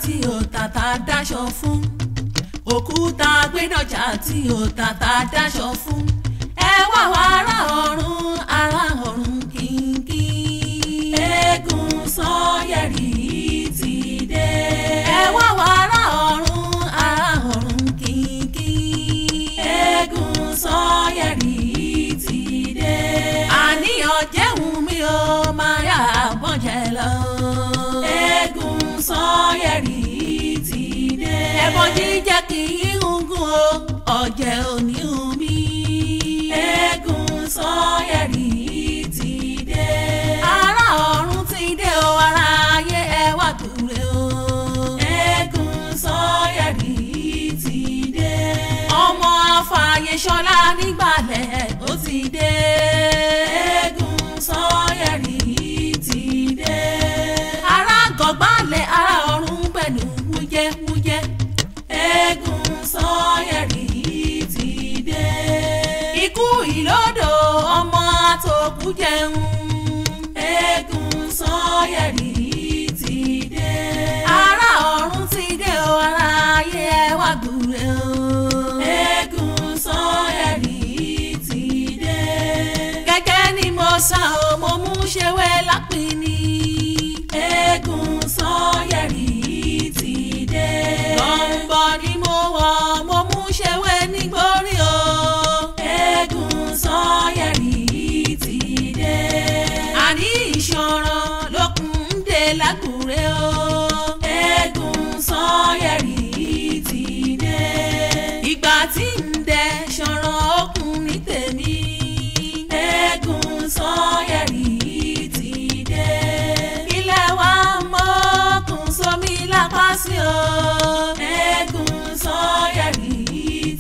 tí ò tàtà dáṣọ fún òkúta gbẹ́dọ̀jà tí ò tàtà dáṣọ fún ẹ wá wá ará ọ̀run kínkí eégún Sanyẹ̀rì ti dé ẹ wá wá ará ọ̀run kínkí eégún Sanyẹ̀rì ti dé àníyàn jẹun mi ò máa yà bọ́jẹ̀ lọ eégún Sanyẹ̀rì ti dé ẹbọ jíjẹ kì í hungun o ọ̀jẹ̀ òní hun mi eégún Sanyẹ̀rì ti dé ará ọ̀run ti dé o ará ayé ẹ wá kúre o eégún Sanyẹ̀rì ti dé ọmọ Afàyèṣọlá nígbàlẹ̀ ó ti dé eégún Sanyẹ̀rì ti dé ará gọ̀gbálẹ̀ ará ọ̀run pẹ̀lú wújẹ́wújẹ́ eégún Sanyẹ̀rì ti dé ikú ìlódò ọmọ àtòkù jẹun eégún Sanyẹ̀rì ti dé ará ọ̀run ti dé o ará ayé ẹ wá gbúre o eégún Sanyẹ̀rì ti dé gẹ́gẹ́ ni mo sá o mo mú ṣewé lápìní eégún Sanyẹ̀rì ti dé gbọ̀ngbọ̀ ni mo wọ̀ mo mú ṣewé nígbórí o eégún Sanyẹ̀rì ti dé àní ìṣòro lókun ń dé lágùrẹ o eégún Sanyẹ̀rì ti dé ìgbà tí ń dẹ ṣọ̀rọ̀ okùn ní tèmi eégún Sanyẹ̀rì ti dé ilé wa mọ́kùn sómi lápá sí o eégún Sanyẹ̀rì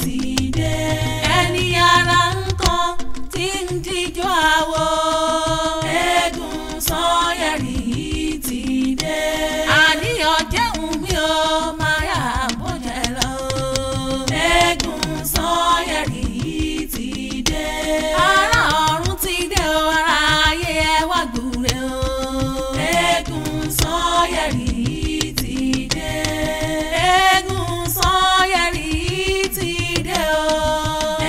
ti dé ẹni ara nǹkan tí ń jíjó àwo eégún Sanyẹ̀rì ti dé àníyàn jẹun mi ò máa yà bọ́jẹ̀ lọ eégún Sanyẹ̀rì ti dé ará ọ̀run ti dé o ará ayé ẹ wá gbúre o eégún Sanyẹ̀rì ti dé eégún Sanyẹ̀rì ti dé o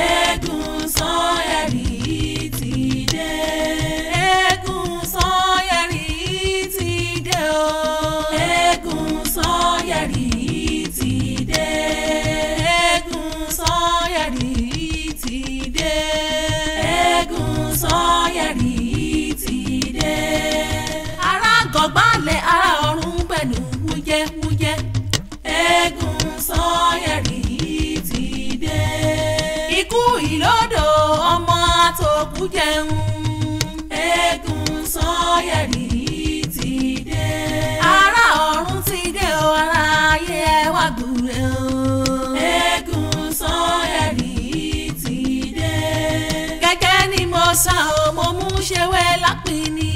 eégún Sanyẹ̀rì ti dé eégún Sanyẹ̀rì ti dé o eégún Sanyẹ̀rì ti dé eégún Sanyẹ̀rì ti dé eégún Sanyẹ̀rì ti dé ará gọ̀gbálẹ̀ ará ọ̀run pẹ̀lú wújẹ́wújẹ́ eégún Sanyẹ̀rì ti dé ikú ìlódò ọmọ àtòkù jẹun eégún Sanyẹ̀rì ti dé ará ọ̀run ti dé o ará ayé ẹ wá gbúre o eégún Sanyẹ̀rì ti dé gẹ́gẹ́ ni mo sá o mo mú ṣewé lápìní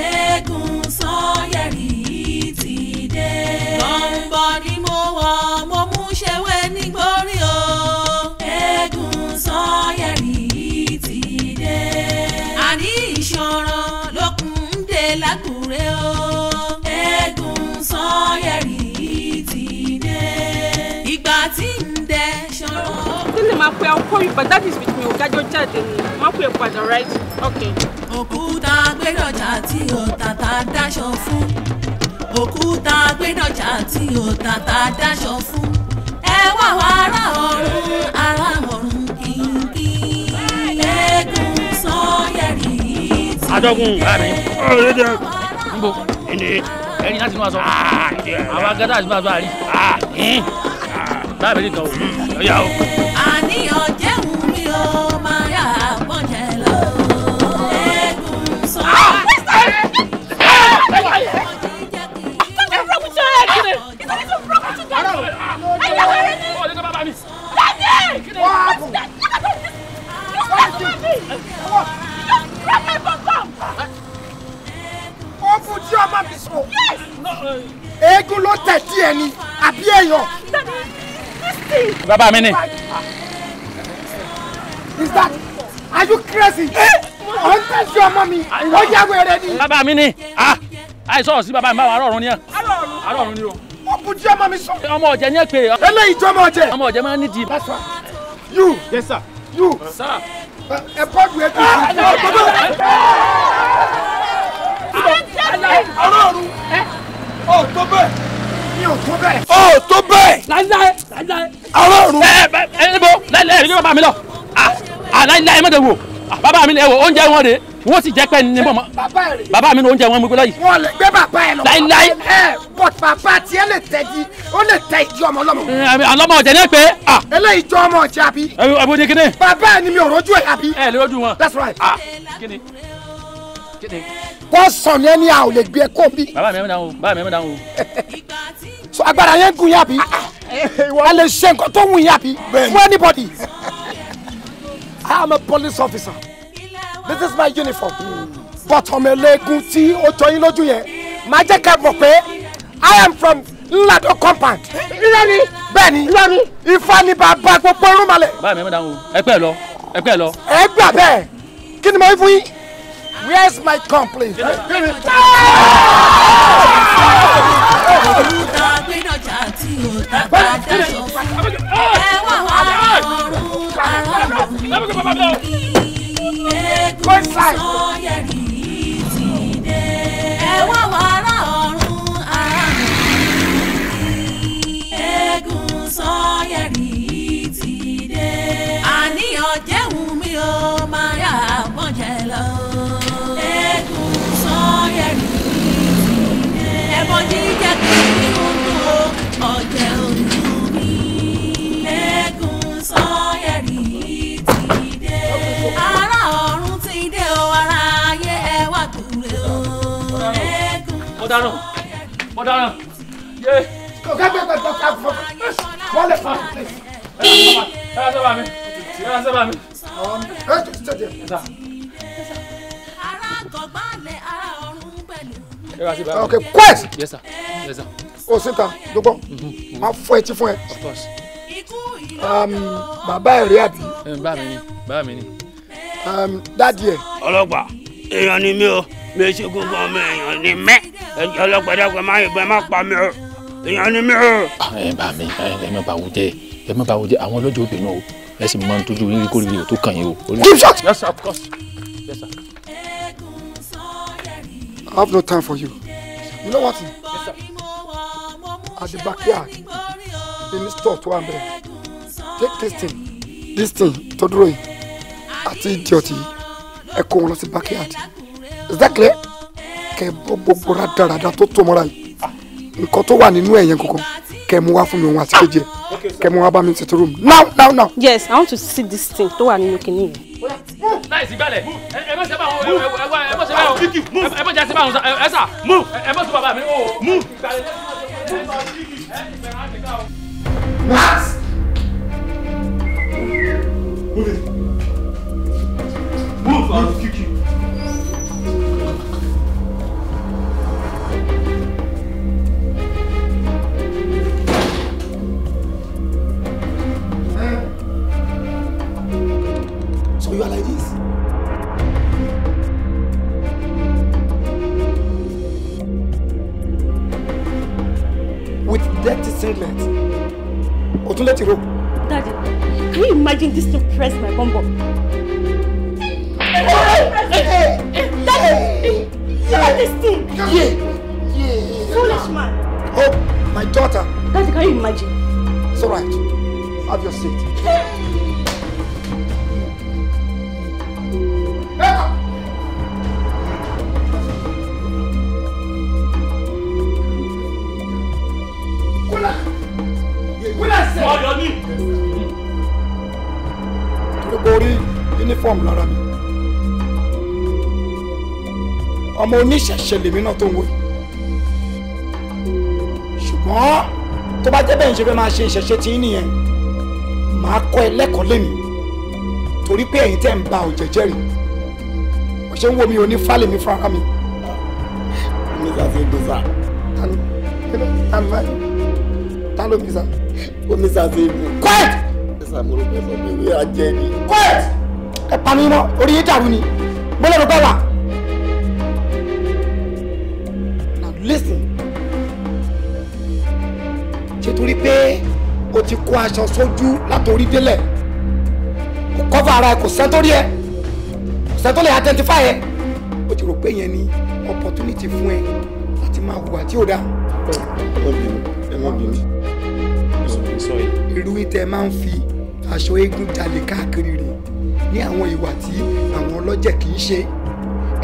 eégún Sanyẹ̀rì ti dé gbọ̀ngbọ̀ ni mo wọ̀ mo mú ṣewé nígbórí o eégún Sanyẹ̀rì ti dé àní ìṣòro lókun ń dé lágùrẹ o eégún Sanyẹ̀rì ti dé ìgbà tí ń dẹ ṣọ̀rọ̀. Dile máa pe I'll call you but that is with me ògájọ́ jáde ni máa pe padà right okay. òkúta gbẹ́dọ̀jà tí ò tàtà dáṣọ fún òkúta gbẹ́dọ̀jà tí ò tàtà dáṣọ fún ẹ wá wá ará ọ̀run kínkí eégún Sanyẹ̀rì ti dé. Adọ́gun àmì ọ̀rẹ́dẹ̀ níbo ẹni láti inú aṣọ àwọn agádá àti máa bá rí láàbẹ̀ nìkan ò yá o. àníyàn jẹun mi ò máa yà bọ́jẹ̀ lọ eégún Sanyẹ̀rì. Eégún ló tẹ̀sí ẹ ni àbí èèyàn. Bàbá mi ni. Is that? Are you crazy? Ọ̀n tẹ̀sí ọmọ mi. Ó yá wẹ̀rẹ̀ ni. Bàbá mi ni. Àìsàn sí bàbá mi bá wà arọ̀run ni ẹ. Arọ̀run ni o. Ó mo jí ọmọ mi sọ. ọmọ ọ̀jẹ̀ ní èpè. eléyìí tó ọmọ ọ̀jẹ̀. ọmọ ọ̀jẹ̀ máa ń nídìí. That's right. You. Yes sir. You. Sir. Ẹ bọ́ọ̀dù ẹ tó. Ọlọ́run. Ó tó bẹ́ẹ̀. Mi ò tó bẹ́ẹ̀. Ó tó bẹ́ẹ̀. láíláí láíláí. Ọlọ́run. ẹ níbo láíláí ní bàbá mi lọ. láíláí mọ̀tò wò. bàbá mi ni ẹ wò oúnjẹ wọn rè wọ́n sì jẹ́ pẹ́ ní bọ̀. bàbá mi ni oúnjẹ wọn mú gbọ́dọ̀ yìí. Wọ́n lè gbé bàbá ẹ lọ. láíláí. But bàbá tiẹ̀ lè tẹ̀jí ó lè tẹ ìdí ọmọ ọlọ́mọ. ọlọ́mọ ọ̀jẹ̀ ní èpè. Eléyìí jọ ọmọ ọ̀jẹ̀ àbí. ẹ̀bùn ni kíni. Bàbá ẹ ni mi ò rójú ẹ̀ àbí. ẹ lè rojú wọn. That's right. kíni. kíni. Wọ́n sọ ní ẹni a ò lè gbé ẹ kó bí. bàbá mi ẹ̀ mọ̀ dáhùn bàbá mi ẹ̀ mọ̀ dáhùn. So agbára yẹn gùn yàbí. A lè ṣe nǹkan tó wù yàbí. For anybody. I am a police officer. This is my uniform. But ọmọ eléegun tí ó jọ yín lójú yẹn máa jẹ́ ká mọ̀ pé I am from Lado compound. Ìlọrin. Bẹ́ẹ̀ni. Ìlọrin. Ifá ni bàbá gbogbo irúnmalẹ̀. bàbá mi ẹ̀ mọ̀ dáhùn ẹ pẹ́ lọ ẹ pẹ́ lọ. Ẹ gbà bẹ́ẹ̀. Kí ni mo ń fún yín? Where's my gun, please? òkúta gbẹ́dọ̀jà tí ò tàtà dáṣọ fún ẹ wá wá ọ̀run ara ọ̀run eégún sọ́yẹ̀rì ti dé ẹ wá wá ara ọ̀run ara ọ̀run eégún sọ́yẹ̀rì ti dé àníyàn jẹ́hùn mi ò máa yà bọ́jẹ̀ lọ eégún sọ́yẹ̀rì ẹ̀bọ̀n jíjẹ́ kí ni ó tó ọ̀jẹ̀ ojú mi. Eégún Sọ́yẹ̀rì ti dé. Ará ọ̀run ti dé o, ará ayé ẹ wá kúrè o. Eégún Sọ́yẹ̀rì. mo dáná. yé. Wọ́n lè fa. ẹ yà sọ́ba mi. ẹ yà sọ́ba mi. Ará kọ̀gbálẹ̀ ará ọ̀run pẹ̀lú. Okay, quiet. Yes sir. Yes sir. O síta dúpọ̀ máa fọ etí fún ẹ. Of course. Bàbá ẹ̀ rí àbí. bàbá mi ni. Dádì ẹ̀. Ọlọ́pàá èèyàn ni mí o mi ṣe gbogbo ọmọ èèyàn ni mẹ́ ọlọ́pàá dàgbà má yìnbọn má pa mí o èèyàn ni mí o. ẹ bá mi ẹ má bá wo jẹ àwọn ọlọ́jọ́ obìnrin o ẹ sì máa ń tójú rírí kórìírí tó kàn yín o. Keep short. Yes sir, of course. Yes sir. I have no time for you. You know what? Yes sir. At the backyard, in the store to am there. Take this thing, to draw it. Àti idiot yìí, ẹ kó wọn lọ sí backyard. Is that clear? Kẹ gbogbo rádaràda tó tó mọ́ra yìí. Nǹkan tó wà nínú ẹ̀yẹn kankan. Kẹ mú wá fún mi òun àti kejì ẹ̀. Kẹ mú wá bá mi tètè room. Now. Yes, I want to see this thing tó wà nínú kìnìún yẹn. láìsí gbálẹ̀ ẹ mọ̀ ṣe bá wọn ẹ mọ̀ ṣe bá wọn ẹ mọ̀ ṣe bá wọn ẹ sà ẹ mọ̀ ṣe bàbá mi o. Max! Move, I'll kick you. So you are like this? With dirty singlet. O tún létí ro. Daddy, can you imagine this to press my bum bum? Daddy, look at this thing. Yeah. Foolish man. Oh, my daughter. Daddy, can you imagine? It's all right. Have your seat. ọ̀dọ̀ ni. Torí uniform lára mi. Ọmọ oníṣẹ̀ṣe lèmi náà tó ń wò. Ṣùgbọ́n tó bá jẹ́ bẹ́ẹ̀ ń ṣe fẹ́ máa ṣe ìṣẹ̀ṣe tí nìyẹn, màá kọ́ ẹ lẹ́kọ̀ọ́ lẹ́nu. Torí pé ẹ̀yin tẹ́ ń ba òjẹ̀ jẹ́rìí. Mo ṣe ń wo mi ò ní fálẹ̀ mi fún ara mi. Mr. Sebusa. Ta ló mi sá? Ó Mr. Sebu. Quiet! Mr. Morope sọ pé wí ajẹ́ ni. Quiet! Ẹ pa mi mọ́, orí yín dàrú ni. Bọ́lá ló bá wà. Now listen. kó aṣọ sójú látòrí délẹ̀ kò cover ara ẹ kò sẹ́ńtórí ẹ kò sẹ́ńtó lè identify ẹ o ti rò pé yẹn ni opportunity fún ẹ láti máa hùwà tí ò dáa. ẹ má bínú. irú ìtẹ́ máa ń fi aṣọ eégún jalè káàkiri rẹ̀ ní àwọn ìwà tí àwọn ọlọ́jẹ̀ kì í ṣe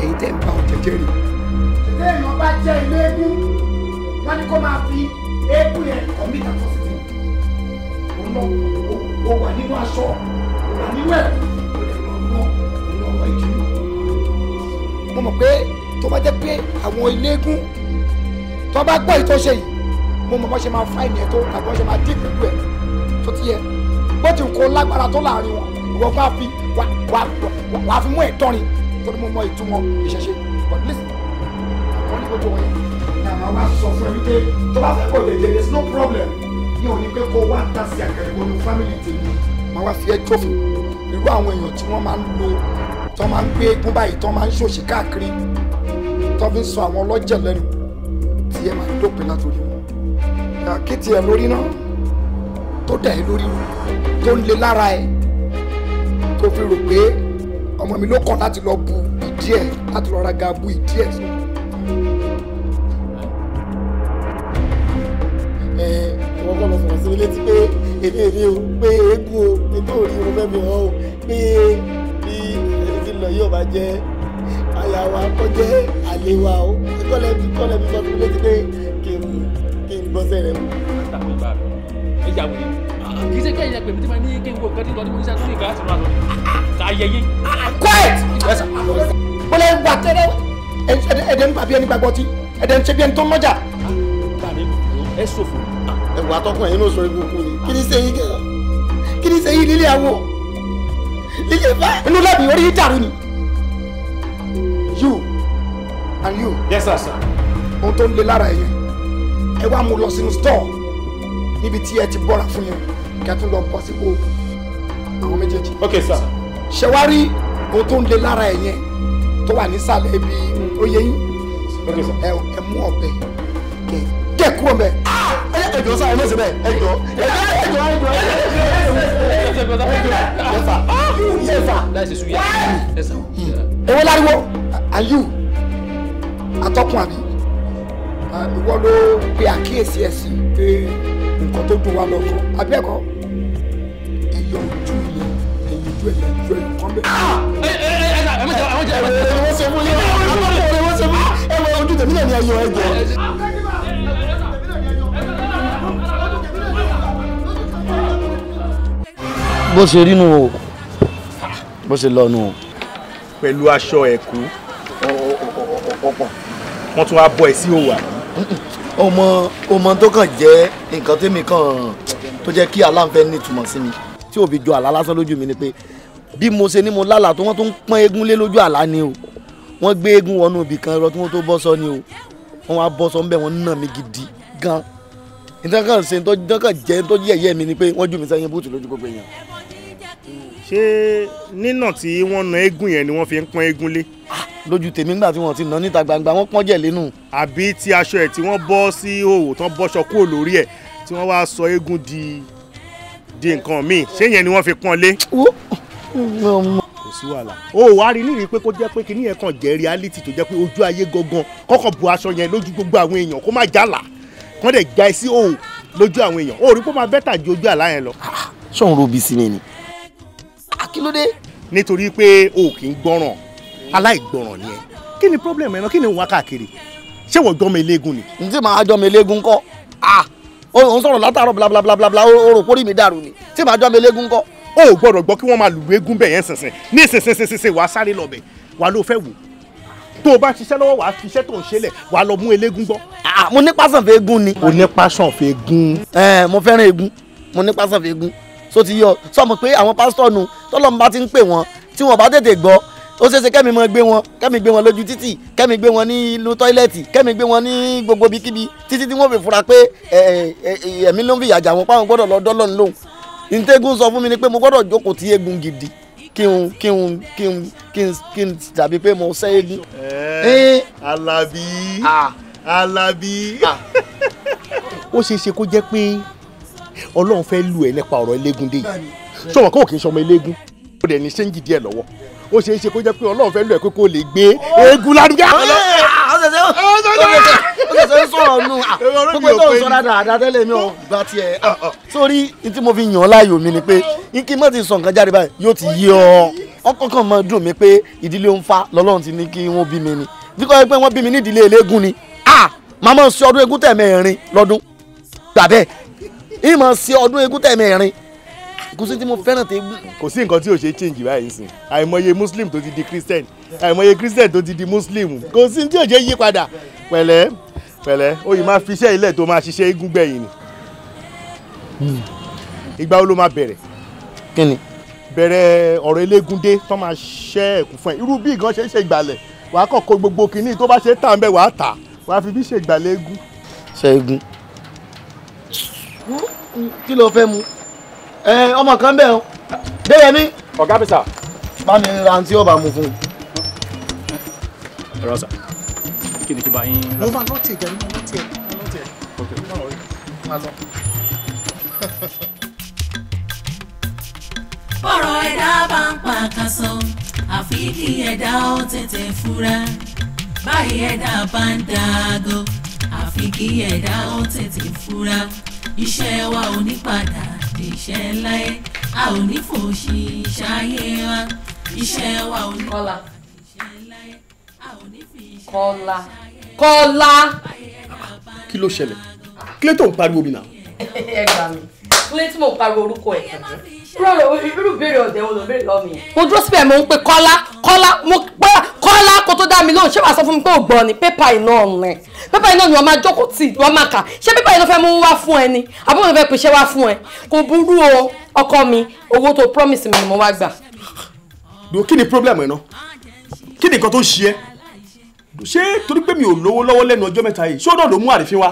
èyí tẹ́ ń bá ọ̀jẹ̀ jẹ́ rè. téèyàn bá jẹ́ ilé eégún wọ́n ní kó máa fi eégún yẹn commit atrocity. o wà nínú aṣọ o wà nínú ẹ̀ ọ̀nà ìjìnlẹ̀. mo mọ̀ pé tó bá jẹ́ pé àwọn ilé eégún tó bá gbọ́ ìtọ́ṣe yìí mo mọ̀ bó ṣe máa fa ìyẹn tó tàbí bó ṣe máa dín pẹ̀lú ẹ̀ tó ti yẹ bó ti kó lágbára tó láàrin wọn ìwọ kó wà á fi mú ẹ̀tọ́rin tó ní mo mọ ìtumọ̀ ìṣẹ̀ṣe but listen àwọn ní gbogbo wọn yẹn ní àwọn wá sọ fún ẹ wípé tó bá fẹ́ kó lè there is no problem yóò ní pé kó wá dá sí àkẹ́rẹ́ wọnú family tèmi máa wá fi ẹ́ jófin irú àwọn èèyàn tí wọ́n máa ń lo tó máa ń gbé eégún báyìí tó máa ń ṣòṣì káàkiri tó fi ń sọ àwọn ọlọ́jẹ̀ lẹ́nu tí ẹ máa dópin látòrí wọn kí tiẹ̀ lórí náà tó dà ẹ́ lórí tó ń le lára ẹ̀ tó fi rò pé ọmọ mi ló kọ̀ láti lọ bu ìdí ẹ̀ láti lọ ra ga bu ìdí ẹ̀. wọ́n kọ́ lọ sọ̀rọ̀ sí mi létí pé èmi o pé eégún o ètò òrí mo fẹ́ mi hàn o pé bí ẹni tí ń lọ yóò bá jẹ́ aya wa kọ́ jẹ́ àlè wa o kọ́lẹ̀ bí sọ sí mi létí pé kí n bọ́ sẹ́rẹ̀ mu. ẹ jà wòye kì í ṣe kẹ́yìn ẹgbẹ̀mí tí ma ní kí n kó kẹ́tí lọ ní mo ní sá sí ìgbà àti ìrọ̀lọ́ ká ayẹyẹ. quiet bọ́lá ń gbà tẹ́lẹ̀ ẹ̀dẹ̀ ń gbàbí ẹni gbàgbọ́ tí ẹ̀dẹ̀ ń ṣe bí ẹni tó ń lọ́jà. ẹ ṣòfò. ẹ̀wà àtọkùn ẹ̀yin ló sọ ibùkún ni kí ni ṣe yín kẹ́ kí ni ṣe yín lílé àwọ̀ lílé bá. inú lẹ́bi orí yìí dàrú ni. you and you. yes sir. ohun tó ń le lára ẹ̀yẹn ẹ wá mú lọ sínú store níbi tí ẹ ti bọ́ra fún yẹn kí a tún lọ bọ́ sípò àwọn méjèèjì. ok sir. ṣé wá rí ohun tó ń le lára ẹ̀yẹn tó wà nísàlẹ̀ ibi oyè yín. ok sir. ẹ mú ọ̀bẹ kẹ kúrò mẹ. ẹjọ sáà ẹ mọ̀ sí bẹ́ẹ̀ ẹjọ ewé láriwo and you atọ́kùn àbí ìwọ ló pe àkíyèsí ẹ̀ sí pé nǹkan tó dùn wá lọ́kàn àbí ẹ̀kọ́ ẹ̀yọ ojú yẹn ẹ̀yọ ojú ẹ̀yọ ojú ẹ̀yọ kan bẹ́ẹ̀. wọ́n ṣe fún yín àtọ́kùn wọ́n ṣe fún ẹ̀wọ̀n ojú tèmi náà ni ẹ̀yọ ẹ̀jọ̀. bó ṣe rí nu o bó ṣe lọ nu o. pẹ̀lú aṣọ ẹ̀kú wọ́n tún wá bọ́ ẹ sí òwà. ọmọ tó kàn jẹ́ nǹkan tẹ́mi kàn tó jẹ́ kí aláǹfẹ́ nítumọ̀ sí mi tí òbí jọ àlá lásán lójú mi ni pé bí mo ṣe ní mo lálàá tó wọ́n tó ń pọ́n eégún lé lójú àlá ni o wọ́n gbé eégún wọnú ibì kan ẹ̀rọ tí wọ́n tó bọ́ sọ ni o wọ́n wá bọ́ sọ ń bẹ̀ wọ́n nà mí gidi gan ìtàn ṣe tó kàn jẹ́ tó yẹ̀yẹ́ mi ni pé wọ́n jù mí sẹ́yìn búùtù lójú gbogbo èèyàn. ṣé nínà tí wọ́n na eégún yẹn ni wọ́n fi ń pọ́n eégún lé. lójú tèmi nígbà tí wọ́n ti nà níta gbangba wọ́n pọ́n jẹ̀ lẹ́nu. àbí tí aṣọ ẹ̀ tí wọ́n bọ́ sí òwò tán bọ́ṣọ kúrò lórí ẹ̀ tí wọ́n wá sọ eégún di nǹkan míì ṣé yẹn ni wọ́n fi pọ́n lé. kò sí wàhálà o wá rí nírìí pé kó jẹ́ pé kíní yẹn kàn jẹ́ reality tó jẹ́ pé ojú ayé gangan kọ́kọ́ bu aṣọ yẹn lójú gbogbo àwọn èèyàn kó má jàlá kán dẹ̀ já ẹ sí òwò lójú àwọn èèyàn o rí pé ó máa bẹ́tà ju ojú àlá yẹn lọ. sọ̀rọ̀ robi sí mi ni kí ló dé. nítorí pé o kì í gbọ́ràn aláìgbọ́ràn ni ẹ kí ni problem ẹ náà kí ni wá káàkiri ṣé wọ́n jọ́mọ eléégún ni. n tí màá jọ́mọ eléégún kọ́ òun sọ̀rọ̀ látàárọ̀ blablabla o rò pórí mi dàrú ni tí màá jọ́mọ eléégún kọ́. o ò gbọ́dọ̀ gbọ́ kí wọ́n máa lùlù eégún bẹ̀ yẹn sẹ̀sẹ̀ ní ìsẹ̀sẹ̀sẹ̀sẹ̀ wàá sáré lọ bẹ̀ wàá ló fẹ́ wò tó o bá ṣiṣẹ́ lọ́wọ́ wàá fi iṣẹ́ tó ń ṣe lẹ̀ wàá lọ mú eléégún gbọ́. mo ní pásán fẹ́ eégún ni. o ní pásán fẹ́ eégún. mo fẹ́ràn eégún mo ní pásán fẹ́ eégún so ti yọ sọmọ pé àwọn pásítọ̀ nu tọ́lọ́mù bá ti ń pè wọ́n tí wọ́n bá tètè gbọ́ ó ṣeéṣe kẹ́mi mọ gbé wọn lójú títì kẹ́mi gbé wọn ní ìlú tọ́ílẹ̀tì kẹ́mi gbé wọn ní gbogbo ibikíbi títí tí wọ́n fi fura pé ẹ̀mí ló ń fi ìyàjà wọn páwọn gbọ́dọ̀ lọ dọ́lọ́ lóhùn ìtẹ́gùn sọ fún mi ni pé mo gbọ́dọ̀ jókòó tí eégún gidi kí n dàbí pé mo ṣẹ́ eégún. Alábí ó ṣeéṣe kó jẹ́ pé Ọlọ́run fẹ́ lù ẹ́ nípa ọ̀rọ̀ Elégúndé yìí ṣọwọ́n kò kì í ṣọmọ eléégún ó dẹ̀ ní ṣéǹjì díẹ̀ lọ́wọ́ ó ṣeé ṣe kó jẹ́ pé Ọlọ́run fẹ́ lù ẹ́ kó lè gbé eégún lárugẹ. ó ṣẹ̀ṣẹ̀ sọ̀rọ̀ nù gbogbo tó ń sọ dáadáa tẹ́lẹ̀ mi ò gbà tiẹ̀ sórí ní tí mo fi yàn ọ́ láàyò mi ni pé n kí n má ti sọ nǹkan jáde báyìí yóò ti yé ọ ọkàn kan máa dùn mí pé ìdílé ń fa lọ́lọ́run ti ní kí wọ́n bí mi ni bí kò yẹ pé wọ́n bí mi ní ìdílé eléégún ni màmá ń ṣe ọdún eégún tẹ̀mẹ́rin lọ́dún gbà bẹ́ẹ̀ ìmọ̀ ṣe ọdún eégún tẹ̀mẹ́rin kò sí tí mo fẹ́ràn tẹ́ gbé. kò sí nǹkan tí ò ṣe change báyìí sìn àìmọye muslim tó ti di christian àìmọye christian tó ti di muslim kò sí tí ò ṣe yí padà pẹ̀lẹ́ pẹ̀lẹ́ ó yìí máa fi iṣẹ́ ilẹ̀ tó máa ṣiṣẹ́ eégún gbẹ̀yìn ni. ìgbà wo ló máa bẹ̀rẹ̀. kí ni. bẹ̀rẹ̀ ọ̀rọ̀ Elégúndé tó máa ṣẹ́ ẹ̀kú fún ẹ irú bí gan ṣe ń ṣe ìgbàlẹ̀ wàá kàn kó gbogbo kìíní tó bá ṣe tà ń bẹ̀ wàá tà wàá fi bí ṣe ìgbàlẹ̀ eégún. ṣe eégún kí ló fẹ́ mu ọmọ kan bẹ́ẹ̀ o Déyẹmí. ọ̀gá mi sà. bá mi ra tí ó bá mu fún un. ẹ̀rọ sà kí ni kí bá yín. mo máa lọ́ọ̀tì ìjà nínú lọ́ọ̀tì ẹ̀. bọ́rọ̀ ẹ̀dá bá ń pa àkàsọ̀ àfi kí ẹ̀dá ó tètè fura báyìí ẹ̀dá bá ń dàgò àfi kí ẹ̀dá ó tètè fura iṣẹ́ wa ò ní padà iṣẹ́ láyé a ò ní fòṣì ṣayé wa iṣẹ́ wa ò ní padà iṣẹ́ láyé a ò ní fi iṣẹ́ Kọ́lá Kọ́lá. kí ló ṣẹlẹ̀ kí ló tó ń pariwo mi náà. ẹ gbà mí kí ló tí mo pariwo orúkọ ẹ irú béèrè ọ̀dẹ̀ wo ló béèrè lọ́wọ́ mi yẹn. mo dúró síbẹ̀ mo ń pe Kọ́lá Kọ́lá mo pẹ́ Kọ́lá kó tó dá mi lóhùn ṣé wàá sọ fún mi pé ò gbọ́ ni pépà iná ọ̀nà pépà iná ni wọ́n máa jókòó tì wọ́n máa kà ṣé pépà iná fẹ́ mú wá fún ẹ ni àbúrò mi fẹ́ pèsè wá fún ẹ kò burú o ọkọ mi owó tó promise mi ni mo wá gbà. kí ni problem ẹ náà kí ni nǹkan tó ń ṣe ẹ́ ṣé torí pé mi ò lówó lọ́wọ́ lẹ́nu ọjọ́ mẹ́ta yìí ṣé ó náà ló mú àrífín wá.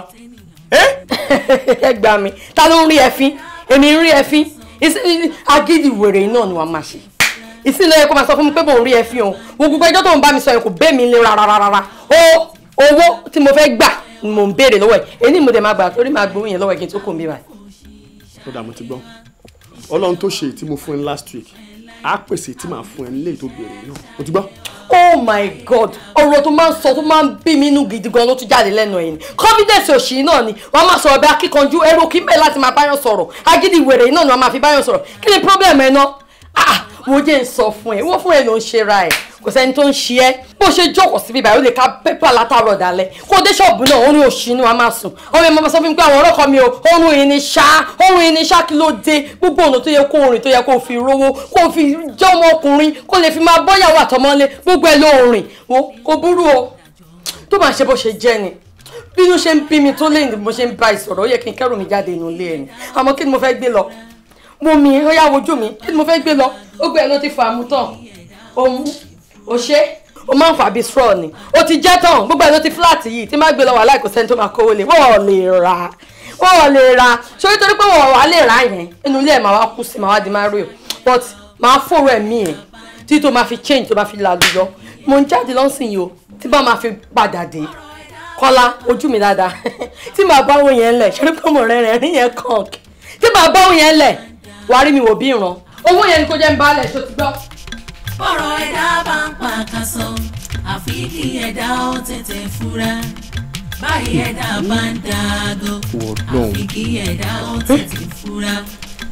ẹ gbà mí ta ló ń rí ẹfín èmi ń rí ẹfín agídí wèrè náà ni wàá máa ṣe ìsìn lóye kó máa sọ fún mi pé mò ń rí ẹfín o wo gbogbo ẹjọ́ tó ń bá mi sọ yẹn kò bẹ́ mi lé rárá owó tí mo fẹ́ gbà ni mò ń béèrè lọ́wọ́ ẹ̀ èyí mo dẹ̀ máa gbà torí máa gbowó yẹn lọ́wọ́ ẹ̀ kí n tó kò ń bí báyìí. ó dà mo ti gbọ́ Ọlọ́run tó ṣe tí mo fún ẹ last week á pèsè tí màá fún ẹ nílé tó béèrè náà mo ti gbọ́. Oh my God ọ̀rọ̀ tó máa ń sọ tó máa ń bí mi inú gidi gan ló tún jáde lẹ́nu ẹ̀yìn confidence òṣì náà ni wọ́n máa sọ̀rọ̀ bí akíkanjú ẹrú kí mẹ́ẹ̀ láti máa báyọ̀ sọ̀rọ̀ agídí wèrè náà ni wọ́n máa fi báyọ̀ sọ̀rọ̀ kí ni problem ẹ̀ náà wo jẹ́ ń sọ fún ẹ wọ́n fún ẹ ló ń ṣe ra ẹ̀ kò sẹ́ni tó ń ṣe ẹ́ bó ṣe jókòó síbí báyìí ó lè ka pépà látàrọ̀ dalẹ̀ kó dé ṣọ́ọ̀bù náà ó ní òṣì ni wọ́n máa sùn ọmọ ẹ̀mọ́ sọ fún mi pé àwọn ọ̀rọ̀ kan mi ò oorun yìí ni ṣá kí ló dé gbogbo ọ̀nà tó yẹ kó rìn tó yẹ kó fi rówó kó fi jẹ́ ọmọkùnrin kó lè fi máa bọ́yàwó àtọmọ́lé gbogbo ẹ̀ ló rìn wo kò burú o tó máa ṣe bó ṣe jẹ́ ni bínú ṣe ń bí mi tó lẹ́yìn bó ṣe ń bá ìsọ̀rọ̀ ó yẹ kí n kẹ́rù mi jáde inú ilé ẹ̀ ni àmọ́ kí ni mo fẹ́ gbé lọ mo mi ó yá wojú mi kí ni mo fẹ́ gbé lọ ó gbé ẹ ló ti fà á mú tán òun ò ṣe ó máa ń fà bí straw ni ó ti jẹ́ tán gbogbo ẹ ló ti flat yìí tí má gbé lọ wà láì kò sẹ́ni tó máa kówó lé wọ́n lè ra sórí torí pé wọ́n wà lè ra yẹn inú ilé ẹ̀ máa wá kú sí máa wá di máa rí o but máa fòrò ẹ̀mí ẹ̀ tí tó máa fi change tó máa fi làlùyọ mo ń jáde lọ́sìn yìí o tí bá máa fi padà dé Kọ́lá ojú mi dáadáa tí màá bá wọn yẹn lẹ̀ ṣe pé mo rẹ̀ rí yẹn kàn tí màá bá wọn yẹn lẹ̀ wàá rí mi wò bí ìran owó yẹn ni kò jẹ́ ń bá lẹ̀ ṣó ti gbọ́. bọ́rọ̀ ẹ̀dá bá ń pa àkàsọ̀ àfi kí ẹ̀dá ó tètè fura báyìí ẹ̀dá bá ń dàgò àfi kí ẹ̀dá ó tètè fura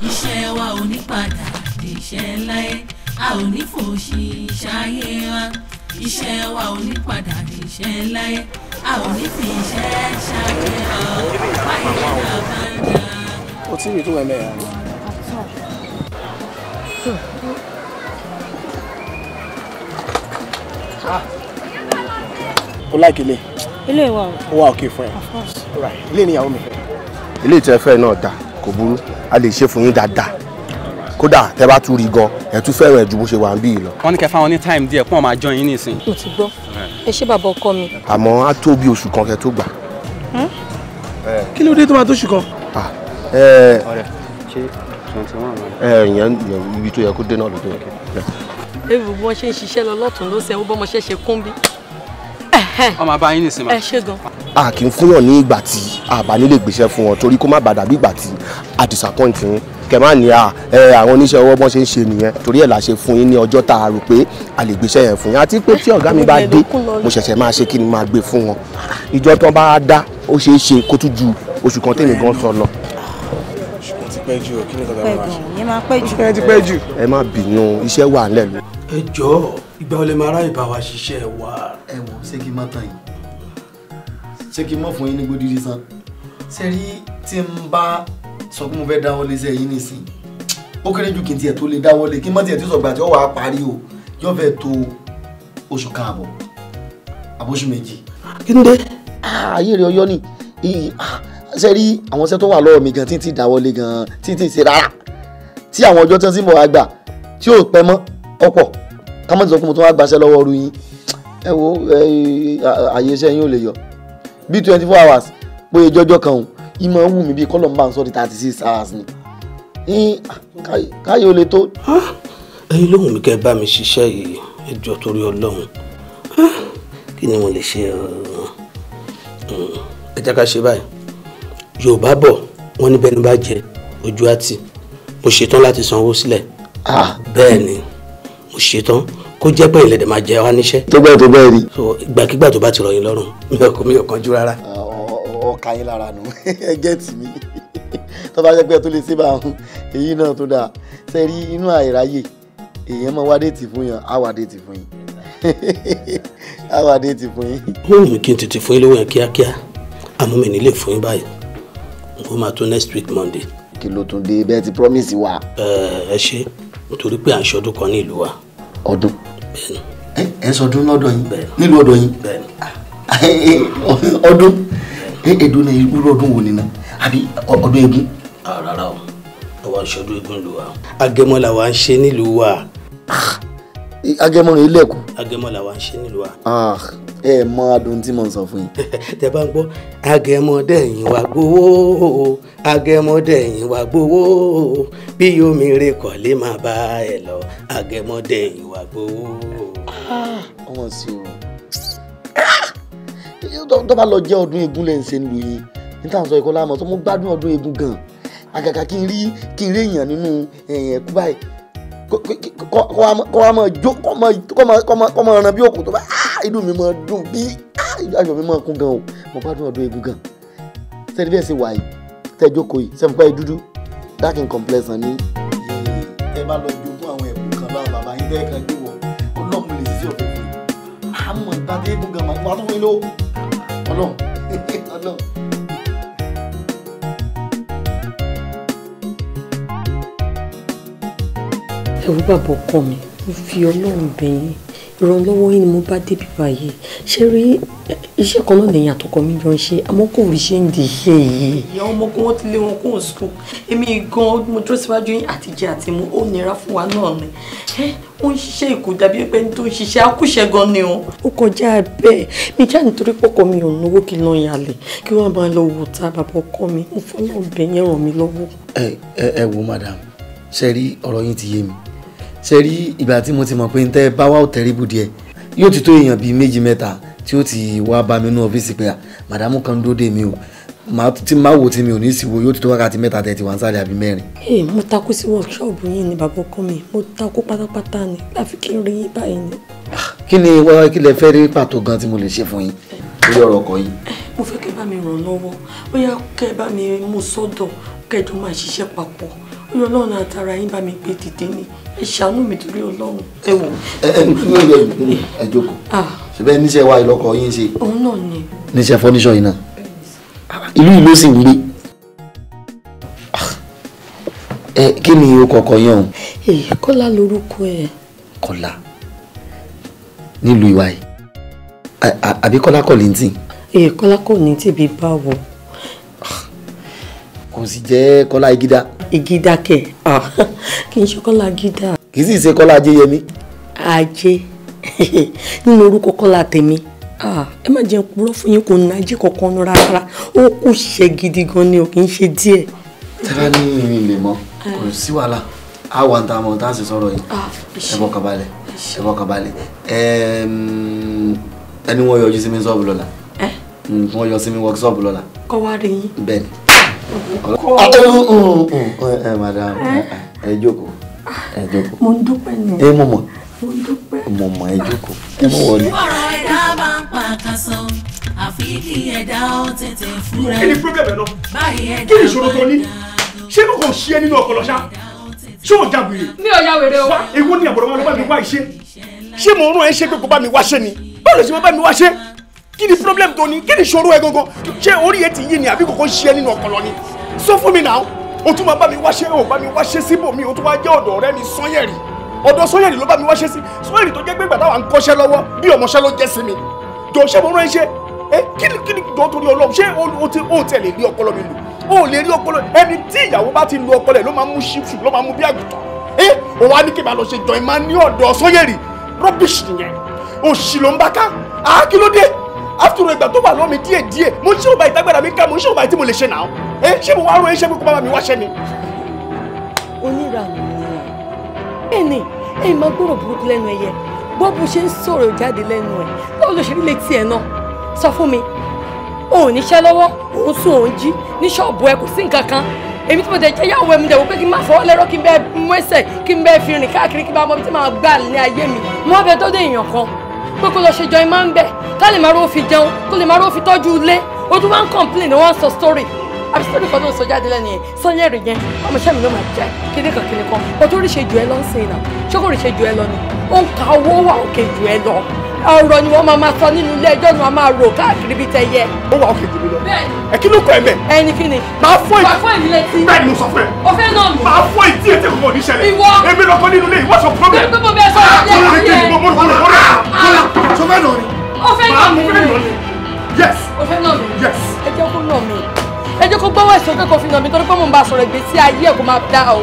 iṣẹ́ wa ò ní padà iṣẹ́ láyé a ò ní fòṣì ṣayé wa iṣẹ́ wa ò ní padà iṣẹ́ láyé a ò ní fi iṣẹ́ ṣayé wa báyìí ẹ̀dá bá ń dàgò. o tí mi tó wẹ̀ mẹ́rin ni. o like ilé. ilé wa o wa okay fún ẹ. of course. right ilé níyàwó mi. ilé ìtẹ́fẹ́ náà dà kò burú a lè ṣe fún yín dáadáa kódà tẹ́ bá tún rí gan ẹ tún fẹ́ràn ẹ̀ ju bó ṣe wà ń bí yìí lọ. wọ́n ní kẹ́ fáwọn ní time díẹ̀ kó wọ́n máa join yín nísìn. mo ti gbọ́ ẹ ṣé bàbá ọkọ mi. àmọ́ á tó bí oṣù kan kẹ́ tó gbà. kí ló dé tó máa tó ṣù kan. ọ̀rẹ́ ṣé 21 ìyẹn ibi tó yẹ kó dé náà ló tó yẹ kó. ebi bí wọ́n ṣe ń ṣiṣẹ́ lọ lọ́tún ló ṣe bọ́mọ ṣe ṣe kún bí. ọmọ àbá yín nìsín. ẹ ṣé gan. a kì í fún wọn ní ìgbà tí a bá nílé gbéṣẹ́ fún wọn torí kó má bàa dàbí ìgbà tí a a disappoint yín kẹ má ní àwọn oníṣẹ́ ọwọ́ bọ́n ṣe ń ṣe nìyẹn torí ẹ̀ la ṣe fún yín ní ọjọ́ tá a rò pé a lè gbéṣẹ́ yẹn fún yín àti pé tí ọ̀gá mi bá dé mo ṣẹ̀ṣẹ̀ máa ṣe kí ni máa gbé fún wọn ìjọ tán bá dá ó ṣeé ṣe kó tún ju oṣù kan tèmi gan sọ lọ. pẹ́ jù kí ni kọ́ta máa ṣe. yẹn máa pẹ́ jù. ẹ ti pẹ́ jù. ẹ má bínú iṣẹ́ wà nílẹ̀ lọ. ẹ jọ̀ọ́ ìgbà wo lè máa ráyè bá wa ṣiṣẹ́ wa. ẹ wò ṣé kí n má tàn yín ṣé kí n mọ̀ fún yín ní gbódìrí san ṣe rí tí n bá sọ pé mo fẹ́ dáwọ́ lé iṣẹ́ yín nísìn ó kéré jù kí n tiẹ̀ tó lè dáwọ́ lé kí n má tiẹ̀ tí sọ̀gbà tí ó wà á parí o yóò fẹ́ tó oṣù kan àbọ̀ àbóṣù méjì. kí ni dé. ayé rẹ̀ ọyọ́ ni ṣe rí àwọn iṣẹ́ tó wà lọ́wọ́ mi gan tí n ti dáwọ́ lé gan tí n ti ṣe rárá tí àwọn ọjọ́ tí wọ́n sì mọ̀ wá gbà tí ò pẹ́ mọ́ ọ̀pọ̀ ká mọ̀ tí sọ pé mo tún wá gbaṣẹ́ lọ́wọ́ ọrú yín ẹ wo àyè iṣẹ́ yín ò lè yọ bí 24 hours bóyá jọjọ́ kan òun ìmọ̀ ń wù mí bíi kọ́lọ̀ ń bá ń sọ di 36 hours ni káyọ̀ lè tó. ẹ̀yin ló wù mí kẹ́ bá mi ṣiṣẹ́ yìí ẹjọ́ torí Ọlọ́run kí ni mo lè ṣe ẹ jẹ́ ká ṣe báyìí Yorùbá bọ̀ wọ́n ní bẹ́ẹ̀ ni bá jẹ ojú àti mo ṣetán láti sanwó sílẹ̀ bẹ́ẹ̀ ni mo ṣetán kó jẹ́ pé ìlẹ̀dẹ̀ máa jẹ wá níṣẹ́. tó bẹ́ẹ̀ rí. so ìgbàkigbà tó bá ti rọ̀ yín lọ́rùn mi ò kánjú rárá. ọkà yín lára nù ẹ gẹ́tì mi tó bá jẹ́ pé tó lè ṣe bá wọn èyí náà tó dáa ṣe rí inú àìráyè èèyàn máa wá déètì fún yàn á wá déètì fún yín á wá déètì fún yín. ó wù mí kí n tètè fún yín lówó yẹn kíákíá àmọ́ mi nílé fún yín báyìí ó máa tó next week Monday. kí ló tún dé bẹ́ẹ̀ ti promise wa. ẹ ṣe nítorí pé à ń ṣọdún kan ní ìlú wa. ọdún. bẹ́ẹ̀ni. ẹ sọdún lọ́dọ̀ yín. bẹ́ẹ̀ni. nílùú ọ̀dọ̀ yín. bẹ́ẹ̀ni. ọdún èdò náà irú ọdún wo nínú àbí ọdún eégún. rárá o àwa ń ṣọdún eégún ìlú wa. agẹmọ la wa ń ṣe nílùú wa. agẹmọ rẹ ilé ẹkọ. agẹmọ la wa ń ṣe nílùú wa. ẹ mọ adùn tí mo ń sọ fún yín. tẹ bá ń gbọ́ agẹmọdẹ̀yìn wa gbowó agẹmọdẹ̀yìn wa gbowó bí omi rè kọ́lé máa bá ẹ lọ agẹmọdẹ̀yìn wa gbowó. ọmọ sí o tó bá lọ jẹ́ ọdún eégún lẹ́yìn ṣe ń lu yín níta sọ ìkọlá àmọ́ tó mo gbádùn ọdún eégún gan àgàgà kí n rí èèyàn nínú ẹ̀kú báyìí kọ́ wa máa jó kọ́ máa ràn bí òkú tó bá inú mi máa dùn bí ayọ̀ mi máa kún gan o mo gbádùn ọdún eégún gan sẹ́ni bẹ́ẹ̀ ṣe wà yìí tẹ́ jókòó yìí sẹ́ni pẹ́ dúdú dark in complexion ní. ẹ bá lọ jogún àwọn ẹ̀kú kan láwọn bàbá yín tẹ́ kan gbé wọ̀ ọlọ́run lè ṣiṣẹ́ ọ̀fẹ́ fún yín àmọ́ ìgbàdé eégún gan máa tó fún yín lówó ọlọ́run ọlọ́run. ẹ wo bàbá ọkọ mi mo fi Ọlọ́run bẹ̀ yín ìrànlọ́wọ́ yín ni mo bá débi báyìí ṣé rí iṣẹ́ kan náà lẹ́yìn àtọkọ mi jọ ń ṣe àmọ́ kò rí ṣe ń di iṣẹ́ yìí. ìyá ọmọ kan wọ́n ti lé wọn kó sùn èmi gan mo dúró síwájú yín àtijọ́ àti mu ó nira fún wa náà ni ó ń ṣiṣẹ́ ìkó dàbí pé ní tó ń ṣiṣẹ́ akúṣẹ́ gan ni o. ó kọjá bẹ́ẹ̀ mi já nítorí pọ́kọ mi ò náwó kí n lọ yàlẹ̀ kí wọ́n bá lọ wò ta bàbá ọkọ mi mo fọ́ náà bẹ̀ yẹn ràn mí lọ́wọ́. ẹ wo madam ṣe rí ọ̀rọ̀ yín ti yé mi ṣe rí ìgbà tí mo ti mọ̀ pé n tẹ́ bá wà ó tẹ̀ríbù díẹ̀ yóò ti tó èèyàn bíi méjì mẹ́ta tí ó ti wá bá mi nú ọ́fíìsì pé màdàmú kan dóde mi o tí máa wò tí mi ò ní sí wo yóò ti tó wákàtí mẹ́ta tẹ̀ tí wọ́n ń sáré àbí mẹ́rin. mo takú sí workshop yín ni bàbá ọkọ mi mo takú pátápátá ni láfi kí n rí yín báyìí ni. kí ni kí lẹ fẹ́ rí pàtó gan tí mo lè ṣe fún yín lórí ọ̀rọ̀ ọkọ yìí. mo fẹ́ kẹ́ bá mi ràn lọ́wọ́ bóyá kẹ́ bá mi mú sọ́dọ̀ kẹjọ máa ṣiṣẹ́ papọ̀ oyè Ọlọ́run àtàrà yín bá mi gbé dìde ni ẹ ṣàánú mi torí Ọlọ́run. ẹ wò. ẹ jókòó ṣùgbọ́n níṣẹ́ wa ìlọ́kọ̀ yín ṣe. òun náà ni. níṣẹ́ fọ́níṣọ̀ yìí náà ìlú yìí ló sì ń gbé. kí ni o kọ̀ọ̀kan yẹn o. Kọ́lá lorúkọ ẹ̀. Kọ́lá nílùú ìwà yìí àbí Kọ́lá Kollington. Kọ́lá Kollington bí báwo. kò sì jẹ́ Kọ́lá Igida. Igida kẹ̀ kì í ṣe Kọ́lá Igida. kì í sì ṣe Kọ́lá Ajéyẹmí. Ajé nínú orúkọ Kọ́lá tèmi ẹ má jẹun purọ́ fún yín kò ní ajé kankan rárá ó kù ṣe gidi gan ni o kì í ṣe díẹ̀. tẹ́lá ní ìrìn lè mọ kò sí wàhálà á wà ń ta àmọ́ tá a sì sọ̀rọ̀ yìí ẹ bọ́ kabalẹ̀ ẹ bọ́ kabalẹ̀ ẹni wọ́n yọjú sí mi ṣọ́ọ̀bù lọ́la wọ́n yọ sí mi workshop lọ́la. kọ́ wá rí yín. bẹ́ẹ̀ni madam ẹ jókòó ẹ jókòó. mo ń dúpẹ́ ni. ẹ mọ̀ mọ̀ mo ń dúpẹ́. mo mọ̀ ẹ jókòó ẹ mọ̀ wọlé. ọ̀rọ̀ ẹ̀dá bá ń pa kásán àfi kí ẹ̀dá ó tètè fúnra. kí ni problem ẹ̀ náà báyìí ẹ̀dá kí ni ìṣòro tó ní ṣé kò kò ṣí ẹ nínú ọpọlọ ṣá ṣé ò jáwèrè. mi ò jáwèrè o. ewu ni àbọ̀dọ̀ máa lọ bá mi wá iṣẹ́ ṣé mo rán ẹ ṣe pé kò bá mi wá ṣe ni báwo lè ṣe máa bá mi wá ṣe kí ni problem tó ní kí ni ìṣòro ẹ gangan ṣé orí ẹ ti yí ni àbí kò kò ṣí ẹ nínú ọpọlọ ni sọ fún mi náà o tún máa bá mi wá ṣe o bá mi wá ṣe síbòmí o tún wá jẹ́ ọ̀dọ̀ ọ̀rẹ́ mi Sanyẹ̀rì ọ̀dọ̀ Sanyẹ̀rì ló bá mi wá ṣe sí Sanyẹ̀rì tó jẹ́ pé gbàtà wà ń kọ́ṣẹ́ lọ́wọ́ bí ọmọṣẹ́ ló jẹ́ sí mi jọ ṣé mo rán ẹ ṣe kí ni jọ torí Ọlọ́run ṣé o tẹ̀ lè rí ọpọlọ mi lò o lè rí ọpọlọ ẹni tí ìyàwó bá ti lu ọpọlọ ẹ ló máa mú ṣíṣù ló máa mú bí àgùntàn o wá ní kí n máa lọ ṣe jọ ìmá ní ọ̀dọ̀ Sanyẹ̀rì rubbish nìyẹn òṣì ló ń bá ká kí ló dé after ìgbà tó wà lọ́mi díẹ̀ mo ṣé òbá ìtagbára mi ká mo ṣé òbá tí mo lè ṣe náà ṣé mo wá rán ẹ ṣe pé kó bá mi wá ṣe ni. onírànú ni ẹni ẹ̀yin máa gbọ́rọ̀ burúkú lẹ́nu ẹ̀yẹ bó bó ṣe ń sọ̀rọ̀ jáde lẹ́nu ẹ̀ báwo ló ṣe rí létí ẹ̀ náà sọ fún mi òun níṣẹ́ lọ́wọ́ òun sùn òun jí ní ṣọ́ọ̀bù ẹ kò sí nǹkan kan èmi tí mo tẹ̀ jẹ́ yàwó ẹ̀ mi dẹ̀ wò pé kí n má fọwọ́ lẹ́rọ́ kí n bẹ́ẹ̀ mú ẹsẹ̀ kí n bẹ́ẹ̀ fi rìn káàkiri kí n bá mọ bí tí màá gbà ní ayé mi mo wá bẹ tó dé èèyàn kan pé kó lọ ṣe jọ ìmá ń bẹ̀ ká lè máa rówó fi jẹun kó lè máa rówó fi tọ́jú ilé ojú wa ń complain ni wọ́n sọ story àbí story kan tó ń sọ jáde lẹ́nu yẹn Sanyẹ̀rì yẹn ọmọọṣẹ́ mi ló máa jẹ́ kíní kan o tó rí ṣe jù ẹ lọ ń sìn náà ṣé kò rí ṣe jù ẹ lọ ni ó ń ka owó wà òkè jù ẹ lọ ọ̀rọ̀ ni wọ́n máa sọ nínú ilé ẹjọ́ ni wọ́n máa rò káàkiri bíi tẹyẹ. ó wà òkè jù mí lọ ẹ kí ló kọ ẹ mẹ. ẹni kí ni. máa fọ ìdí létí. bẹ́ẹ̀ ni mo sọ fún ẹ. o fẹ́ náà mi. máa fọ ìdí ètè kò ní ṣẹlẹ̀. ìwọ. èmi lọkọ nínú ilé ìwọ sọ problem. gbogbo bẹ́ẹ̀ sọ ilé ayé. sọ fẹ́ nà ni. o fẹ́ nà mí. yes. o fẹ́ nà mí. yes. ẹ jẹ́ kó nà mí. ẹ jẹ́ kó gbọ́wọ́ ẹ̀sọ́ kẹ́kọ̀ọ́ fi nà mí torí pé mo ń bá a sọ̀rọ̀ ìgbésí ayé ẹ̀ kó máa dá o.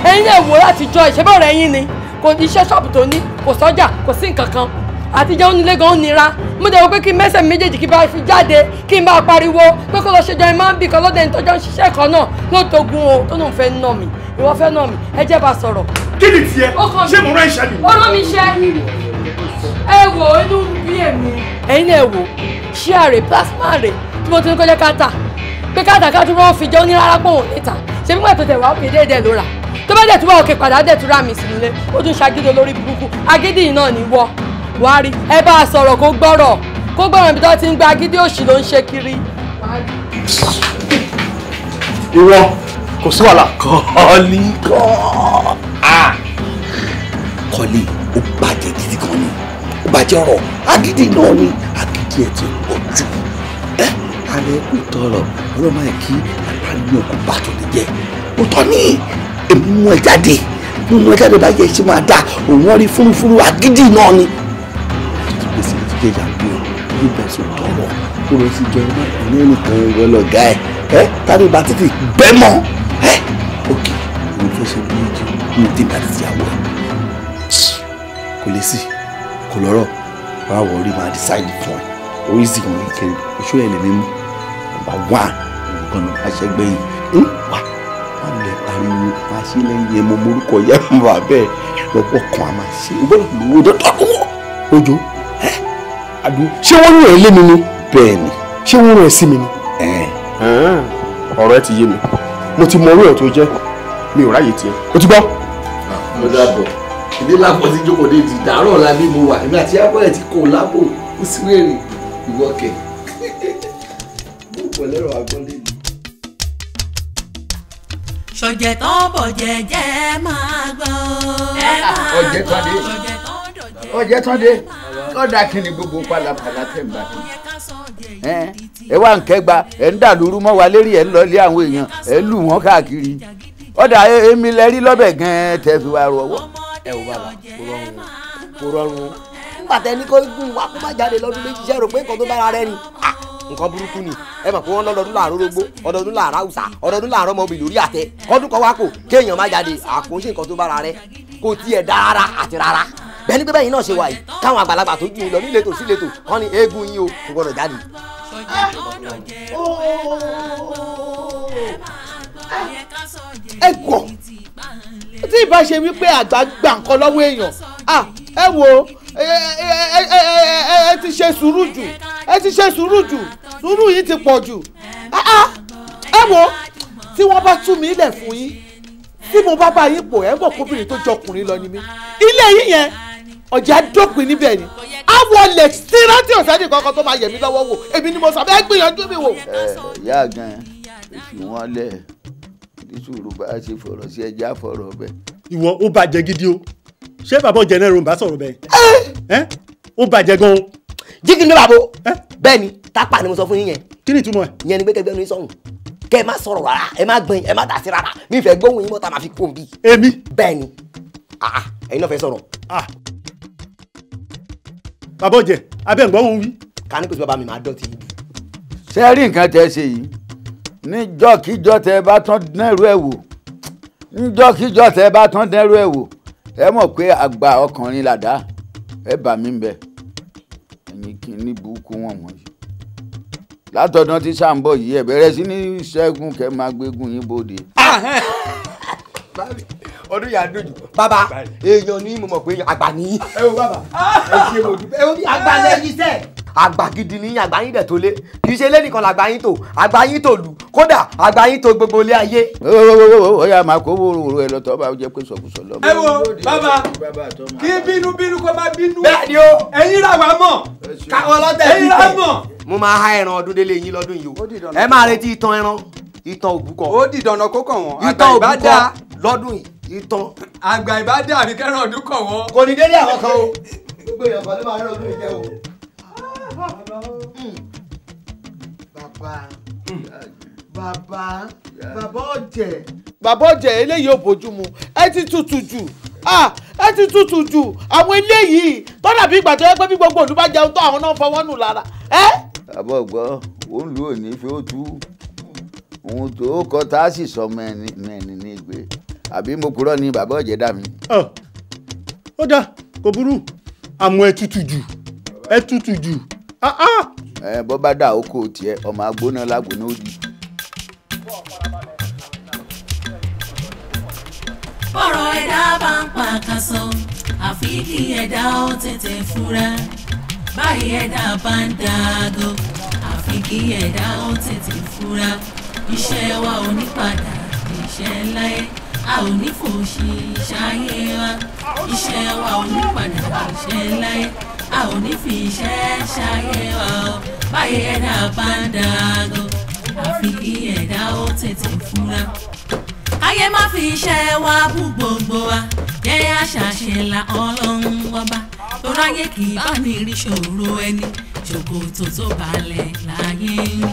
ẹ̀yin lè wò láti jọ ìṣẹ́bẹ̀ rẹ̀ yín ni kò ní iṣẹ́ ṣọ́ọ̀bù tó ní kò sọ́jà kò sí nǹkan kan àtijọ́ onílé gan nira mo dẹ̀ wò pé kí mẹ́sẹ̀ méjèèjì kí n bá fi jáde kí n bá pariwo pé kó lọ ṣe jọ ẹ máa ń bì kan lọ́dẹ̀ ní tọ́jọ́ ń ṣiṣẹ́ kan náà ló togun o tó lóun fẹ́ nà mí ìwọ fẹ́ nà mí ẹ jẹ́ bá sọ̀rọ̀. kí ni tiẹ̀ ṣé mo rán iṣẹ́ ni. ó rán mi iṣẹ́ ẹ wò inú bí èmi. ẹ̀yin náà wò ṣí àrè plasma rè tí mo ti ní kọjá káta pé káta ká dúró fi jẹ́ onírárá pọ̀ wọ́n níta ṣé bí wọ́n tó tẹ̀ wá òkè déédéé ló rà tó bá dẹ̀ tún wá òkè padà dẹ̀ tún rà mí sí nílé ó tún ṣagídí olórí burúkú agídí yìí náà ní wọ́ wá rí ẹ bá a sọ̀rọ̀ kó gbọ́rọ̀ ibi tó ti ń gba agídí òṣì ló ń ṣe kiri. ìwọ kò sí wàhálà. kọ́lí kọ́lí ó bàjẹ́ gidi gan ni ó bàjẹ́ ọ̀rọ̀ agídí náà ni agídí ẹ̀ ti pọ̀ jù ẹ́ ààrẹ kò tọrọ ọ̀rọ̀ máa kí àpáníyàn kò bá tó lè jẹ́ ó tọ́ ní èmi mú ẹ jáde báyìí ẹ ṣe máa dá òun rí fúrúfúrú agídí náà ni gbèsè ti jẹ ìyàgbé o ní bẹ́ẹ̀ sọ tọrọ kó lọ sí jọ iná nìkan ọlọ́gá ẹ tani bá títí bẹ́ẹ̀ mọ́ ẹ òkè òun fẹ́ ṣe méjì ní tèmi àti ìyàwó ẹ kò lè sí kò lọ́rọ̀ máa wọ̀ orí máa decide fún ẹ orí sì kàn kékeré oṣù ẹ̀ lè mímú number 1 nǹkan náà aṣẹ́gbẹ́yìn wà má lè pariwo máa ṣe lẹ́yìn ẹ̀ mọ morúkọ yẹn mọ̀ bá bẹ́ẹ̀ lọ́pọ̀ kan a máa ṣe ìgbọ́dọ̀ lówó dọ́tọ̀ lọ́wọ́ ojú àdó ṣé wọ́n rún ẹ lé mi ni. bẹ́ẹ̀ ni. ṣé wọ́n rún ẹ sí mi ni. ọ̀rọ̀ ẹ ti yé mi mo ti mọ orú ẹ̀ tó jẹ́ mi ò ráyè tiẹ̀ o ti gbọ́. mo dàbọ̀ ìdí lápò tí jókòó dé ti dàárọ̀ la bí mo wà èmi àti abọ́lẹ̀ tí kò lápò ó sì wéèrè ìwọ́kẹ̀ mo pọ̀ lẹ́rọ agbọ́lé mi. ṣọ̀jẹ̀ tó bọ̀ jẹ́jẹ́ máa gbọ́. ọ̀jẹ̀ tó dé ọ̀jẹ̀ tó dé kọ́dà kí ni gbogbo pálapàla tẹ̀ ń bá tó. ẹ wá ń kẹ́gba ẹ̀ ń dà lóru mọ́ wa lérí ẹ̀ ń lọ lé àwọn èèyàn ẹ̀ ń lù wọ́n káàkiri ọ̀dà èmi lẹ rí lọ́bẹ̀ gan-an tẹ́ fi wá rọwọ́. ẹ wò bàbá kò rọrùn nígbà tẹ ní kó gún wa kó má jáde lọ́dún méjì ṣe rò pé nǹkan tó bára rẹ ni nǹkan burúkú ni ẹ mọ̀ pé wọ́n lọ́dọọdún láàárọ̀ rógbó ọdọọdún láàárọ̀ haúsá ọdọọdún láàárọ̀ ọmọ obì lórí àtẹ kọ́dún kan wá kò kéèyàn má jáde àkóńṣe nǹkan tó bára rẹ kò tiẹ̀ dára àti rárá bẹ́ẹ̀ ni pé bẹ́ẹ̀ yìí náà ṣe wà yìí káwọn àgbàlagbà tó jù lọ níletò sí letò wọ́n ní eégún yín o kò gbọ́dọ̀ jáde. ẹ gbọ́ tí ìbá ṣe wípé àgbà gbà nǹkan lọ́wọ́ èèyàn ẹ wo ẹ ti ṣe sùúrù jù ẹ ti ṣe sùúrù jù sùúrù yìí ti pọ̀ jù ẹ wo tí wọ́n bá tú mi ilẹ̀ fún yín tí mo bá bá yín pò ẹ̀ mọ̀ kóbìnrin tó jọ ọkùnrin lọ ni mí ilé yín yẹn ọjà dópin níbẹ̀ ni àwọn lè síra tí òsèdè kankan tó máa yẹ̀ mí lọ́wọ́ wò èmi ni mo sọ bẹ́ẹ̀ gbìyànjú mi wò. ìyá gan èsì wọn lẹ nísùúrù bá a ṣe fọ̀rọ̀ sí ẹja fọ̀rọ̀ bẹ́ẹ̀. ìwọ ó bàjẹ́ gidi o ṣé bàbá ọjà náà ló ń bá sọ̀rọ̀ bẹ́ẹ̀ ó bàjẹ́ gan-an. jíkì ní bàbá bẹ́ẹ̀ ni tápà ni mo sọ fún yín yẹn. kí ni ìtumọ̀ ẹ̀. ìyẹn ni pé kẹgbẹ́ ní sọ̀hún kẹ́ ẹ má sọ̀rọ̀ rárá ẹ má gbẹ̀yìn ẹ má dà sí rárá mi fẹ́ gbóhùn yín mọ́ta máa fi kún bí. èmi. bẹ́ẹ̀ ni ẹ̀yin náà fẹ́ sọ̀rọ̀. bàbá ọjà abẹ́ ń gbọ́ wọn wí. ká ní kò sí bàbá mi máa dọ̀tí ibi. ṣé rí nǹkan tẹ́ ṣe yìí níjọ́kíjọ́ tẹ́ bá tán dẹ́rù ẹ̀ wò níjọ́kíjọ́ tẹ́ bá tán dẹ́rù ẹ̀ wò ẹ mọ̀ pé àgbà ọkùnrin làdá ẹ bà mí bẹ̀ ẹ̀yin kì í ní burúkú wọn wọ̀nyí látọ̀dún tí sàǹbọ̀ yìí ẹ bẹ̀rẹ̀ sí ní ṣẹ́gun kẹ́ máa gbégun yín bóde. ọdún yà á dojú bàbá èèyàn ní mo mọ̀ pé àgbà ní. ẹ wo bàbá ẹ ṣe mo dúpẹ́ ẹ wo bí àgbà lẹ́yìn sẹ́. àgbà gidi ní àgbà yín dẹ̀ tó lé kì í ṣe lẹ́nìkan làgbà yín tó àgbà yín tó lù kódà àgbà yín tó gbogbo ilé ayé. ó yá máa kó wòrò ẹ lọ tọ́ bá jẹ́ pé sọ̀kùsọ̀ lọ. ẹ wo bàbá kí bínú kó má bínú. bẹ́ẹ̀ ni o ẹ̀yin là wá mọ̀. káwọn ọlọ́tẹ̀ ẹ̀yin là mọ̀. mo máa há ẹran ọdún délé yín lọ́dún yìí o ẹ máa retí ìtàn ẹran ìtàn òbúkọ. ó di dandan kó kàn wọ́n. ìtàn òbúkọ lọ́dún yìí ìtàn. àgbà ìbádé àbí kẹrin ọdún kàn wọ́n. kò ní délé àwọn kan o. gbogbo èèyàn kan ló máa rán ọdún ìjẹ o. bàbá ọ̀jẹ̀. bàbá ọ̀jẹ̀ eléyìí ò bójú mu ẹ ti tutù jù ẹ ti tutù jù àwọn eléyìí tọ́lá bí ìgbà tó yẹ pé bí gbogbo òlú bá jẹun tó àwọn náà fọwọ́ nù lára. àbọ̀ gbọ́ òun lù ò ní fi ó tú òun tó kọ tá a sì sọ mẹ́rin ní ìgbé àbí mo kúrò ní bàbá ọ̀jẹ̀ dà mí. ó dáa kò burú àmọ́ ẹ tutù jù ẹ tutù jù. bọ́ bá dà ó kò tiẹ̀ ọmọ agbóná lágbóná ó di. bọ́rọ̀ ẹ̀dá bá ń pa àkàsọ àfi kí ẹ̀dá ó tètè fura báyìí ẹ̀dá bá ń dàgò àfi kí ẹ̀dá ó tètè fura iṣẹ́ wa ò ní padà iṣẹ́ láyé a ò ní fòṣì ṣayé wa iṣẹ́ wa ò ní padà iṣẹ́ láyé a ò ní fi iṣẹ́ ṣayé wa báyìí ẹ̀dá bá ń dàgò àfi kí ẹ̀dá ó tètè fura ayé má fi iṣẹ́ wa bú gbogbo wa jẹ́ àṣàṣe la ọlọ́run ọba tó ráyè kì í bá ní rí ṣòro ẹni ṣòkòtò tó balẹ̀ láyé ń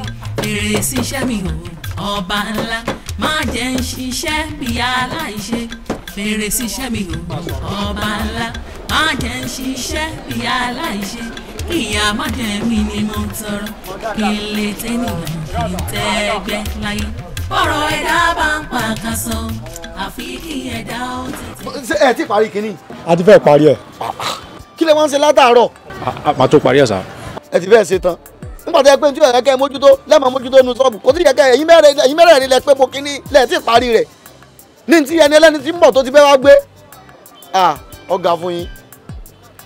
fèrè síṣẹ́ mi ò ọba ńlá má jẹ́ ń ṣiṣẹ́ bí aláìṣe fèrè síṣẹ́ mi ò ọba ńlá má jẹ́ ń ṣiṣẹ́ bí aláìṣe ìyá má jẹ́ mi ni mo tọrọ kí n lè tẹ́nìyàn kí n tẹ́gbẹ́ láyé bọ́rọ̀ ẹ̀dá bá ń pa àkàsọ àfi kí ẹ̀dá ó tètè. ẹ ti parí kínní. a ti fẹ́ parí ẹ̀. kí lè wọ́n ṣe látàárọ̀. a máa tó parí ẹ̀ sá. ẹ ti fẹ́ ṣe tán nígbà tó yẹ pé tí yẹ kẹ́ mójútó lẹ́mọ̀ mójútó nu sọ́ọ̀bù kò tí yẹ kẹ́ ẹ̀yin mẹ́rẹ̀ẹ̀rin lẹ pé mo kínní lẹ̀ tí parí rẹ̀ ní ti ẹni ẹlẹ́ni tí ń bọ̀ tó ti fẹ́ wá gbé. ọ̀gá fún yín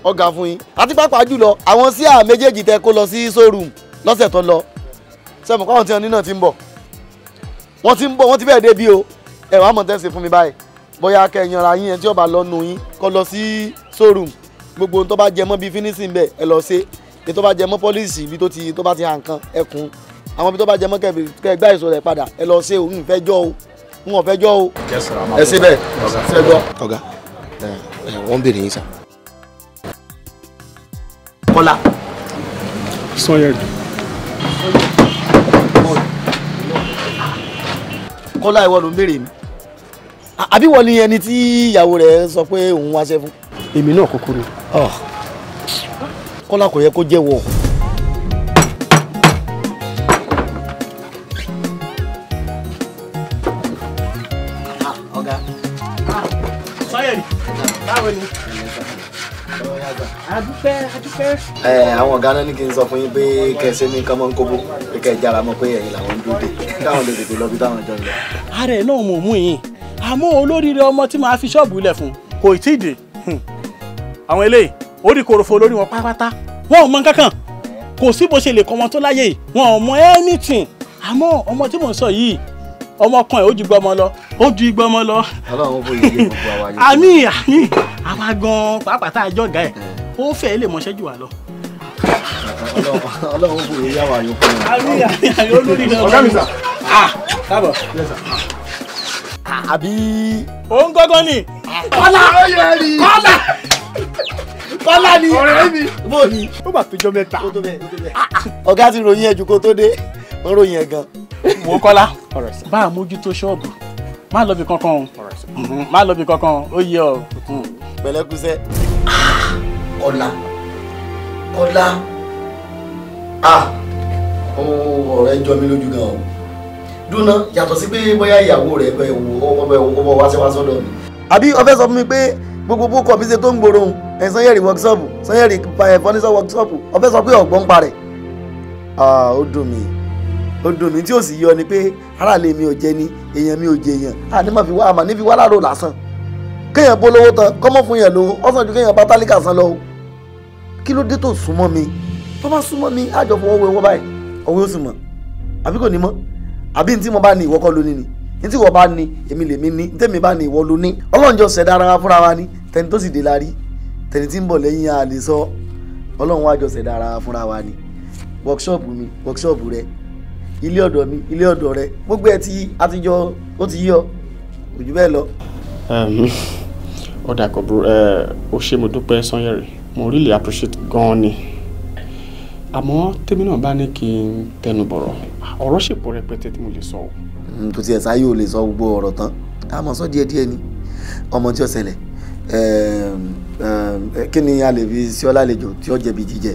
ọ̀gá fún yín àti pàápàá jùlọ àwọn síà méjèèjì tẹ kó lọ sí showroom lọ́sẹ̀ tó lọ sẹ́mu káwọn tí wọn ní náà ti ń bọ̀ wọ́n ti bẹ̀rẹ̀ débi o ẹ wàá mọ̀ tẹ́sí fún mi báyìí bóyá kẹyìnra yín ẹ tí ó bá lọ nù yín kọ́ lọ sí showroom gbogbo ohun tó bá jẹ mọ́ bíi finishing bẹ́ẹ̀ ẹ lọ ṣe èyí tó bá jẹ mọ́ pọ́lísì ibi tó bá ti hàn kan ẹ kún àwọn ibi tó bá jẹ mọ́ kẹ gbá èso rẹ̀ padà ẹ lọ ṣe òun ìfẹ́ jọ́ o n ò fẹ́ jọ́ o ẹ ṣe bẹ́ẹ̀ ṣe gbọ́. ọ̀gá wọ́n ń béèrè yín sá. Kọ́lá. Sanyẹ̀rì. Kọ́lá ìwọ ló ń béèrè mi àbí wọ́n ní ẹni tí ìyàwó rẹ̀ sọ pé òun wáṣẹ́ fún. èmi náà kúkú ni. Kọ́lá kò yẹ kó jẹ́wọ́. ọ̀gá Sanyẹ̀rì báwo ni. adúpẹ́. àwọn ọ̀gá náà ní kí n sọ fún yín pé kẹsẹ́ ní kọ́mọ́ ń kóbó pé kẹ́ ẹ jára mọ́ pé ẹ̀yin làwọn ń dúró dé káwọn lè tètè lọ bí táwọn jọ ń lọ. ààrẹ náà mọ̀ mú yín àmọ́ olóríire ọmọ tí màá fi ṣọ́ọ̀bù lẹ̀ fún kò tí ì dé àwọn eléyìí ó di korofo lórí wọn pátápátá wọn ò mọ kankan kò sí bó ṣe lè kọ́ wọn tó láyé wọn ò mọ anything àmọ́ ọmọ tí mò ń sọ yìí ọmọ kan ẹ̀ ó ju igbá ọmọ lọ ó ju igbá ọmọ lọ. Ọlọ́run fún ìdílé gbogbo àwa yòókù. àní àwa gan pàápàá tá a jọ ọ̀gá ẹ̀ ó fẹ́ lè mọṣẹ́ jù wá lọ. Ọlọ́run fún ìyá wa yòókù. àní olórí náà. ọ̀gá mi sà. káàbọ̀. àbí. òun gángan ni. Kọ́lá Kọ́lá Kọ́lá ni ọ̀rẹ́ mi. bó ni. ó bá péjọ mẹ́ta. ọ̀gá ti ròyìn ẹ̀jú kó tó dé wọ́n ròyìn ẹ̀ gan. wò Kọ́lá bá a mójútó ṣọ́ọ̀bù má lọ bí kankan o má lọ bí kankan ó yẹ ọ. pẹ̀lẹ́kùsẹ́. Kọ́lá ọ̀rẹ́ jọ mí lójú gan o dúná yàtọ̀ sí pé bóyá ìyàwó rẹ̀ bẹ̀ wò wá sọ́dọ̀ mi. àbí ó fẹ́ sọ fún mi pé gbogbo bókọ̀ bí ṣe tó ń gbòòrò Sanyẹ̀rì workshop Sanyẹ̀rì furniture workshop ó fẹ́ sọ pé ọ̀gbọ́n pa rẹ̀. ó dùn mí tí ó sì yọ ni pé aráàlú mi ò jẹ ni èèyàn mi ò jẹ èèyàn àní má fi wá àmà ní fi wá láàrò lásán kéèyàn bó lówó tán kọ́mọ́ fún yẹn lówó ọ̀sán ju kéèyàn bá tálíkà san lọ o kí ló dé tó súnmọ́ mi tó bá súnmọ́ mi àjọ fọwọ́ wẹ wọ́n báyìí ọwọ́ yóò sì mọ̀ àbí kò ní mọ́ àbí ní tí mo bá ní ìwọ kọ́ ló ní ni ní tí ìwọ bá ní èmi lèmi ní ní tèmi bá ní ìwọ ló ní Ọlọ́run jọ ṣẹ̀dá ara wa fúnra wa ní tẹni tó sì dé la rí tẹni tí ń bọ̀ lẹ́yìn a lè sọ Ọlọ́run wá jọ ṣẹ̀dá ara wa fúnra wa ní workshop mi workshop rẹ ilé ọ̀dọ̀ mi ilé ọ̀dọ̀ rẹ gbogbo ẹ̀ tí àtijọ́ ó ti yí ọ òjú bẹ́ẹ̀ lọ. ọ̀dà kọ̀bùrú ó ṣe mo dúpẹ́ Sanyẹ̀rì mo really appreciate gan-an ni àmọ́ tèmi náà bá ní kí n tẹnu bọ̀rọ̀ ọ̀rọ̀ ṣèpọ̀ rẹpẹtẹ tí mo lè sọ o. tó tiẹ̀ sáyé ò lè sọ gbogbo ọ̀rọ̀ tán àmọ́ sọ díẹ̀díẹ̀ ni ọmọ tí ó ṣẹlẹ̀ kí ni a lè fi sí ọ lálejò tí ó jẹ̀bi jíjẹ.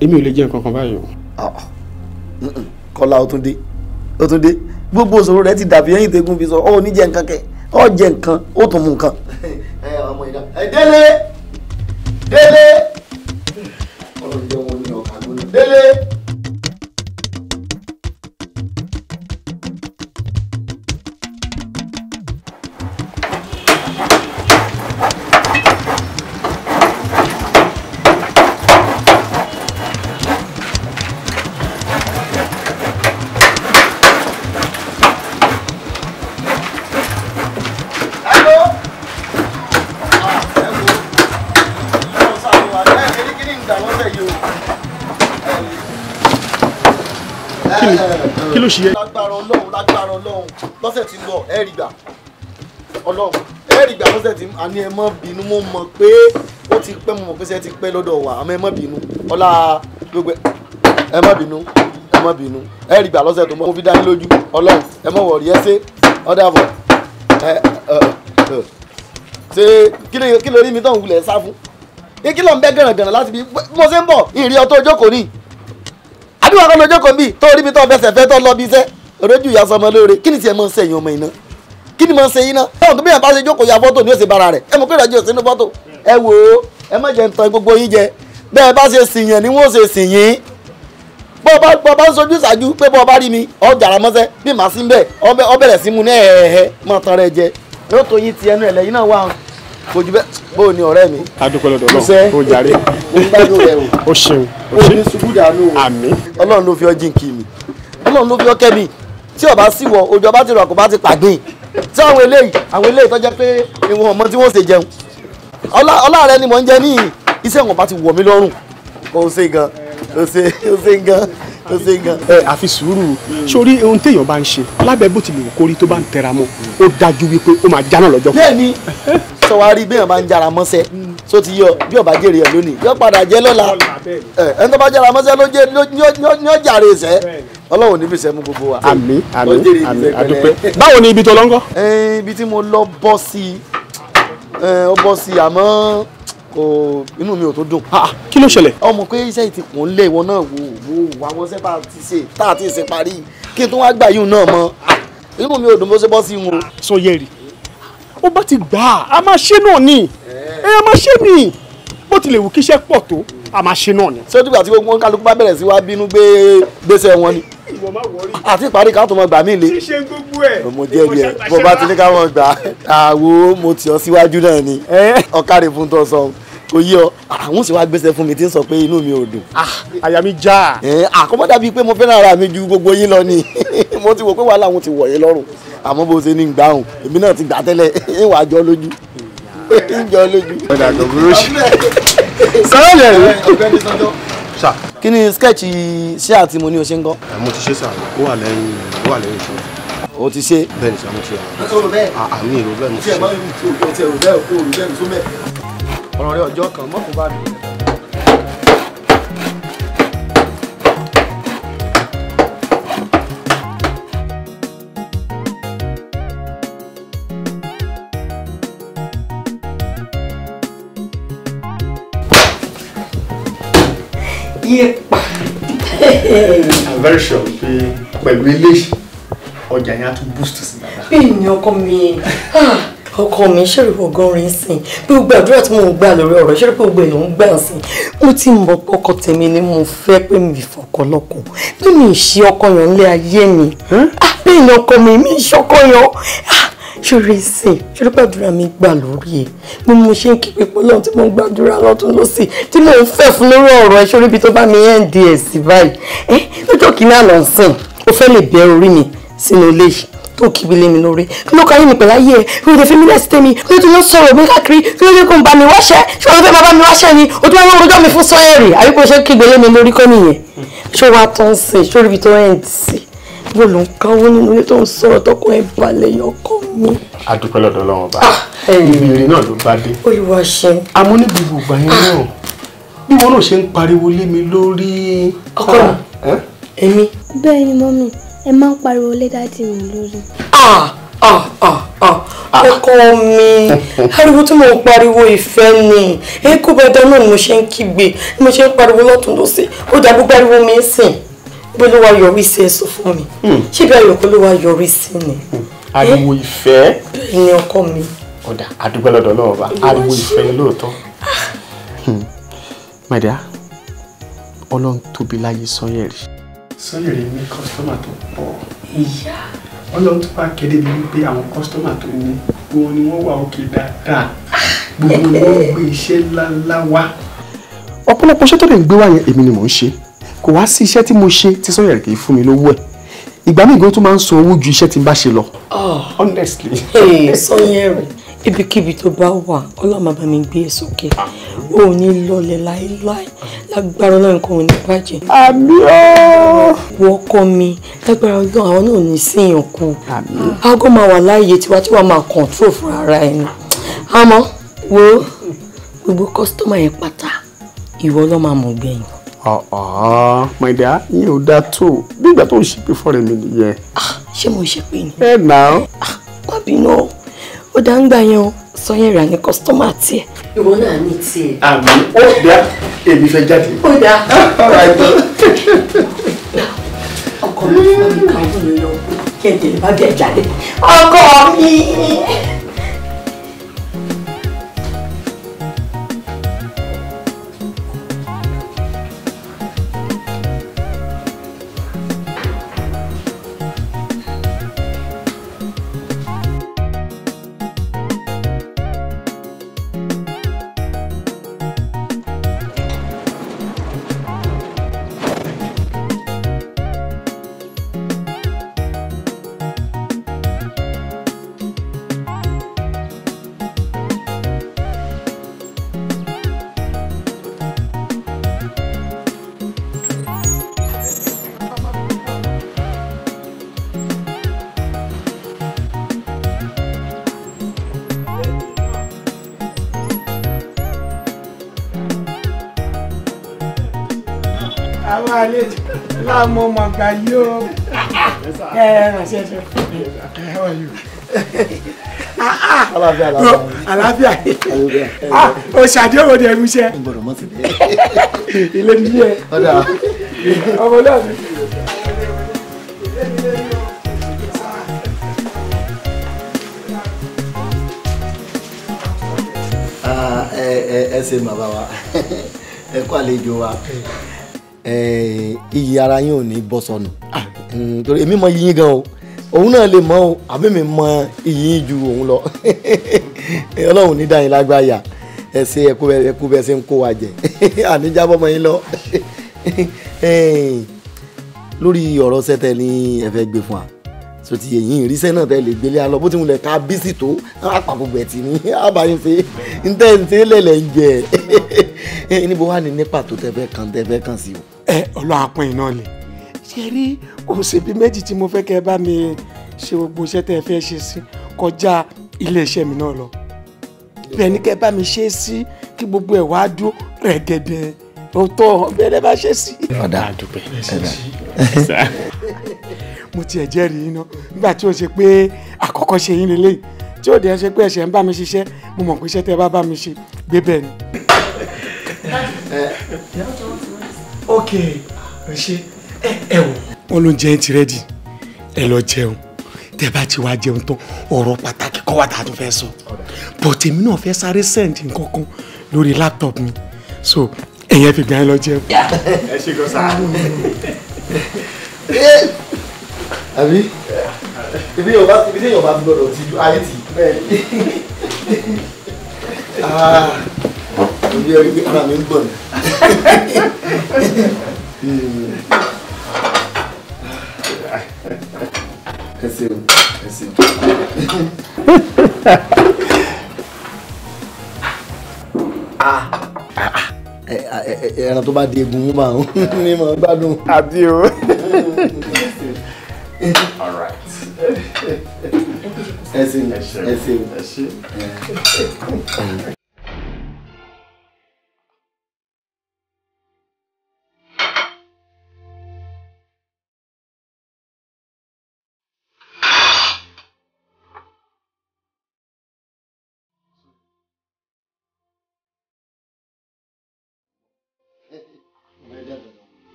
èmi ò lè jẹ nǹkan kan báyìí o. Kọ́lá ó tún dé gbogbo òṣòro rẹ ti dàbí ẹ̀yìn tẹ́gùn fi sọ ọ ò ní jẹ nǹkan kẹ ọ jẹ nǹkan ó tún mú nǹkan. ọmọ ìdá Délé ọlọ́run jẹ́ wọn ní ọ̀kà lónìí Délé. kí ló ṣe yẹ. lágbára ọlọ́run lọ́sẹ̀ tí ń bọ̀ ẹ rí gbà ọlọ́run ẹ rí gbà lọ́sẹ̀ tí àní ẹ má bínú mo mọ̀ pé ó ti pẹ́ mo mọ̀ pé ṣe ti pẹ́ lọ́dọ̀ wa àmọ́ ẹ má bínú ọlá gbogbo ẹ má bínú ẹ rí gbà lọ́sẹ̀ tó ń bọ̀ mo fi dá yín lójú ọlọ́run ẹ má wọ̀rí ẹ ṣe ọ̀dà bọ̀ ṣe kí ló rí mi tó ń wulẹ̀ sá fún kí ló ń bẹ́ gànàgànà láti bí mo ṣe ń bọ̀ ìrìn ọtọ́ ojókòó ní àbí wọn kọ́ lójó kan bíi tó rí mi tó fẹsẹ̀ fẹ́ tó lọ bí iṣẹ́ rojú ìyá sọmọ lóore kí ni tiẹ̀ máa ń sẹ́yìn ọmọ iná kí ni máa ń sẹ́yìn náà táwọn tó bí yàn bá ṣe jókòó ya fọ́tò ní òsè bara rẹ̀ ẹ mọ̀ pé ìrọ̀jì òsínú fọ́tò ẹ wò ó ẹ má jẹ́ ń tan gbogbo yín jẹ bẹ́ẹ̀ bá ṣe sìn yàn ni wọ́n ṣe sìn yín bọ́ bá ń sojú ṣáájú pé bọ́ bá rí mi ọ jàrá mọ́sẹ́ bí màá sí bẹ́ẹ̀ ọ bẹ̀rẹ̀ sí mu ní ẹ̀ẹ́hẹ́ máa tan rẹ jẹ yóò tó yín ti ẹnu ẹ̀ lẹ́yìn náà wà kojú bẹ́ẹ̀ bó o ní ọ̀rẹ́ mi. adúpẹ́ lọ́dọ̀ Ọlọ́run ó jàre ó ṣeun ó ní ṣubú dànù àmín. Ọlọ́run ló fi ọ jíǹkì mi Ọlọ́run ló fi ọ kẹ́ mi tí ọba sì wọ ojú ọba ti rọ kó bá ti pàgbìn tí àwọn eléyìí tó jẹ́ pé ìwọ̀n ọmọ tí wọ́n ṣe jẹun ọlá rẹ ni mò ń jẹ ní iṣẹ́ wọn bá ti wọ̀ mí lọ́rùn ó ṣe gan ó ṣe gan. àfi sùúrù sórí ohun téèyàn bá ń ṣe lábẹ́ bó tilẹ̀ kórí tó bá ń tẹra mọ́ ó dájú wípé ó máa jáná lọ́jọ́. bẹ́ẹ̀ni sọwárí béèyàn bá ń jára mọ́sẹ́ tó ti yọ bí ọba jèrè ẹ lónìí yọ padà jẹ lọ́la ẹni tó bá jára mọ́sẹ́ ní ó jàre ìṣẹ́ Ọlọ́run níbi ìṣẹ́ mú gbogbo wa. àmín àdúpẹ́. báwo ni ibi tó lọ ń gọ́. ibi tí mo lọ bọ́ sí àmọ́ inú mi ò tó dùn. kí ló ṣẹlẹ̀. ọmọ pé iṣẹ́ ti kùn lé ìwọ náà wò àwọn iṣẹ́ tá a ti ṣe parí kí n tó wá gbà yín náà mọ́ inú mi ò dùn bó ṣe bọ́ sí wọn. Sanyẹ̀rì ó bá ti gbà á máa ṣe náà ni a máa ṣe ni bó tilẹ̀ wù kí iṣẹ́ pọ̀ tó a máa ṣe náà ni. ṣé o dìgbà tí gbogbo kálukú bá bẹ̀rẹ̀ sí wá bínú gbèsè wọn ni àti ìparí ká tó mọ gbà mí le. ṣíṣe gbogbo ẹ̀. mo jẹ́rìí ẹ̀ bó bá ti ní ká mọ̀ gbà àwo mo tì ọ́ síwájú náà ni ọ̀kadì fún tó sọ kò yí ọ àwọn sì wá gbèsè fún mi tí ń sọ pé inú mi ò dùn. àyà mi já. àkọ́mọ́dà bíi pé mo fẹ́ràn ara mi ju gbogbo yín lọ ni mo ti wò pé wàhálà wọn ti wọ̀ yín lọ́rùn àmọ́ bó ṣe ní gbàhùn èmi náà ti gbà tẹ́lẹ̀ ìwà jọ lójú jọ lójú. ọ̀dà kò burú sí. sọ́ọ́ lẹ̀ rí. ọ̀gbẹ́ni sọ́jọ́. sà. kí ni skẹ́ẹ̀tì ṣé àti mo ní o ṣe ń kọ́. mo ti ṣe sà ó wà lẹ́yìn iṣẹ́. o ti ṣe. bẹ́ẹ̀ ni sà mo ti ṣe. èrò bẹ́ẹ̀. àmì èrò bẹ́ẹ̀ mo ti ṣe. èrò bẹ́ẹ̀ kó èrò bẹ́ẹ̀ tó bẹ́ẹ̀. ọ̀rọ̀ rẹ ọjọ́ kan mọ́kùn bá mi. Yepa. I'm very sure pé pẹ̀lú eléyìí ọjà yẹn á tún boost sí dáadáa. Bẹ́ẹ̀ ni ọkọ mi ṣẹ́rí ọgọ́rin rìn sìn bí gbogbo àdúrà tí mò ń gbà lórí ọ̀rọ̀ ṣẹ́rí pé gbogbo èèyàn ń gbà sìn mo ti mọ̀ ọkọ tèmi ni mo fẹ́ pé mi fọkọ lọ́kọ pé mi ì ṣe ọkọ yàn nílé ayé mi bẹ́ẹ̀ ni ọkọ mi ì ṣe ọkọ yàn ṣorí sìn ṣorí pàdúrà mi gbà lórí ẹ bí mo ṣe ń kí pípọ́ lọ́wọ́ tí mo ń gbàdúrà lọ́tún lọ́sì tí mo ń fẹ́ fún lórí ọ̀rọ̀ ẹ ṣorí ibi tó bá mi ẹ̀ ń di ẹ̀ sí báyìí lọ́jọ́ kìíní àná sìn ó fẹ́ lè bẹ́ orí mi sínú ilé yìí tó kíbi lé mi lórí kí ló káyé mi pẹ̀lú ayé ẹ̀ kí ló dé fi mí lẹ́sí tèmi kí ló dé ló sọ̀rọ̀ mi káàkiri kí ló dé kó ń bá mi wáṣẹ́ ṣé o fẹ́ máa bá mi wáṣẹ́ ni o tún wá ń rojọ́ mi fún sọ́yẹ̀rì àbí kò ṣe kígbe lé mi lórí kọ́ nìyẹn ṣé wàá tán sí ṣé orí ibi tó ẹ̀ ń sí bó ló ń káwọ́ nínú ilé tó ń sọ̀rọ̀ tọkọ ẹ̀ balẹ̀ yọkọ mi. a dúpẹ́ lọ́dọ̀ Ọlọ́run bá ìrìn náà ló bá dé. Olúwa ṣe. àmọ́ ní gbogbo ìgbà yẹn náà bí wọn náà ṣe ń pariwo lé mi lórí. ọkọ mi èmi. bẹ́ẹ̀ ni mọ́mí ẹ máa ń pariwo lé dáàdì mi lórí. ọkọ mi ariwo tí mo ń pariwo ìfẹ́ ni kó bẹ́ẹ̀ dáná ni mo ṣe ń kígbe ni mo ṣe ń pariwo lọ́tún lọ́sẹ̀ ó dàbí pariwo mi ń sìn bí ló wá yọrí sí ẹ sọ fún mi ṣé bí ayọ̀kọ́ ló wá yọrí sí ni. ariwo ìfẹ́. bẹ́ẹ̀ ni ọkọ mi. ọ̀dà a dúpẹ́ lọ́dọ̀ Ọlọ́run bá ariwo ìfẹ́ ni lóòótọ́. my dear Ọlọ́run tóbi láyé Sanyẹ̀rì. Sanyẹ̀rì ní kọ́sítọ́mà tó pọ̀. ìyá. Ọlọ́run tó bá kéde mi wípé àwọn kọ́sítọ́mà tó ní gbogbo ni wọ́n wà òkè dáadáa gbogbo ni wọ́n gbé iṣẹ́ ńláńlá wá. ọ̀pọ̀lọpọ̀ iṣẹ́ tó lè gbé wá yẹn èmi ni mò ń ṣe kò wá sí iṣẹ́ tí mo ṣe tí Sanyẹ̀rì kì í fún mi lówó ẹ̀ ìgbà míì gan tó máa ń san owó ju iṣẹ́ tí n bá ṣe lọ. honestly. Sanyẹ̀rì ibikíbi tó bá wà Ọlọ́run bá mi gbé e sókè ò ní lọlẹ̀ láéláé lágbára Ọlọ́run kò ní bàjẹ́. àmín o. wọ ọkọ mi lágbára Ọlọ́run àwọn náà ní síyàn kú aago máa wà láàyè tiwa tí wàá máa control fún ara ẹni àmọ́ wo gbogbo kọ́sítọ́mà yẹn pátá ìwọ ló máa mọ̀ gbẹ̀yìn. my dear yín ò dáa tó bí ìgbà tó ń ṣe pé fọ́ọ̀rẹ́ mi nìyẹn. ṣé mo ṣe pé ni. ẹ nà. má bínú ó dá ń gbà yẹn o Sanyẹ̀rì ní kọ́sítọ́mà tiẹ̀. ìwọ náà ní tiẹ̀. àmì ó dá èmi fẹ́ jáde. ó dá. ọkọ mi fún mi káwọn mi lọ kí ẹ tẹ̀lé bá bẹ̀ jáde. ọkọ mi. àwọn àlejò láàmú mọ̀gbà yóò ránṣẹ́ ṣe. How are you? Àlàáfíà. O ṣàdé òwò dẹ̀ rúṣẹ́. Ilé ní ẹ. Ọmọ náà mi. Ẹ ṣe bàbá wa ẹ kú àlejò wa iyì ara yín ò ní bọ́ sọnù torí èmi mọ yín gan o òun náà lè mọ o àbí mi mọ iyì ju òun lọ Ọlọ́run ní dá yín lágbáyà ẹ ṣe ẹkú bẹ ṣe ń kó wa jẹ àníjábọ̀ mọ́ yín lọ lórí ọ̀rọ̀ sẹ́tẹ̀ ní ẹ fẹ́ gbé fún wa so ti yẹ̀yìn ìrísẹ́ náà tẹ́ lè gbélé alọ bó ti wùlẹ̀ ká bísí tó àpapọ̀ ẹ̀tì ní àbáyé ṣe ń tẹ́ ń ṣe lẹ̀lẹ̀ ń jẹ níbo wà ní nípa tó tẹ́ fẹ́ kàn sí o. ọlọ́run apọ̀yìn náà lè ṣe rí òṣèbí méjì tí mo fẹ́ kẹ́ ẹ bá mi ṣe gbogbo iṣẹ́ tẹ́ ẹ fẹ́ ṣe sí kọjá iléeṣẹ́ mi náà lọ bẹ́ẹ̀ ni kẹ́ ẹ bá mi ṣe sí kí gbogbo ẹ̀ wá dúró rẹ̀gẹ̀dẹ̀ òótọ́ bẹ́ẹ̀ bá ṣe sí. ọ̀dà àdúpẹ́ mo tiẹ̀ jẹ́rìí iná nígbà tí ó ṣe pé àkọ́kọ́ ṣe yín lélẹ́yìí tí ó dẹ̀ ṣe pé ẹ̀ṣẹ̀ ń bá mi ṣiṣẹ́ mo mọ̀ pé iṣẹ́ tẹ́ bá mi ṣe gbé bẹ́ẹ̀ ni. ok ẹ ṣe ẹ wò wọn ló ń jẹun ti rẹ́dì ẹ lọ jẹun tẹ́ bá ti wá jẹun tán ọ̀rọ̀ pàtàkì kọ́ wà tá a tún fẹ́ sọ but èmi náà fẹ́ sáré send nǹkan kan lórí laptop mi so ẹ̀yẹ́ fi gbà yín lọ jẹun. ẹ ṣe kọ́ sáà. àbí ibi yóò bá ti gbọdọ̀ ti ju ayé tì orí ẹ̀rí pé ara mi ń gbọ̀n ẹ ṣeun ẹ ṣeun. ẹran tó bá di egun mú máa ń ní mọ̀ gbádùn. àbí o. All right. ẹ ṣeun ẹ ṣeun.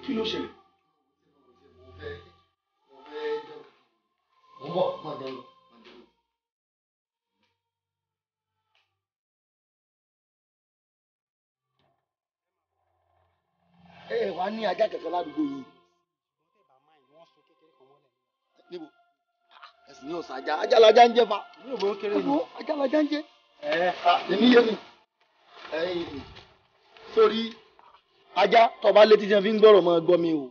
Kí ló ṣẹlẹ̀? Wà ní ajá kẹ̀kẹ́ ládùúgbò yìí. Níbo? Ẹ̀sìn ní ọ̀sán ajá. Ajá lajá ń jẹ fa. Ajá lajá ń jẹ. Èmi yé mi. Sórí ajá tọba létí tí wọn fi ń gbọ́rọ̀ mọ́ gbọ́ mi o.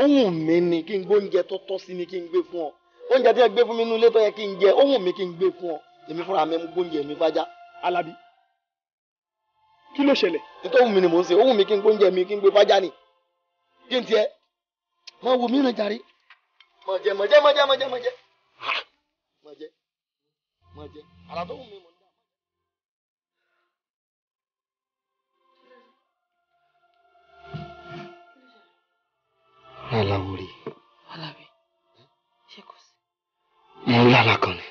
Ohun mi ni kí n gbóúnjẹ tó tọ́ sí mi kí n gbé fún ọ. Oúnjẹ tí ẹ gbé fún mi nínú ilé tó yẹ kí n jẹ. Ohun mi kí n gbé fún ọ. Èmi fúnra mi mú gbóúnjẹ mi fájá. Alábí. Kí ló ṣẹlẹ̀? Nítorí ohun mi ni mò ń ṣe. Ohun mi kí n gbóúnjẹ mi kí n gbé fájá ni. Kí n tiẹ̀ máa wo mìíràn jàre mọ̀jẹ̀ ara tó wù mí mọ̀ ní. aláwo rí Alábí ṣé kò sí. mo ń lálàá kan ni.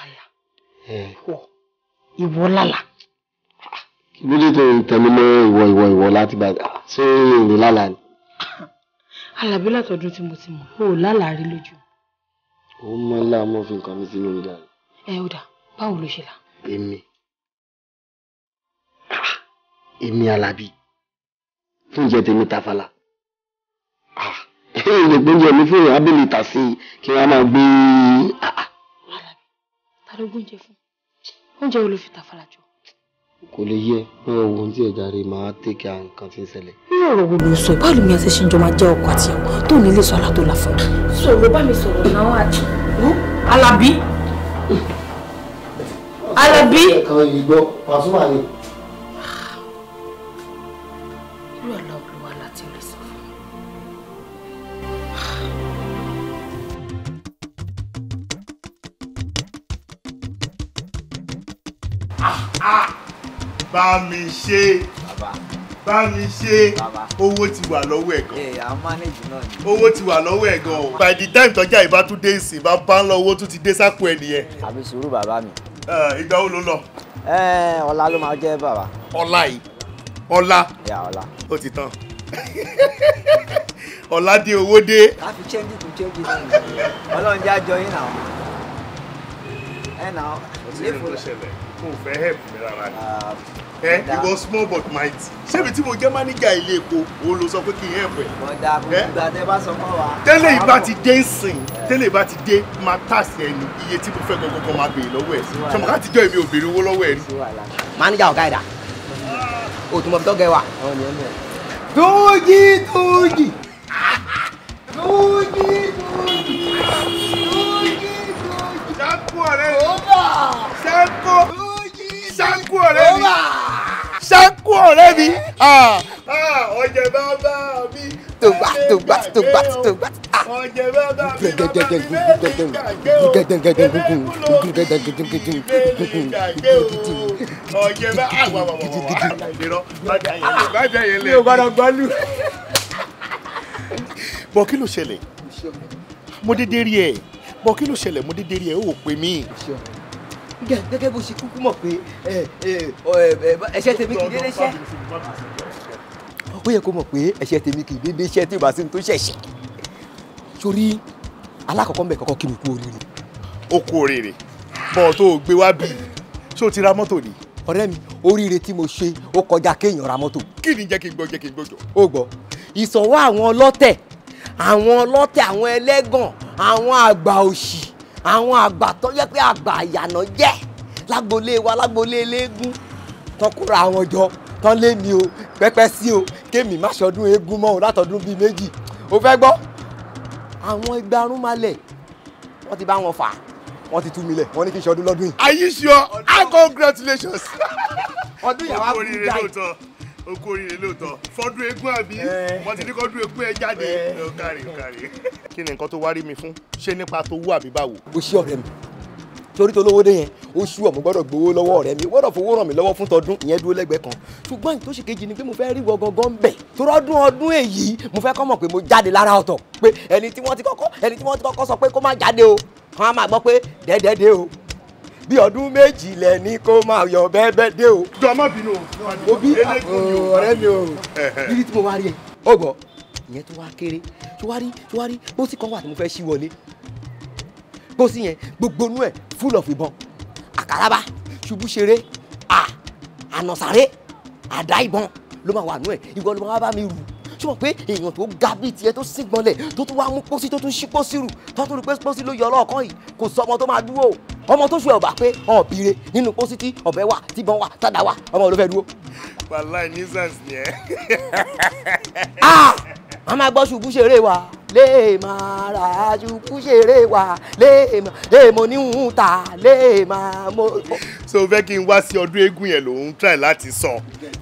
àlà ìwọ lálàá. kí ló dé tó ń tẹnu mọ́ ìwọ láti bá ṣé ìrìn lálàá ni. Alábí látọdún tí mo ti mọ̀ o ò lálàá rí lójú. ó mọ ńlá mo fi nǹkan mi sínú mi dáa. ẹ ó dà báwo ló ṣe là. èmi Alábí tó ń jẹ tèmi tafàlà èyí lè gbóúnjẹ mi fún ìrábìlì tà sí kí wọn máa gbé. Alábí ta ló gbóúnjẹ fún oúnjẹ wo ló fi tafàlà jọ. kò lè yẹ pé owó ohun tí ẹja rẹ máa tẹkẹ àwọn nǹkan tí ń ṣẹlẹ̀. ní ọ̀rọ̀ wo ló sọ báwo ni àti ṣìnjọ máa jẹ́ ọkọ àti ọkọ tó ní ilé sọ àlá tó là fún un. sọ̀rọ̀ bá mi sọ̀rọ̀ náà àti. Alábí. Alábí. ẹ̀kan yìí gbọ́ Pasuma ni. irú àlá olúwa láti rí sọ fún mi. bá mi ṣe owó ti wà lọ́wọ́ ẹ̀ gan. owó ti wà lọ́wọ́ ẹ̀ gan o. by the time tọ́jà ìbá tún dé ìsìn bá bá ń lọ owó tún ti dé sápò ẹ̀ nìyẹn. àbí sùúrù bàbá mi. ìgbà wo ló lọ. ọ̀la ló máa jẹ́ bàbá. ọ̀la yìí ọ̀la. ọ̀la. ó ti tán. ọ̀la dé owó dé. a fi chẹ́ńjì kún chẹ́ńjì náà ọlọ́run jẹ́ àjọ yín náà. ẹ náà ó ti rí nǹkan ṣẹlẹ̀. mo fẹ́ help mi rárá ni. Ìwọ small but mighty. Ṣébi tí mo jẹ́ máníjà ilé epo, òun ló sọ pé kí n help ẹ. Bọ̀dà kò gbà tẹ́ bá sọ mọ́ wa. Tẹ́lẹ̀ ìbá ti dé nsìn, tẹ́lẹ̀ ìbá ti dé máa tàsí ẹni iye tí mo fẹ́ gangan máa béèrè lọ́wọ́ ẹ̀. Ṣọmọ láti jọ èmi ò béèrè owó lọ́wọ́ ẹ̀ rí. Máníjà ọ̀gá ẹ̀dá. O tún mọ bí tọ́gẹ̀ wà. Túnjí. Ṣáńkú ọ̀rẹ́ mi. Ṣáńkú ọ̀rẹ́ mi. Ṣáńkú ọ̀rẹ́ mi. Ọ̀jẹ̀ bàbá mi. Tògbà. Ọ̀jẹ̀ bàbá mi. Ọ̀jẹ̀ bàbá mi. Bọ̀ kí ló ṣẹlẹ̀? Mo dédé rí ẹ. Bọ̀ kí ló ṣẹlẹ̀? Mo dédé rí ẹ. Ó pè mí. Gẹ́gẹ́ bó ṣe kúkú mọ̀ pé ẹ̀ṣẹ̀ tèmi kì í dédé ṣẹ́. Ó yẹ kó mọ̀ pé ẹ̀ṣẹ̀ tèmi kì í dédé ṣẹ́ tí ìbá sí ní tó ṣẹ̀ṣẹ̀. Sórí alákọ̀ọ́kọ́ mbẹ̀ kọ́kọ́ kí mi kú oríire. Ó kú oríire. Bọ̀ tó o gbé wá bí. Ṣé o ti ra mọ́tò ni? Ọ̀rẹ́ mi, oríire tí mo ṣe ó kọjá kéèyàn ra mọ́tò. Kí ni jẹ́ kí n gbọ́jọ́? Ó gbọ́. Ìsọ̀wọ́ àwọn ọlọ́tẹ̀, àwọn ẹlẹ́gàn, àwọn àgbà òṣì, àwọn àgbà tó yẹ pé àgbà àyànà jẹ́ lágbolé wa lágbolé eléégún tán kóra àwọn jọ tán lé mi o pẹ́pẹ́ sí o kémi má ṣọdún eégún mọ́ o látọdún bíi méjì o fẹ́ gbọ́ àwọn igba arúnmalẹ̀ wọ́n ti bá wọn fà wọ́n ti tú mi lẹ̀ wọ́n ní kí n ṣọdún lọ́dún yìí. Are you sure? Congratulations. ọdún yàrá kú jáì. O kú oríire lóòótọ́ fọdún eégún àbí wọ́n ti ní kọ́dún eégún ẹ jáde ó kárí. Kí ni nǹkan tó wá rí mi fún? Ṣé nípa tó wú àbí báwo? O ṣí ọ̀rẹ́ mi torí tó lówó dé yẹn ó ṣú ọmọ gbọ́dọ̀ gbowó lọ́wọ́ ọ̀rẹ́ mi gbọ́dọ̀ fowó ràn mí lọ́wọ́ fún tọdún ìyẹn dúró lẹ́gbẹ̀ẹ́ kan ṣùgbọ́n ìtò ṣe kejì ni pé mo fẹ́ rí gangan bẹ̀ torí ọdún èyí mo fẹ́ kọ́ mọ̀ pé mo jáde lára ọ̀tọ̀ pé ẹni tí wọ́n ti kọ́kọ́ sọ pé kó má jáde o kàn á máa gbọ́ pé dẹ́dẹ́dẹ́ o bí ọdún méjì lẹ ní kó máa yọ bẹ́ẹ̀ dé o. jọ má bínú o bí ọ̀rẹ́ mi o bíbí tí mo wá rí ẹ ó gbọ́ ìyẹn tó wá kéré tó wá rí bó sì kàn wà tí mo fẹ́ ṣí wọlé bó sì yẹn gbogbo inú ẹ full of ìbọn àkàràbà ṣubú ṣeré ànàsáré àdá ìbọn ló máa wà nú ẹ ìwọ ló máa bá mi rù ṣùgbọ́n pé èèyàn tó ga bíi tiẹ̀ tó sígbọ́nlẹ̀ tó tún wá mú pósí tó tún ṣí pósí rù tó tún rí pé pósí ló yọ ọlọ́ọ̀kan yìí kò sọ ọmọ tó máa dúró ọmọ tó ṣe ọba pé ọ̀bìrè nínú pósí tí ọ̀bẹ wà tíbọn wà tádà wà ọmọ ló fẹ́ dúró. wàláì nuisance ni ẹ. a máa gbọ́ ṣubú ṣeré wa lè máa ra ṣubú ṣeré wa lè mo níhùn ta lè máa mo. so fẹ́ kí n wá sí ọdún eégún yẹn lòún try láti sọ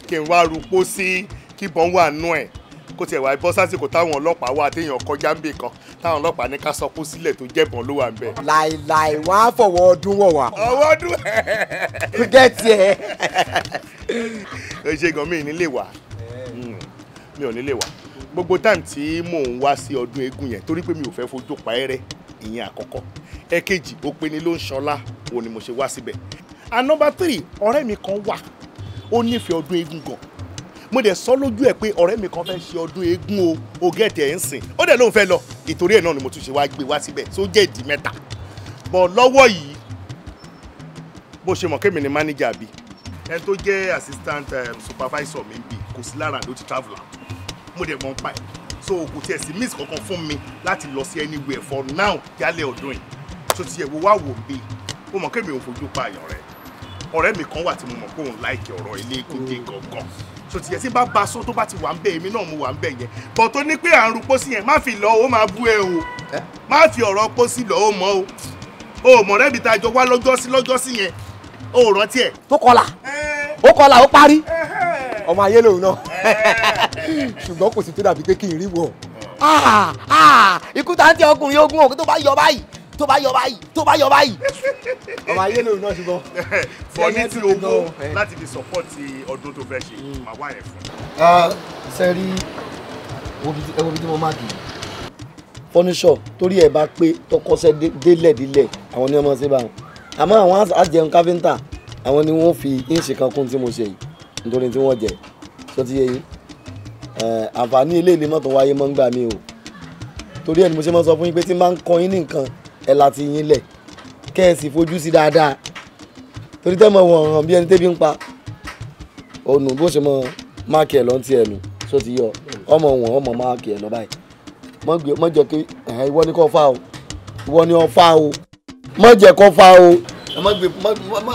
kí n wá ru pósí kí bọ́n wà nú ẹ̀ kó tiẹ̀ wá bọ́ sásìkò táwọn ọlọ́pàá wà téèyàn kọjá ń bè kan táwọn ọlọ́pàá ní ká sọ kó sílẹ̀ tó jẹ́bọ̀n ló wà ń bẹ̀. láìláì wọ́n á fọwọ́ ọdún wọ̀ wá. ọwọ́ ọdún kò jẹ́ tiẹ̀. ẹ ṣe gan mi ò ní lè wá mi ò ní lè wá gbogbo time tí mò ń wá sí ọdún eégún yẹn torí pé mi ò fẹ́ fojú pa ẹrẹ́ ìyẹn àkọ́kọ́ ẹ̀kejì òpin ló ń ṣọlá òun ni mo ṣe wá síbẹ̀ and number 3 ọ̀rẹ́ mi kan wà ó nífẹ̀ẹ́ ọdún eégún gan mo dẹ̀ sọ lójú ẹ̀ pé ọ̀rẹ́ mi kan fẹ́ ṣe ọdún eégún o gẹ̀ẹ́tì ẹ̀ ń sìn ó dẹ̀ lóun fẹ́ lọ ìtorí ẹ̀ náà ni mo tún ṣe wá gbé wá síbẹ̀ tó jẹ́ ìdí mẹ́ta bọ̀ lọ́wọ́ yìí bó ṣe mọ̀ kémi ni manager bí ẹni tó jẹ́ assistant supervisor mi bí kò sí lára ló ti traveller mo dẹ̀ mọ̀ ń pa ẹ̀ so kò tiẹ̀ sí miss kankan fún mi láti lọ sí anywhere for now jálẹ̀ ọdún yìí tó ti yẹ wo wá wò bí ó mọ̀ kémi ò fojú pa àyàn rẹ̀ ọ̀rẹ́ mi kan wà tí mo mọ̀ pé òun láìkì ọ̀rọ̀ ilé ìkóde gangan so tiẹ̀ tí bá ba sọ tó bá ti wà ń bẹ̀ èmi náà mo wà ń bẹ̀ yẹn bọ̀ tó ní pé à ń ru pósí yẹn má fi lọ ó máa bú ẹ o má fi ọ̀rọ̀ pósí lọ ó mọ́ o mọ̀ rẹ́bi tá a jọ wá lọ́jọ́ sí yẹn o rántí ẹ̀. tó kọlà ó parí ọmọ ayé lòun náà ṣùgbọ́n kò sí tó dàbí pé kí n rí wọ̀ ikú tá ń tẹ ọkùnrin ogun òkú tó bá yọ báyìí ọmọ ayé lòun náà ṣùgbọ́n. fọ́ní tí o mú láti fi sọ́pọ́ọ̀tì ọdún tó fẹ́ ṣe máa wá yẹn fún. sẹ́rí ẹwọ́ bí tí mo máa kì í fọ́níṣọ̀ torí ẹ̀ bá pé tọkọṣẹ́ délẹ̀ àwọn ni wọ́n máa ṣe báwọn àmọ́ àwọn àjẹun káfíńtà àwọn ni wọ́n fi ìṣe kan kún tí mo ṣe yìí nítorí tí wọ́n jẹ tó ti yé yín àǹfààní ilé ìlú mọ́tò wáyé mọ́ ń gbà mí o torí ẹ̀ ni mo ṣe máa sọ fún yín pé tí n bá ń kọ́ yín ní nǹkan ẹ̀ láti yín lẹ̀ kẹ́ ẹ sì fojú sí dáadáa torí tẹ́ mọ̀ wọ̀n hàn bí ẹni tẹ́bí ń pa ònù bó ṣe mọ máàkì ẹ̀ lọ́n ti ẹ̀ nù só ti yọ ọmọ wọn ọmọ máàkì ẹ̀ lọ báyìí mọ jẹ́ kí ìwọ ni kò fa o ìwọ ni ọ fa o mọ jẹ́ kó fa o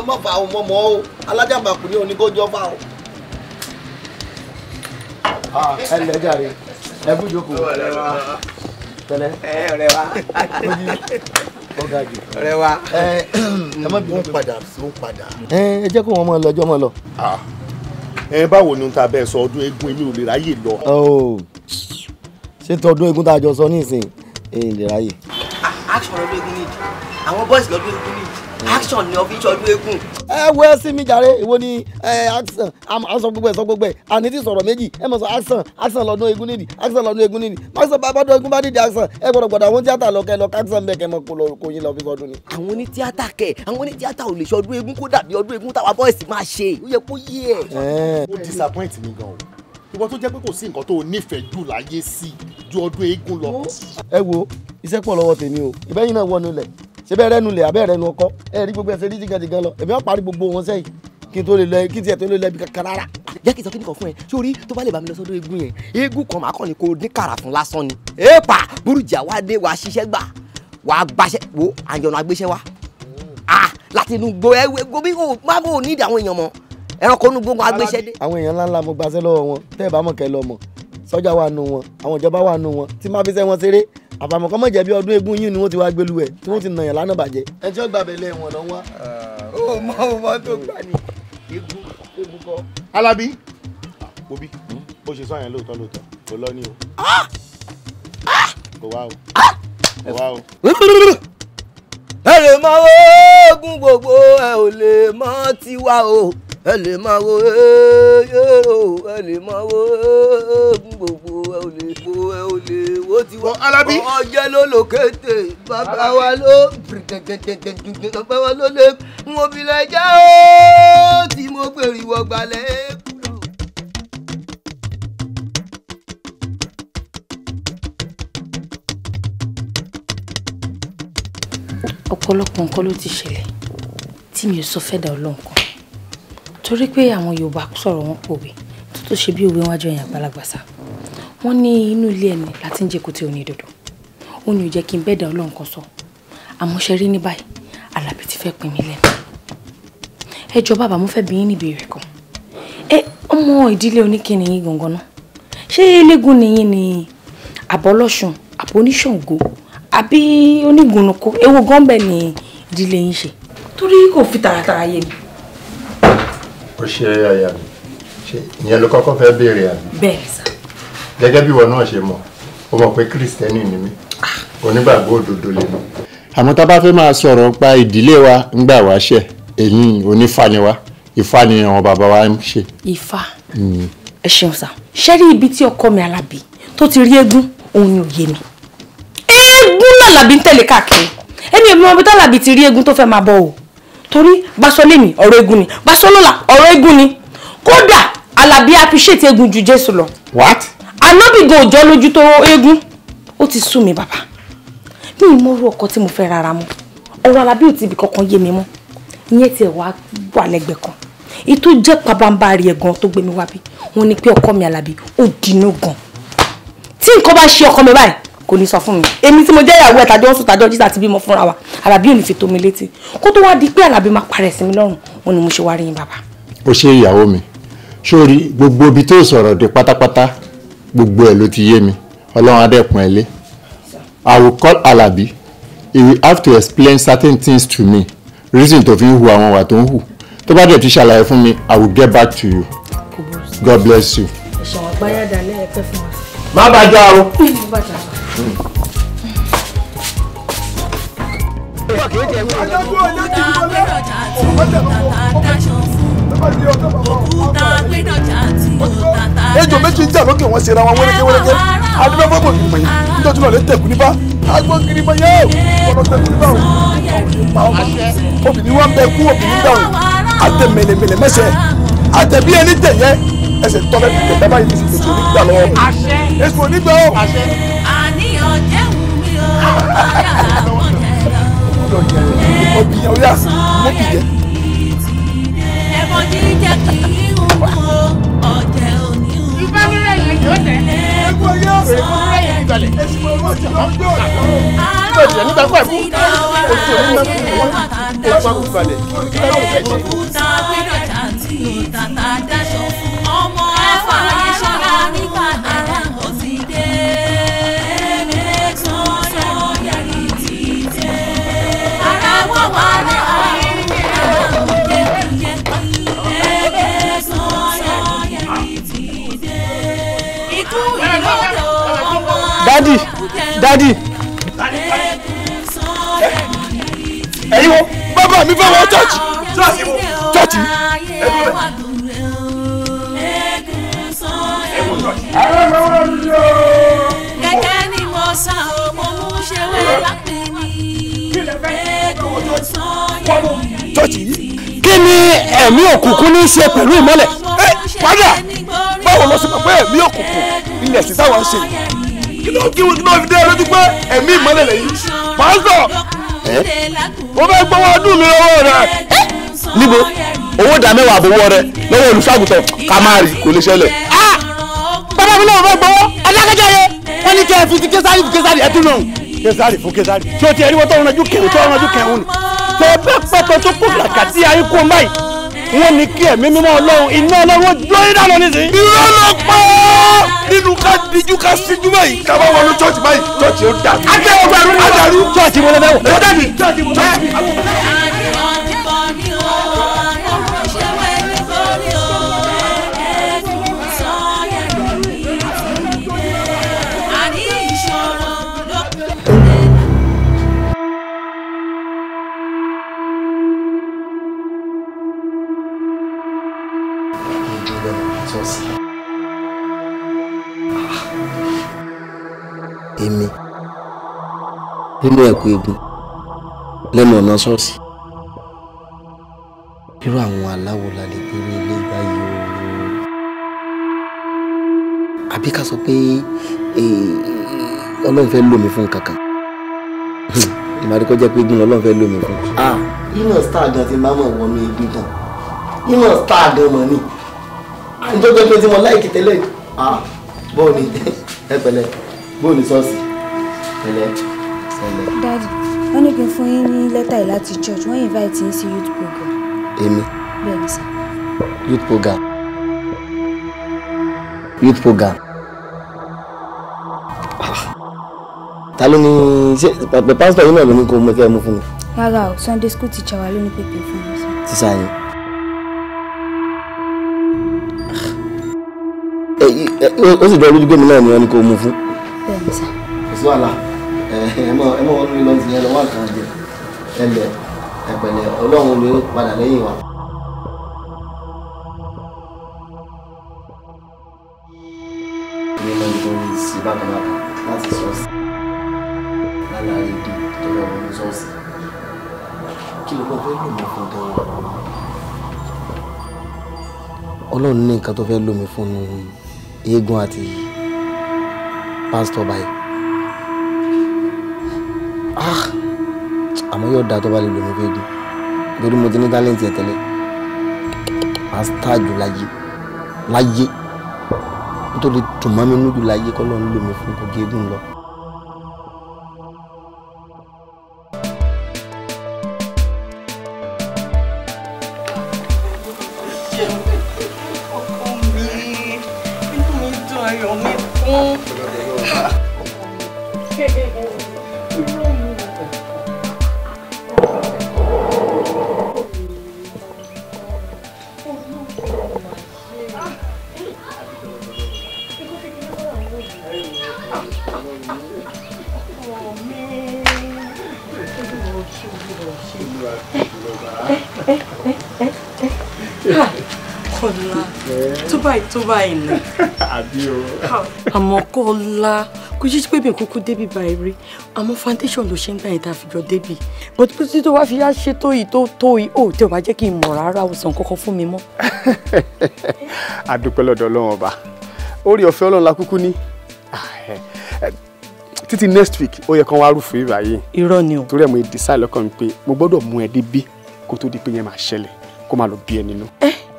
mọ fa o mọ o alájàmbàkù ni òní kó jọ fa o. ẹ lẹ jàre ẹ bú jókòó tẹlẹ ọ̀rẹ́ wa ọ̀rẹ́ wa ẹ má bí wọn padà sí wọn padà. ẹ jẹ́ kó wọn mọ lọ́jọ́ mọ lọ. báwo ni n ta bẹ́ẹ̀ sọ ọdún eégún èmi ò lè ráyè lọ. ṣé tọdún eégún tá a jọ sọ nísìnyí èyí lè ráyè. action lọ́dún eégún nìyí àwọn boys lọ́dún eégún nìyí action ni ọbí ọdún eégún. ẹ wọ ẹ sí mi jàre ìwọ ni action à sọ gbogbo ẹ àní tí sọ̀rọ̀ méjì ẹ mọ̀ sọ action lọ́dún eégún nìyí action lọ́dún eégún nìyí máṣe bàbádo eégún bá dìde action ẹ gbọ́dọ̀ àwọn tíátà lọkẹ lọ action bẹ́ẹ̀ kẹ́ mọ̀ kó yín lọ fi sọdún ni. àwọn oní tíátà àwọn oní tíátà ò lè ṣe ọdún eégún kó dàbí ọdún eégún táwa boys máa ṣe ó yẹ kó yé ẹ. ó disappoint mi gan o ìwọ tó jẹ́ pé kò sí nǹkan tó nífẹ̀ẹ́ jù láyé sí ju ọdún eégún lọ. ẹ wo iṣẹ́ pọ̀ lọ́wọ́ tèmi o ìbẹ́yìn náà wọnú lẹ̀ ṣé bẹ́ẹ̀ rẹ́nu lẹ̀ abẹ́ rẹ́nu ọkọ ẹ rí gbogbo ẹsẹ̀ rí jìgàjìgà lọ èmi wọ́n parí gbogbo wọn sẹ́yìn kí n tiẹ̀ tó lè lẹ́bi kankan rárá. jẹ́ kí n sọ kí nìkan fún ẹ sórí tó bá lè bá mi lọ sọ́dọ̀ eégún yẹn eégún kan màá kàn ní kó ní kàrà fún lásán ni. èèpà burújà wá dé wàá ṣiṣẹ́ gbà wàá gbaṣẹ́ wo àjọ̀nà àgbéṣẹ́ wa láti inú gbó ẹ gobi o má bò ní ìdí àwọn èèyàn mọ ẹranko inú gbó àgbéṣẹ́ dé. àwọn èèyàn ńláńlá mo gbaṣẹ́ lọ́wọ́ wọn tẹ́ ẹ bá mọ̀ kẹ́ lọ mọ̀ sọ́jà wà nù wọn àwọn ìjọba wà nù wọn tí má fi sẹ́ wọn ṣeré àbàmọ̀ kọ́ mọ̀ jẹ́ bí ọdún eégún yìí ni wọ́n ti wá gbélu ẹ̀ tí wọ́n ti nàyàn lánàá bàjẹ́. ẹ tí ó gba abẹ́lé wọn lọ wá. ó mọ tó gbà ní eégún kọ́. Alábí bobi bó ṣe sọ yẹn lóòótọ́ kò lọ ní o kò wá o kò wá o. ẹ lè máa wo eégún gbogbo ẹ ò lè mọ tiwa o ẹ lè máa wo ẹ lè máa wo eégún gbogbo ẹ ò lè wo tiwa. Alábí ọjọ́ ló lò kété bàbá wa ló bàbá wa ló lè mo fi lè jẹ́ ó tí mo pèrè ìwọ gbalẹ̀. ọ̀pọ̀lọpọ̀ nǹkan ló ti ṣẹlẹ̀ tí mi ò sọ fẹ́ dà ọlọ́run kan torí pé àwọn Yorùbá sọ̀rọ̀ wọn pòwe tó ṣe bí òwe wájú ẹ̀yìn àgbàlagbà sá wọ́n ní inú ilé ẹni láti ń jẹ́ kó tí ò ní dòdò ó ní ò jẹ́ kí n bẹ́ẹ̀ dà ọlọ́run kan sọ àmọ́ ṣe rí ní báyìí Àlàbí ti fẹ́ pin mí lẹ́nu ẹ jọ bàbá mo fẹ́ bi yín ní ìbéèrè kan ọmọ ìdílé oníkíni yín gangan náà ṣé eléégún ni yín ni àbọ̀lọ́sùn àbóníṣàngó àbí onígunnuko ewu gọ́ńbẹ̀ ni ìdílé yín ṣe torí kò fi tààràtàrà yé mi. ó ṣe àyà mi ṣe ìyẹn ló kọ́kọ́ fẹ́ béèrè àmì. bẹ́ẹ̀ sá. gẹ́gẹ́ bí ìwọ náà ṣe mọ̀ ó mọ̀ pé kírísítẹ́nì ni mí onígbàgbọ́ òdodo lè mọ̀. àmọ́ tá a bá fẹ́ máa sọ̀rọ̀ pa ìdílé wa ń gbà wá ṣẹ̀ èyí onífá ni wá Ifá ni àwọn bàbá wa ń ṣe. Ifá ẹ ṣeun sá ṣé rí ibi tí ọkọ mi Àlàbí tó ti rí eégún òun ni òye mi eégún l'Àlàbí ń tẹ̀lé káàkiri èmi ò mọ ibi tí Àlàbí ti rí eégún tó fẹ́ máa bọ̀ o torí Báṣọlé mi ọ̀rọ̀ eégún ni Báṣọlọ́lá ọ̀rọ̀ eégún ni kódà Àlàbí appreciate eégún ju Jésù lọ. what. Ànábì gan òjò lójú tó eégún ó ti sú mi bàbá mi ì mọ̀rú ọkọ tí mo fẹ́ rárá mọ́ ọ̀rọ̀ Àlàbí ò ti ibì kankan yé mi mọ́ ìyẹn tiẹ̀ wá wà lẹ́gbẹ̀ẹ́ kan ètò jẹ́ pabambarí ẹ̀gàn tó gbé mi wá bí wọ́n ní pé ọkọ mi Àlàbí ó dínú gan tí nǹkan bá ṣe ọkọ mi báyìí kò ní sọ fún mi èmi tí mo jẹ́ ìyàwó ẹ̀ tàjọ́ ń sùn tàjọ́ jíjà àti bímọ fúnra wa Àlàbí ò ní fi tó mi létí kó tó wá di pé Àlàbí máa parẹ́ sí mi lọ́rùn wọn ni mo ṣe wá rí yín bàbá. ó ṣe ìyàwó mi sórí gbogbo ibi tó sọ̀rọ̀ dé pátápátá gbogbo ẹ̀ ló ti yé mi Ọlọ́run adẹ́kun ẹ̀ lé. I will call Àlàbí he will have to explain certain things to me reason tó fi ń hu àwọn wà tó ń hù tó bá dẹ̀ ti ṣàlàyé fún mi I will get back to you. God bless you. ìṣẹ̀wọ̀n gbáyàdà lẹ́ẹ̀pẹ́ fún wa. má bàa já o. ejò méjì ń jà lókè wọn ṣe ra wọn wẹ́rẹ́kẹ́ adúlọ́ fún òkè mọ̀ yìí nítorí náà lè tẹ̀kù nípa agbóngiri mọ̀ yẹ́ ọ̀rọ̀ tẹ̀kù nípa obìnrin wa ń bẹ kú obìnrin dáhùn àtẹ mẹlẹmẹlẹ mẹsẹ àtẹ bí ẹni tẹ̀yẹ ẹsẹ̀ tọ́lẹ̀ ti tẹ̀ dábàá yìí ti èso nígbà lọ́wọ́ èso onígbà ó. àníyàn jẹun mi ò obìnrin ọ̀yà mo bì jẹ́. jíjẹ kì í hùn o ọ̀jẹ̀ òní hùn. ìbánirẹ̀ yẹn yóò tẹ̀. ẹgbẹ́ yóò fẹ́ fún ẹ̀yìn ìgbàlẹ̀. ẹ̀sìn mọ̀ ọ́ ti ọ̀ nígbà nígbà kọ́ ẹ̀kú oṣù òkúta gbẹdọ̀jà tí tàtà dáṣọ fún ọmọ ẹ̀fà ìṣọ́ra nígbà náírà ó ti dé. Sọ́yà ní ti dé. Ara wọ̀ wá ní ọ̀run yẹ sọ́yà ní ti dé. Ikú ìlọ́dọ̀ ọmọ. Dádì. ẹ̀yin wo bàbá mi fẹ́ wọ chọ́ọ̀chì. chọ́ọ̀chì. Kẹ̀kẹ́ ni mo sá o mo mú ṣe wẹ́ lápẹ́ mi. chọ́ọ̀chì yìí kí ni ẹ̀mí òkùnkùn ní í ṣe pẹ̀lú ìmọ́lẹ̀. padà báwo ló ṣe mọ̀ pé ẹ̀mí òkùnkùn ilẹ̀ sí táwọn ń ṣe kí ló fi dé lójú pé ẹ̀mí ìmọ́lẹ̀ lẹ́yìn. pásítọ̀ mo fẹ́ gbọ́wọ́ ọdún mi lọ́wọ́ rẹ̀. níbo owó ìdá mẹ́wàá àbówọ́ rẹ lọ́wọ́ olùṣàgùtàn kamari kò lè ṣẹlẹ̀. bàbá mi náà fẹ́ gbọ́wọ́ adákẹ́jọ́ yẹ wọ́n ní kẹ́ ẹ fi ti késàrì fún késàrì ẹ̀ tún náà. késàrì fún késàrì tí o ti ẹ̀rí wọ́n tó rànjú kẹ̀hún tó rànjú kẹ̀hún ni. tẹ bẹ́ẹ̀ pẹ́pẹ́ tó kó fìlàkà tí ayé kó báyìí wọ́n ní kí ẹ̀mí mímọ́ ọlọ́run iná ọlọ́run jó ìdáná nísìnyí. irọ́ ló pọ̀ nínú ká díjú ká síjú báyìí ká bá wọnú chọ́ọ̀chì báyìí chọ́ọ̀chì ó dà. adàrú chọ́ọ̀chì mo lè fẹ́ wọ̀. chọ́ọ̀chì mo lè fẹ́ wọ̀. èmi nínú ẹ̀kú egun lẹ́nu ọ̀nà ṣọ́ọ̀ṣì irú àwọn aláwo la lè gbé ní ilé ìbáyìí o àbí ká sọ pé ọlọ́run fẹ́ lò mí fún kankan ìmọ̀lẹ́kọ́ jẹ́ pé egun ọlọ́run fẹ́ lò mí fún. yíyan star gan ti máa mọ̀ wọnú egun gan yíyan star gan mọ̀ ni àjọjọ pé tí mo láìkì tẹ́lẹ̀ bọ́ọ̀ ni ẹ pẹ̀lẹ́ bóò ní ṣọ́ọ̀ṣì ẹlẹ́ ṣẹlẹ̀. Daddy, wọ́n ní kí n fún yín ní lẹ́tà yìí láti church wọ́n invite yín sí youth program. èmi bẹ́ẹ̀ ni sir. youth program ta ló ní ṣe pẹpẹ pásítọ̀ yìí náà ló ní kó mọ kẹ́ ẹ mú fún mi. rárá o Sunday school teacher wa ló ní pépè fún mi. sísá yín ó sì dọ́ lójú pé mi náà ni wọ́n ní kó mú fún. bẹ́ẹ̀ ni sir. kò sí wàhálà ẹ mọ wọn ní lọ́ọ̀tì yẹn lọ́wọ́ àkàn jẹ ẹlẹ ẹpẹ̀lẹ́ ọlọ́run ló padà lẹ́yìn wa. ní lọ́ọ̀tì tó ń sí bákàbákà láti ṣọ́ọ̀ṣì lálàá èdè tó lọ́wọ́ ní ṣọ́ọ̀ṣì kí ló kọ́ fẹ́ lò mí fún gan-an. ọlọ́run ní nǹkan tó fẹ́ lò mí fún un eégún àti pásítọ̀ báyìí àmọ́ yóò dáa tó bá lè lò mí fẹ́ẹ́ dùn torí mo ti ní tálẹ́ǹtì ẹ̀ tẹ́lẹ̀ máa stáàjù láyé nítorí dùn mọ́ mi nújù láyé kọ́ lọ́n lò mí fún kò gégùn lọ. Kọ́lá tó báyìí ni àmọ́ Kọ́lá kò ṣe pé mi kúkú débi báyìí rí àmọ́ foundation ló ṣe ń gbà yẹn tá a fi jọ débi but tí tó wá fi yá ṣe tó yìí ó tẹ̀ wá jẹ́ kí n mọ̀ rárá ó sàn kọ́kọ́ fún mi mọ́. a dúpẹ́ lọ́dọ̀ Ọlọ́run ọba orí ọ̀fẹ́ Ọlọ́run la kúkú ní títí next week ó yẹ kán wá rúfin ìgbà yìí. irọ́ ni o. torí ẹ̀ mo decide lọ́kàn mi pé mo gbọ́dọ̀ mú ẹ débí kó tó di pé yẹn máa ṣẹlẹ̀ kó máa lọ bí ẹ nínú.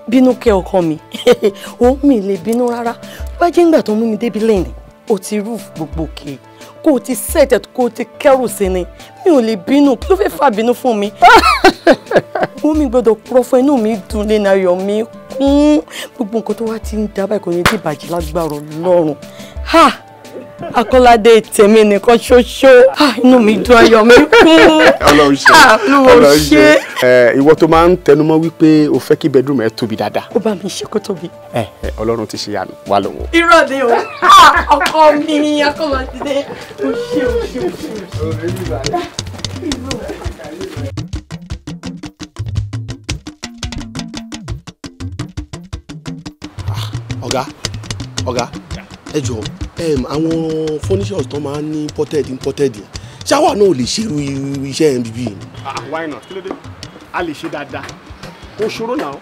bínú kẹ́ ọkọ mi ó mi lè bínú rárá bá jẹ́ ńgbà tó mú mi débi lẹ́yìn o ti roof gbogbo òkè kó o ti set kó o ti kẹ́rù sí ni mi ò lè bínú kí ló fẹ́ fà bínú fún mi ó mi gbọ́dọ̀ purọ́ fún inú mi dùn lẹ́nu ayọ̀ mi kún gbogbo nǹkan tó wá ti ń dábàá kò ní dìbàjẹ́ lágbára Ọlọ́run Akọ́ládé tèmi nìkan ṣoṣo inú mi dùn ayọ̀ mi kún Ọlọ́run ṣe ìwọ tó máa ń tẹnumọ́ wípé o fẹ́ kí bedroom ẹ tóbi dáadáa. ó bá mi ṣe kó tóbi. Ọlọ́run ti ṣe yànú wà lọ́wọ́. irọ́ ni o ọkọ mi Akọ́ládé o ṣe. ọ̀gá ẹ jọ àwọn furnitures tó máa ń ní imported yẹn ṣáwà náà ò lè ṣerú iṣẹ́ yẹn bíbí yìí. Why not? Kí ló dé? A lè ṣe dáadáa. Ó ṣòro náà.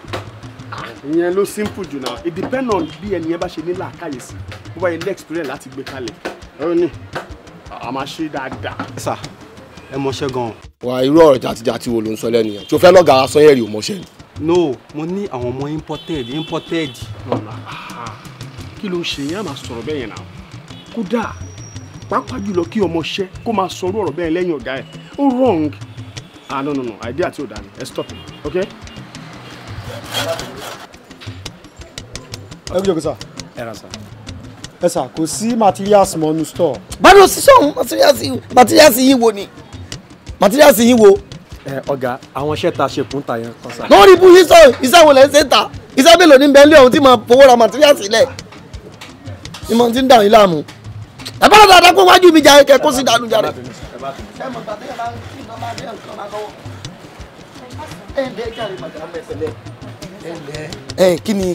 Ìyẹn ló simple jù náà. It depend on bí ẹni yẹn bá ṣe ní làákàyè sí. Bó bá yẹ ní experience láti gbé kalẹ̀. Ẹ̀rọ ni a máa ṣe dáadáa. Sà, ẹ mọṣẹ́ gan-an. Wà irú ọ̀rọ̀ jàtijàti wo ló ń sọ lẹ́nu yẹn? Ṣo fẹ́ lọ́gàá Sanyẹ̀rì ò mọṣẹ́ ni? No, mo ní àwọn ọmọ imported. Kí ló ń ṣe yẹn? A máa sọ̀rọ̀ bẹ́ẹ̀ yẹn náà. Kódà pàápàá jùlọ kí ọmọọṣẹ́ kó máa sọ ọ̀rọ̀ bẹ́ẹ̀ lẹ́yìn ọ̀gá ẹ̀ ó wrong. No idea tí ò dá ni ẹ stop it, okay. ẹ gbé sá. ẹ sá kò sí materials mọ́ nu store. báwo sísọ materials yìí wo ni materials yìí wo. ọ̀gá àwọn iṣẹ́ ta ṣe kún ta yẹn kọ́ sá. lórí ibú iṣẹ́ wo lẹ́ ń ṣe ta iṣẹ́ mélòó ní bẹ́ẹ̀ lé ohun tí mo fowó ra materials sílẹ̀ ni mo ti ń dà yín láàmú. ẹ bá dáadáa kó wájú mi jà kẹ kó sì dànù jàre.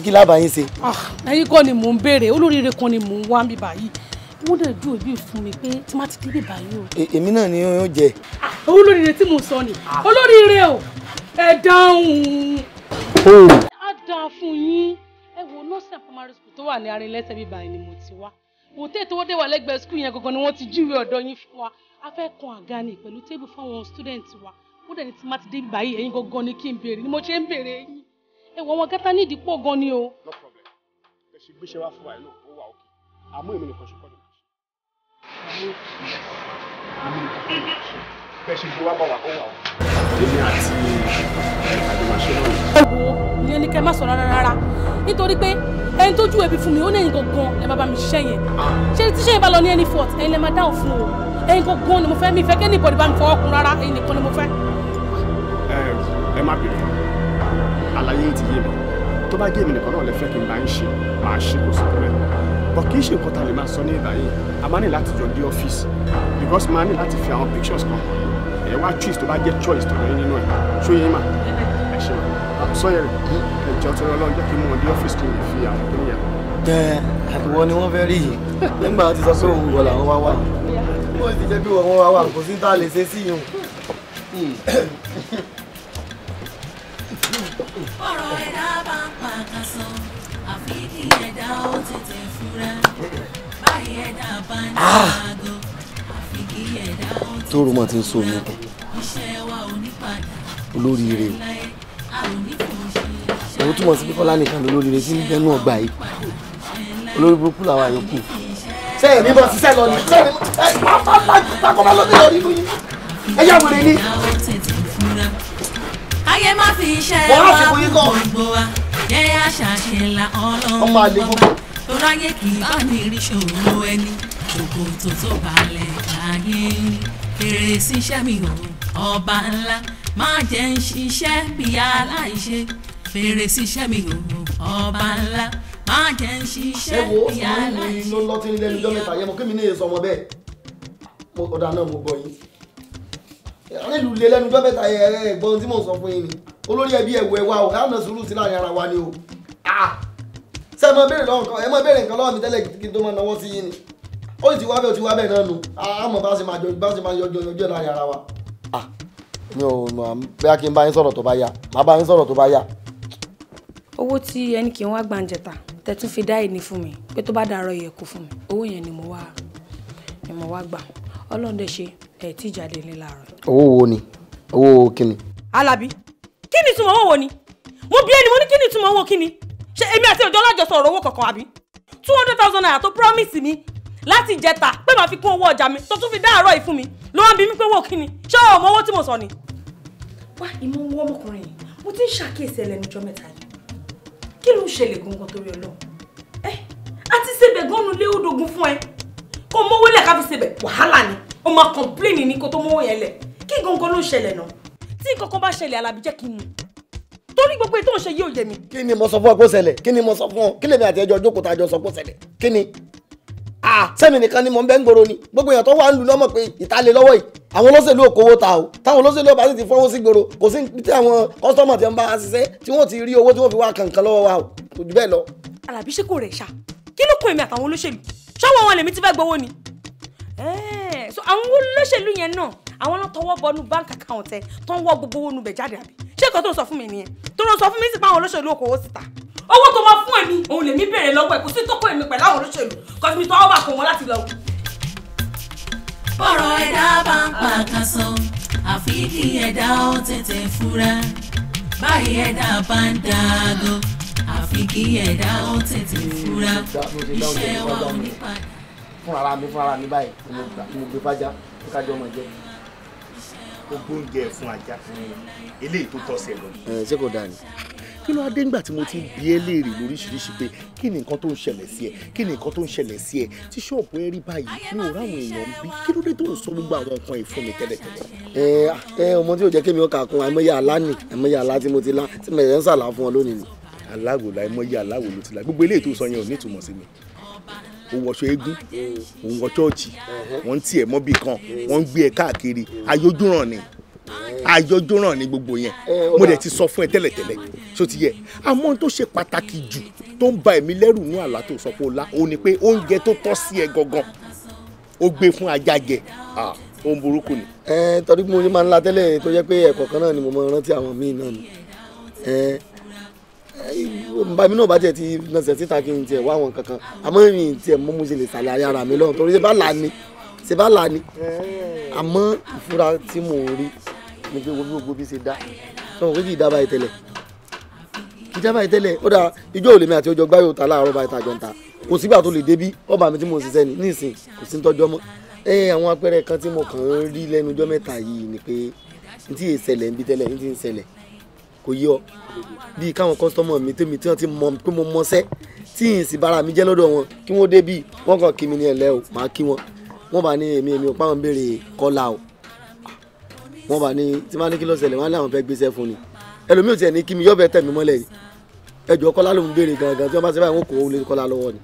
kí lábàá yín ṣe. ẹ̀yin kọ́ ni mò ń béèrè olóríire kan ni mò ń wá mi báyìí wọ́n dẹ̀ dùn òbí fún mi pé tí má ti débè báyìí o. èmi náà ni yóò jẹ. olóríire tí mò ń sọ ni olóríire o ẹ dáhùn. á dáa fún yín ẹ wo nọ́ọ̀sì primary school tó wà ní Arìnlẹ́sẹ̀ bíbá ni mo ti wá òtẹ́ tó dé wà lẹ́gbẹ̀ẹ́ skul yẹn gangan ni wọ́n ti júwe ọ̀dọ̀ yín fún wa a fẹ́ kan àga ni pẹ̀lú tébù fún àwọn student wa ó dẹ̀ ní tí má ti dé báyìí ẹ̀yin gangan ni kí n béèrè ni mo ṣe ń béèrè yín ẹ wọ àwọn gátá ní ìdípò gan ni o. no problem bẹ́ẹ̀ ṣe gbéṣẹ́ wá fún wa ìlú ó wà òkè àmú èmi nìkan ṣe kọ́ ni bẹ́ẹ̀ ṣe gbé wá bá wa ó wà òkè èmi àti àdèmàṣẹ́ náà. ẹ wo ìyẹn ni kẹ́ má sọ rárá nítorí pé ẹni tó ju ẹbí fún mi ó lẹ́yìn gangan lẹ máa bá mi ṣiṣẹ́ yẹn ṣé tíṣẹ́ yẹn bá lọ ní any fault ẹ̀yin lẹ máa dáhùn fún o ẹ̀yin gangan ni mo fẹ́ mi ìfẹ́ kẹ́ni ìbọ̀dì bá mi fọwọ́ kun rárá ẹ̀yin nìkan ni mo fẹ́. ẹ má bínú àlàyé ti yé mi tó bá gé mi nìkan náà lè fẹ́ kí n bá ń ṣe máa ṣe kò sí pẹ́rẹ́ bọ̀ kì í ṣe nǹkan tá a lè máa sọ ní ìgbà yìí a máa ní láti jọ dé ọ́fíìsì because máa ní láti fi àwọn pictures kan ẹ wá choice tó bá jẹ́ choice tó lọ́yìn nínú ẹ̀ ṣó yé mà ẹ ṣe mà Sanyẹ̀rì ẹjọ́ tó lọ́ọ́ jẹ́ kí n mú wọn dé ọ́fíìsì kí n lè fi àwọn tó yẹ. àtiwọ́ ni wọ́n fẹ́ rí yìí nígbà tí sọ pé òun wọ̀ làwọn wá wà wọ́n ti jẹ́ bí wọ́n wá wà kò sí tá a lè ṣe sí yìí. ọ̀rọ̀ ẹ̀dá bá ń pa kan sọ àfi kí ẹ̀dá ó tètè fura báyìí ẹ̀dá bá ní àgọ́ àfi kí ẹ̀dá ó tètè fura tó rúmọ̀ tí ń so mi kù iṣẹ́ wa ò ní padà olóríire a ò ní fòṣe. òun túmọ̀ sí pé Kọ́lá nìkan lolóríire tí ń bẹ́nu ọgbà yìí olórí burúkú làwọn àyọkù. sẹ́yìn ní bọ́ sísẹ́ lọ ní sẹ́yìn pápá máa lọ sí lórí ìlú yìí ẹ yá wọlé ní. ayé má fi iṣẹ́ wa gbogbo wa jẹ́ àṣàṣe la ọlọ́run ọba tó ráyè kì í bá ní rí ṣòro ẹni ṣòkòtò tó balẹ̀ láyé fèrè síṣẹ́ mi ò ọba ńlá má jẹ́ ń ṣiṣẹ́ bí aláìṣe fèrè síṣẹ́ mi ò ọba ńlá má jẹ́ ń ṣiṣẹ́ bí aláìṣe. ló lọ tí ń lẹ́nu jọ́ mẹ́ta yẹn mo kémi ní èso ọmọ bẹ́ẹ̀ ọ̀dà náà mo gbọ́ yín nílùú lé lẹ́nu jọ́ mẹ́ta yẹn ẹ̀gbọ́n tí mò ń sọ fún yín ni olórí ẹbí ẹ̀wọ̀ ẹ̀wà ò ká náà sùúrù sí láàrin ara wa ni o ṣé ẹ mọ béèrè lọ́wọ́ nǹkan ẹ mọ béèrè nǹkan lọ́wọ́ mi tẹ́lẹ̀ kí n tó máa náwó sí yín ni ó sì ti wá bẹ́ẹ̀ ó ti wá bẹ́ẹ̀ náà nù àmọ́ bá ṣe máa yọjọ́ láàrin ara wa. mi ò mọ̀ bẹ́ẹ̀ kí n bá yín sọ̀rọ̀ tó bá yá màá bá yín sọ̀rọ̀ tó bá yá. owó tí ẹni kì í wá gbàǹjẹta tẹ̀tún fi dá ìní fún mi pé tó bá dàárọ̀ yẹ kó fún mi owó yẹn ni mo wá gbà ọlọ́dẹ ṣe ẹ̀ tí jáde ní láàárọ̀. owó wo ni owó kíni. Alábí kí ni ìtumọ̀ owó wo ni mo bí ẹni mo ní kí ni ìtumọ̀ owó kí ni ṣé èmi àti òjò ọlọ́jọ́ sọ̀rọ̀ owó kankan àbí 200,000 naira tó promise mi láti ìjẹta pé màá fi kún owó ọjà mi tó tún fi dá àárọ̀ yìí fún mi ló wá ń bi mí pé owó kí ni ṣé o mọ owó tí mo sọ ni. wá ìmọ̀ owó ọmọkùnrin yìí mo ti ń ṣàkíyèsí ẹlẹ́nujọ́ mẹ́ta yìí kí ló ń ṣẹlẹ̀ gangan torí Ọlọ́run àti ṣebẹ̀ gan-an lé odogun fún ẹ kó mówó lẹ̀ ká fi ṣebẹ̀ wàhálà ni o máa complain ní kó tó mówó yẹn lẹ̀ kí gangan ló ń ṣẹlẹ̀ náà tí nǹkan bá ṣẹlẹ̀ Alábí jẹ́ kí n mú torí gbogbo ètò ìṣe yìí ò yé mi. kí ni mo sọ fún ọ kó ṣẹlẹ̀ kí ni mo sọ fún ọ kí lèmi àti ẹjọ́ jókòó tá a jọ sọ kó ṣẹlẹ̀ kí ni sẹ́mi nìkan ni mo ń bẹ́ ń gbòòrò ni gbogbo èèyàn tó wà ń lu lọ́mọ̀ pé ìtàlẹ̀ lọ́wọ́ yìí àwọn olóṣèlú òkòwò ta o táwọn olóṣèlú ọba sì ti fọwọ́ sí gbòòrò kò sí tí àwọn kọ́sítọ́mọ̀ ti ń bá wa ṣiṣẹ́ tí wọ́n ti rí owó tí wọ́n fi wá kankan lọ́wọ́ wa o kò jù bẹ́ẹ̀ lọ. Alábí ṣé kò rẹ̀ ṣá kí ló kún èmi àtàwọn olóṣèlú ṣáwọn wọn lèmi ti fẹ́ gbowó ni. So àwọn olóṣèlú yẹn náà àwọn náà tọwọ́ bọnú báńkì àkáùntì ẹ tó ń wọ́ gbogbo owó nu bẹ̀ jáde àbí ṣé nǹkan tó ń sọ fún mi nìyẹn tó ń sọ fún mi sí pé àwọn olóṣèlú òkòwò síta owó tó máa fún èmi òun lèmi béèrè lọ́wọ́ ẹ̀ kò sí tó kó èmi pẹ̀lú àwọn olóṣèlú kò sí mi tọwọ́ bà kó wọn láti lọ. bọ́rọ̀ ẹ̀dá bá ń pa kan sọ àfi kí ẹ̀dá ó tètè fura báyìí ẹ̀dá bá ń dàgọ́ àfi kí ẹ̀dá ó tètè fura iṣẹ́ wa ò ní padà. fúnra mi báyìí mo gbé fájá kí kájọ ọmọ jẹ. ó gbóúnjẹ fún ajá eléyìí tó tọ́ sí ẹ lọ. ṣé kò dáa ni. kí ló dé ńgbà tí mo ti bi ẹ́ léèrè lóríṣiríṣi pé kí ni nǹkan tó ń ṣẹlẹ̀ sí ẹ kí ni nǹkan tó ń ṣẹlẹ̀ sí ẹ tí ṣọ́ọ̀bù ẹ rí báyìí mi ò ráwọn èèyàn ń bí kí ló dé tó ń sọ gbogbo àwọn nǹkan yìí fún mi tẹ́lẹ̀tẹ́lẹ̀. ọmọ tí ò jẹ́ kémi ó kà kún àìmọye àlá ni àìmọye àlá tí mo ti lá tí mo yẹn ń sàlá fún ọ lónìí ni. aláwo la àìmọye aláwo ló ti la gbogbo eléyìí tó sọ yẹn ò ní ìtumọ̀ sí mi ó wọṣọ eégún ó wọ ṣọ́ọ̀ṣì wọ́n ń tiẹ̀ mọ́bì kan wọ́n ń gbé ẹ káàkiri ayójúràn ni ayọjọ́ràn ní gbogbo yẹn mo dẹ̀ ti sọ fún ẹ tẹ́lẹ̀tẹ́lẹ̀ tó ti yẹ àmọ́ ohun tó ṣe pàtàkì jù tó ń ba ẹ̀mí lẹ́rù ní àlá tó sọ pé ó lá ó ní pé oúnjẹ tó tọ́ sí ẹ gangan ó gbé fún ajá jẹ ohun burúkú ni. torí mo ní máa ń la tẹ́lẹ̀ tó jẹ́ pé ẹ̀kọ́ kan náà ni mo máa ń rántí àwọn míì náà ni bàmí náà bá tiẹ̀ ti nàṣẹ̀ síta kí n tiẹ̀ wá àwọn kankan àmọ́ mi tiẹ̀ mọ́ mo ṣe lè ṣàlàyé ara mi lọ́wọ́ torí ṣe bá là ní àmọ́ ìfura tí mò ń rí ní pé gbogbo bí ṣe dá sọ̀rọ̀ pé kì í dá báyìí tẹ́lẹ̀ kì í dá báyìí tẹ́lẹ̀ ó dáa ijó òlèmi àti ọjọ́ gbáyò ta láàárọ̀ báyìí tàjọ́ ń ta kò sígbà tó lè débí ọba mi tí mo ṣiṣẹ́ ní nísìn kò sí ń tọ́jọ́ mọ́ àwọn apẹ̀rẹ̀ kan tí mo kàn ń rí lẹ́nu ọjọ́ mẹ́ta yìí ni pé n tí ì ṣẹlẹ̀ ń bí tẹ́lẹ̀ n tí ń ṣẹlẹ̀ kò yọ bíi káwọn kọ́sítọ́mọ̀ mi tèmi tí wọ́n ti mọ̀ pé mo mọṣẹ́ tí ì sì bára mi jẹ́ lọ́dọ̀ wọn kí wọ́n débí wọ́n kàn kí mi ní ẹ̀lẹ́ o màá kí wọn wọ́n bá ní èmi ò páwọn béèrè kọ́lá o wọ́n bá ní tí wọ́n ní kí ló ṣẹlẹ̀ wọ́n á láwọn fẹ́ gbéṣẹ́ fún ni ẹlòmíì ò tiẹ̀ ní kí mi yọ́bẹ̀ tẹ̀ mí mọ́lẹ̀ yìí ẹjọ́ kọ́lá ló ń béèrè gangan tí wọ́n bá ṣe báyìí wọ́n kò ó lè kọ́lá lọ́wọ́ ni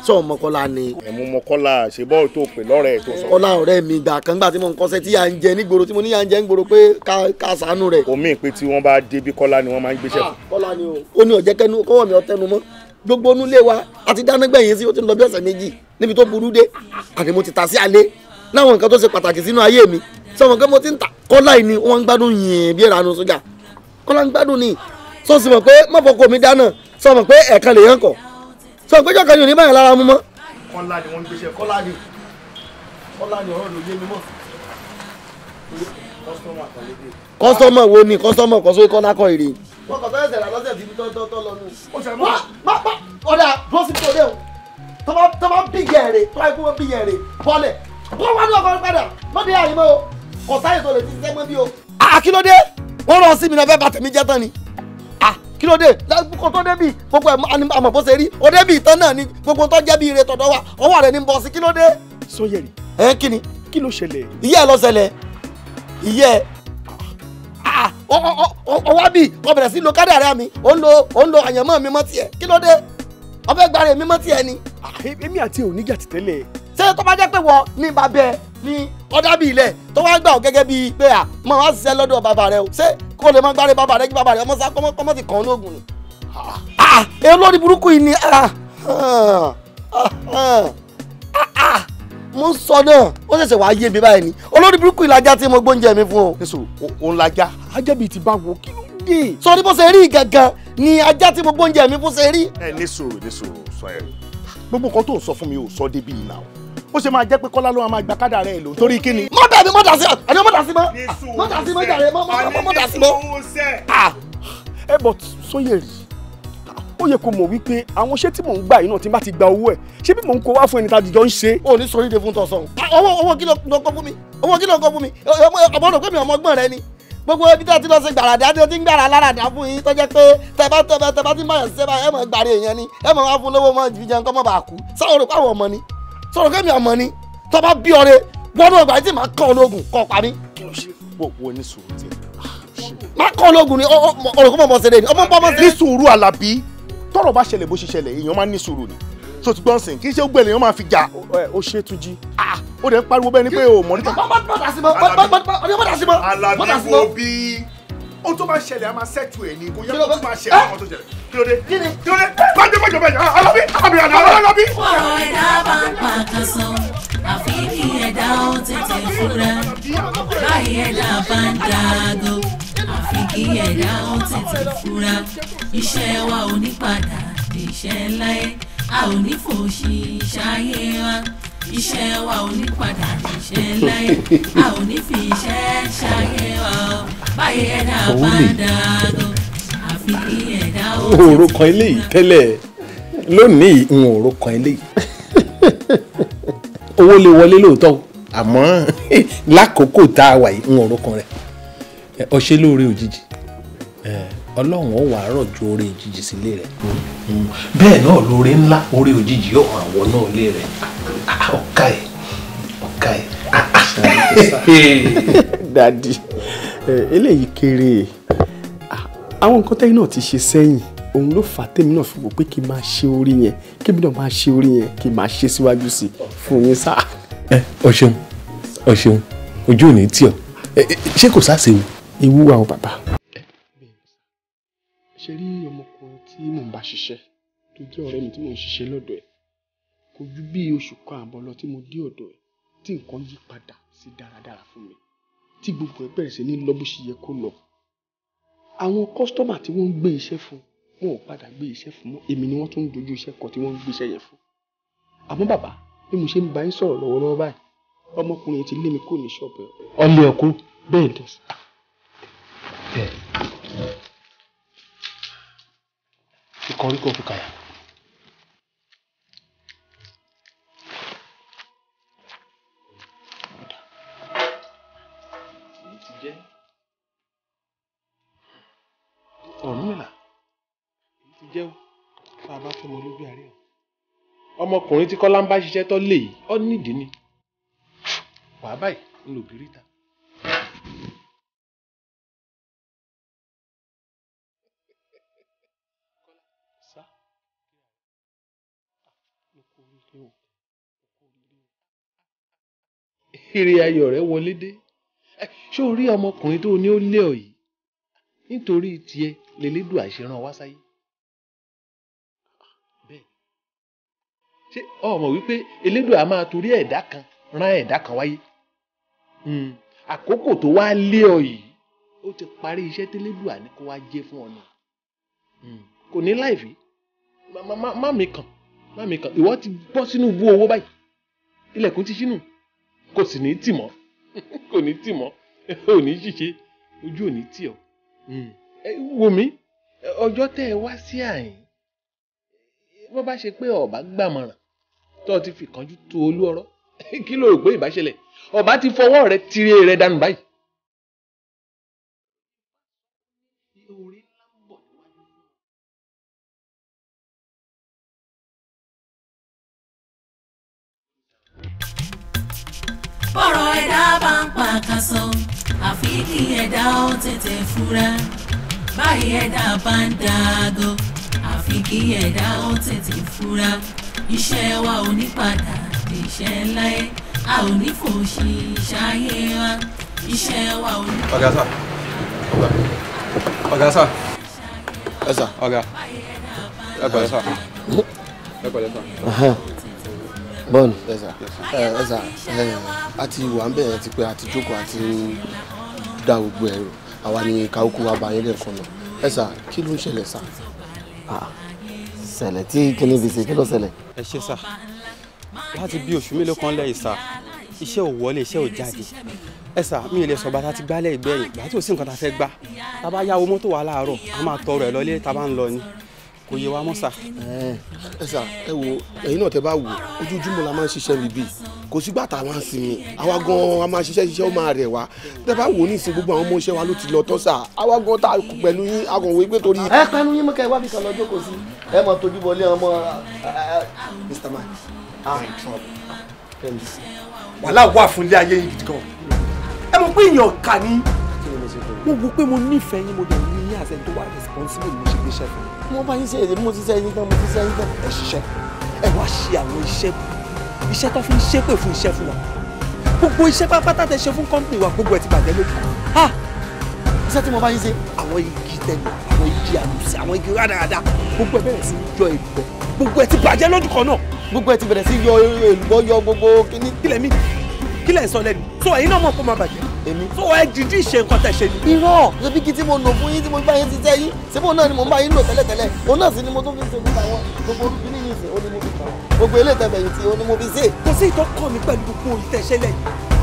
sọ ọmọ kọ́lá ni. ẹ̀mú mọ kọ́lá ṣe bọ́ọ̀lù tó pè lọ́rẹ̀ tó sọ. kọ́lá ọ̀rẹ́ mi gbà kan gbà tí mo ń kọ́ṣẹ́ tí yà ń jẹ nígboro tí mo ní yà ń jẹ nígboro pé ká ṣàánú rẹ̀. omi ìpè tí wọ́n bá dé bí kọ́lá ni wọ́n máa ń gbéṣẹ́ fún. kọ́lá ni o ó ní ọ̀jẹ́ kẹ́nu kọ́wọ́ mi ọ̀tẹ́nu mọ́ gbogbo onúlé wa àti dánágbẹ̀yìn sí ó ti lọ bí ọ̀sẹ̀ méjì níbi tó burú dé àti mo ti ta sí alẹ́ láwọn nǹkan tó ṣe pàtàkì sínú ayé mi sọmọ pé mo ti ń ta kọ́lá yìí ni wọ́n ń gbádùn yìn bí ìrànú sójà kọ́lá ń gbádùn ni sọ́ọ̀sì mọ̀ pé mọ́fọ́kọ́ mi dáná sọmọ pé ẹ̀ẹ̀kan lè yàn kọ̀ sọ pé jọ̀kan yóò ní báyìí lára mú mọ́. kọ́lá ni wọ́n ń gbéṣẹ́ kọ́lá ni ọ̀rọ̀ ló yé mi mọ́. kọ́sọ́mọ̀ wo ni kọ́sọ́mọ̀ kọ́sọ́ kọ́lá kọ́ èrè. wọ́n kọ́ sọ́yẹ̀ sẹ̀rẹ̀ lọ́sẹ̀ tí tọ́ lọ nù. ọ̀dà dúró sí tó dé o tó bá bí yẹ̀rẹ̀ tó bá kú bí yẹ̀rẹ̀ bọ́lẹ̀ wọ́n wá ní ọkọ̀ padà lọ́dẹ àyìnbó kò sáyè tó lè ti sẹ́gbẹ́ bí o. kí ló dé wọ́n rọ sí mi náà fẹ́ bá tèmi jẹ́ tán ni kí ló dé kó tó débì gbogbo àmọ̀ bó ṣe rí o débì ìtàn náà ni gbogbo tó jẹ́ bí ire tọ̀dọ̀ wa ọwọ́ rẹ̀ ní bọ́ sí kí ló dé. Sanyẹ̀rì kí ni kí ló ṣẹlẹ̀. ìyá ẹ ló ṣẹlẹ̀ ìyá ẹ ọwọ́ bì kọ́ bẹ̀rẹ̀ sí lo kádàrá mi ó ń lo àyànmọ́ mi mọ́ tiẹ̀ kí ló dé ọbẹ̀ gbàrẹ̀ mi mọ́ tiẹ̀ ni. èmi àti oníjà ti tẹ́lẹ̀. ṣé tó bá jẹ́ pé wọ́n ní babẹ́ ní ọ̀dà bíi ilẹ̀ tó wá gbà ọ́ gẹ́gẹ́ bíi pé mọ̀ wá ṣiṣẹ́ lọ́dọ̀ bàbá rẹ o ṣé kó lè má gbàrẹ̀ bàbá rẹ kí bàbá rẹ ọmọ sá kọ́mọ́ ti kàn án lóògùn ni. èyí lórí burúkú yìí ni mo sọ náà ó ṣẹ̀ṣẹ̀ wá yé mi báyìí ni olórí burúkú yìí lajá tí mo gbóúnjẹ mi fún o. èso òun lajá ajá bíi ti bá wo kí ló dé. sọ ní bó ṣe rí gangan ni ajá tí mo gbóúnjẹ mi fún ṣe rí. ní sùúrù Sanyẹ̀rì gbogbo nǹkan tó ń sọ fún mi ò sọ débi yìí náà ó ṣe máa jẹ́ pé Kọ́lá ló máa gba kádà rẹ̀ lò torí kí ni. mọ́tà sí mọ́ mọ́tà sí mọ́ jàre mọ́ dà sí mọ́. but Sóyèrì ó yẹ kó mọ̀ wípé àwọn iṣẹ́ tí mò ń gbà yìí náà tí n bá ti gba owó ẹ̀ ṣé bí mò ń kó wá fún ẹni tá a jọ ń ṣe. o ní sọrí de fún tọ̀sán owó kí ló kọ́ fún mi owó kí ló kọ́ fún mi ọmọ rò pé mi ọmọgbọ́n rẹ ni gbogbo ibi tí a ti lọ ṣe gbàràdà tí o ti ń gbàrà láradà fún yín tó jẹ́ pé tẹ bá ti ń báyọ̀ ṣe báyọ̀ ẹ mọ̀ gbàrà èèyàn ni ẹ mọ̀ wá fún lówó mọ́ fi jẹun kọ́ mọ́ bá kú sọ̀rọ̀ rò pé àwọn ọmọ ni sọ̀rọ̀ pé mi ọmọ ni tó bá bí ọ̀rẹ́ wọnú ọgbà tí màá kọ́ ológun kọ́ pa mí. wo ní sùúrù tiẹ̀. má kọ́ ológun ni ọ̀rọ̀ kó mọ̀ mọ̀ ṣẹlẹ̀ ni ọmọ bọ́ mọ̀ ṣẹlẹ̀. ní sùúrù Àlàbí tọ́rọ̀ bá ṣẹlẹ̀ bó ṣe ṣẹlẹ̀ èèyàn máa ń ní sùúrù ni so ti gbọ́n sìn kì í ṣe gbẹ̀lẹ̀ èèyàn máa fi jà. ó ṣe Túnjí ó dẹ̀ ń pariwo bẹ́ẹ̀ ni pé o mọ̀ nípa. Àlàbí wo bí ó tó máa ṣẹlẹ̀ a máa ṣẹ́tù ẹ̀ ní kò yẹ kó tó máa ṣẹlẹ̀ àwọn tó ṣẹlẹ̀ kí ló dé kí ló dé májọ bẹ́ẹ̀ Àlàbí. ọ̀rọ̀ ẹ̀dá bá ń pa kan sọ àfi kí ẹ̀dá ó tètè fura báyìí ẹ̀dá bá ń dàgò àfi kí ẹ̀dá ó tètè fura iṣẹ́ wa ò ní padà dé iṣẹ́ láyé a ò ní fòṣì ṣayé wa iṣẹ́ wa ò ní padà dé iṣẹ́ láyé a ò ní fi iṣẹ́ ṣayé wa báyìí ẹ̀dá bá ń dàgò àfi kí ẹ̀dá ó tètè fura. òòrò kan eléyìí tẹ́lẹ̀ lónìí ń òòrò kan eléyìí owó lè wọlé lóòótọ́ àmọ́ lákòókò tá a wà yìí ń òòrò kan rẹ̀ ọṣẹ́ lóore òjijì ọlọ́run ó wà á rọ̀jò oore òjijì sílé rẹ̀ bẹ́ẹ̀ náà lóore ńlá oore òjijì yóò hàn wọ́n náà lé rẹ̀ ọ̀ka ẹ̀. dadi eléyìí kéré àwọn nǹkan tẹ́yìn náà ti ṣe sẹ́yìn òun ló fà á tèmi náà fi wò pé kí n máa ṣe orí yẹn kébí náà máa ṣe orí yẹn kí n máa ṣe síwájú sí fún yín sáà. ọ ṣeun ojú ò ní tì ọ́ ṣé kò sáà séwu. ewu wa o bàbá. ṣe rí ọmọkùnrin tí mò ń bá ṣiṣẹ́ tó jẹ́ ọ̀rẹ́ mi tí mò ń ṣiṣẹ́ lọ́dọ̀ ẹ̀ kò ju bí oṣù kan àbọ̀ lọ tí mo dé ọ̀dọ̀ ẹ̀ tí nǹkan yí padà sí dáradára fún mi tí gbogbo ẹ̀ bẹ̀rẹ̀ sí ní lọ bó ṣe yẹ kó lọ. àwọn kọ́sítọ́mà tí wọ́n ń gbé iṣẹ́ fún wọn ò padà gbé iṣẹ́ fún mọ́ èmi ni wọ́n tún ń dojú iṣẹ́ kan tí wọ́n ń gbé iṣẹ́ yẹn fún. àmọ́ bàbá bí mo ṣe ń bá yín sọ̀rọ̀ lọ́wọ́lọ́wọ́ báyìí ọmọkùnrin ti lé mi kúrò ní ṣọ́ọ̀bù ẹ̀. ọlẹ́ ọkùn bẹ́ẹ̀ dẹ̀ sí. ìkọrí kò fi kàyà. Ọ̀rúnmìlà èyí ti jẹ́ bá a bá fẹ́ mọ lójú àárẹ̀ ọmọkùnrin tí Kọ́lá ń bá ṣiṣẹ́ tó lè yìí ó nídìí ni wàá báyìí ń lò bíríta. èrè ayọ̀ rẹ̀ wọlé dé ṣé o rí ọmọkùnrin tó ní ó lé ọ yìí nítorí tiẹ̀ lélẹ́dùn àṣíràn wá sáyé bẹ́ẹ̀ ṣé o mọ̀ wípé elédùn a máa torí ẹ̀dá kan rán ẹ̀dá kan wáyé àkókò tó wá lé ọ yìí ó ti parí iṣẹ́ tẹ́lẹ́dùn àní kó wá jẹ́ fún ọ náà kò ní láìfí má mi kàn ìwọ ti bọ́ sínú ibú owó báyìí ilẹ̀kùn ti ṣínú kò sì ní tì mọ́ kò ní tì mọ́ ò ní ṣìṣe ojú ò ní tì ọ́ wò mí ọjọ́ tẹ́ ẹ wá sí àyìn bó bá ṣe pé ọba gbàmọ̀ràn tó o ti fi kánjú tó olú ọ̀rọ̀ kí ló rò pé ìbá ṣẹlẹ̀ ọba ti fọwọ́ rẹ tiré rẹ dànù báyìí. bọ́rọ̀ ẹ̀dá bá ń pa àkàsọ àfi kí ẹ̀dá ó tètè fura báyìí ẹ̀dá bá ń dàgò àfi kí ẹ̀dá ó tètè fura iṣẹ́ wa ò ní padà dé iṣẹ́ láyé a ò ní fòṣì ṣayé wa iṣẹ́ wa ò ní. ọ̀gá sà ọ̀gá sà ẹ sà ọ̀gá ẹ pẹ̀lẹ́ sà ẹ pẹ̀lẹ́ sà. bọ́ọ̀nù ẹ̀sà àti ìwà ń bẹ̀rẹ̀ ti pé àti jókòó àti dá gbogbo ẹ̀rọ àwa ni káwókù wa bá yín lẹ́ẹ̀kan náà ẹ̀sà kí ló ń ṣẹlẹ̀ sà. ṣẹlẹ̀ tí kíní fi ṣe kí ló ṣẹlẹ̀. ẹ ṣe sà láti bí oṣù mélòó kan lẹ́yìn sà iṣẹ́ ò wọlé iṣẹ́ ò jáde ẹ sà mi ò lè sọ bàtà ti gbálẹ̀ ìgbẹ́yìn ìgbà tí ò sí nǹkan tá a fẹ́ gbà tá a bá yáwó mọ́tò wa láàárọ̀ a máa tọrọ ẹ̀ lọ́lé tá a bá ń lọ ni kò yé wa mọ́ sà. ẹ sà ẹ wo ẹ̀yin náà tẹ́ bá wò ojoojúmọ́ la máa ń ṣiṣẹ́ bíbí kò sígbà tá a máa ń sinmi àwa gan a máa ṣiṣẹ́ ó máa rẹ̀ wá tẹ́ bá wò ní ìsìn gbogbo àwọn ọmọ iṣẹ́ wa ló ti lọ tán sà àwa gan tá a kù pẹ̀lú yín akọ̀wé pé torí. ẹ pẹ̀lú yín mọ́kẹ́ wá bí kan lọ jókòó sí ẹ mọ̀ tójú bọlé ọmọ Mr. Man wàhálà wà fún ilé ayé yìí gidi gan ẹ mọ̀ pé èèyàn kà ní mo wo pé mo nífẹ̀ẹ́ yín mo dẹ̀ ní yín àṣẹ tó wà responsible mo ṣe gbéṣẹ́ fún mi. mo bá yín ṣe èdè mo ti ṣe ẹyin tán mo ti ṣe ẹyin tán. ẹ ṣiṣẹ́ ẹ wá ṣe àwọn iṣẹ́ tó fi ń ṣépè fún iṣẹ́ fún wa gbogbo iṣẹ́ pápátá tẹ ṣe fún company wa gbogbo ẹ ti bàjẹ́ lójú. iṣẹ́ tí mo bá yín ṣe. àwọn igi tẹnu àwọn igi àlùsí àwọn igi rádaràda gbogbo ẹ bẹ̀rẹ̀ sí yọ èlùbọ́ gbogbo ẹ ti bàjẹ́ lójú kan náà. gbogbo ẹ ti bẹ̀rẹ̀ sí yọ èlùbọ́ yọ gbogbo kíní. kílẹ̀ sọ lẹ́nu so ẹ̀yin náà mọ̀ kó máa bàjẹ́. èmi. so ẹ dìídì ṣe nǹkan tẹ̀ ṣe ni. irọ́ ṣebí kí tí mo lò fún yín tí mo bá yín ti tẹ́ yín ṣebí òun náà ni mo bá yín lò tẹ́lẹ̀tẹ́lẹ̀ òun náà sì ni mo tún fi ṣe gbogbo àwọn gbogbo olùkí ní ìsìn ó ní mo fi kà gbogbo ilé ìtẹ̀fẹ̀yìn tí ó ní mo fi ṣe. kò sí ìtọ́kàn mi pẹ̀lú gbogbo ìtẹ̀ṣẹ́ lẹ́yìn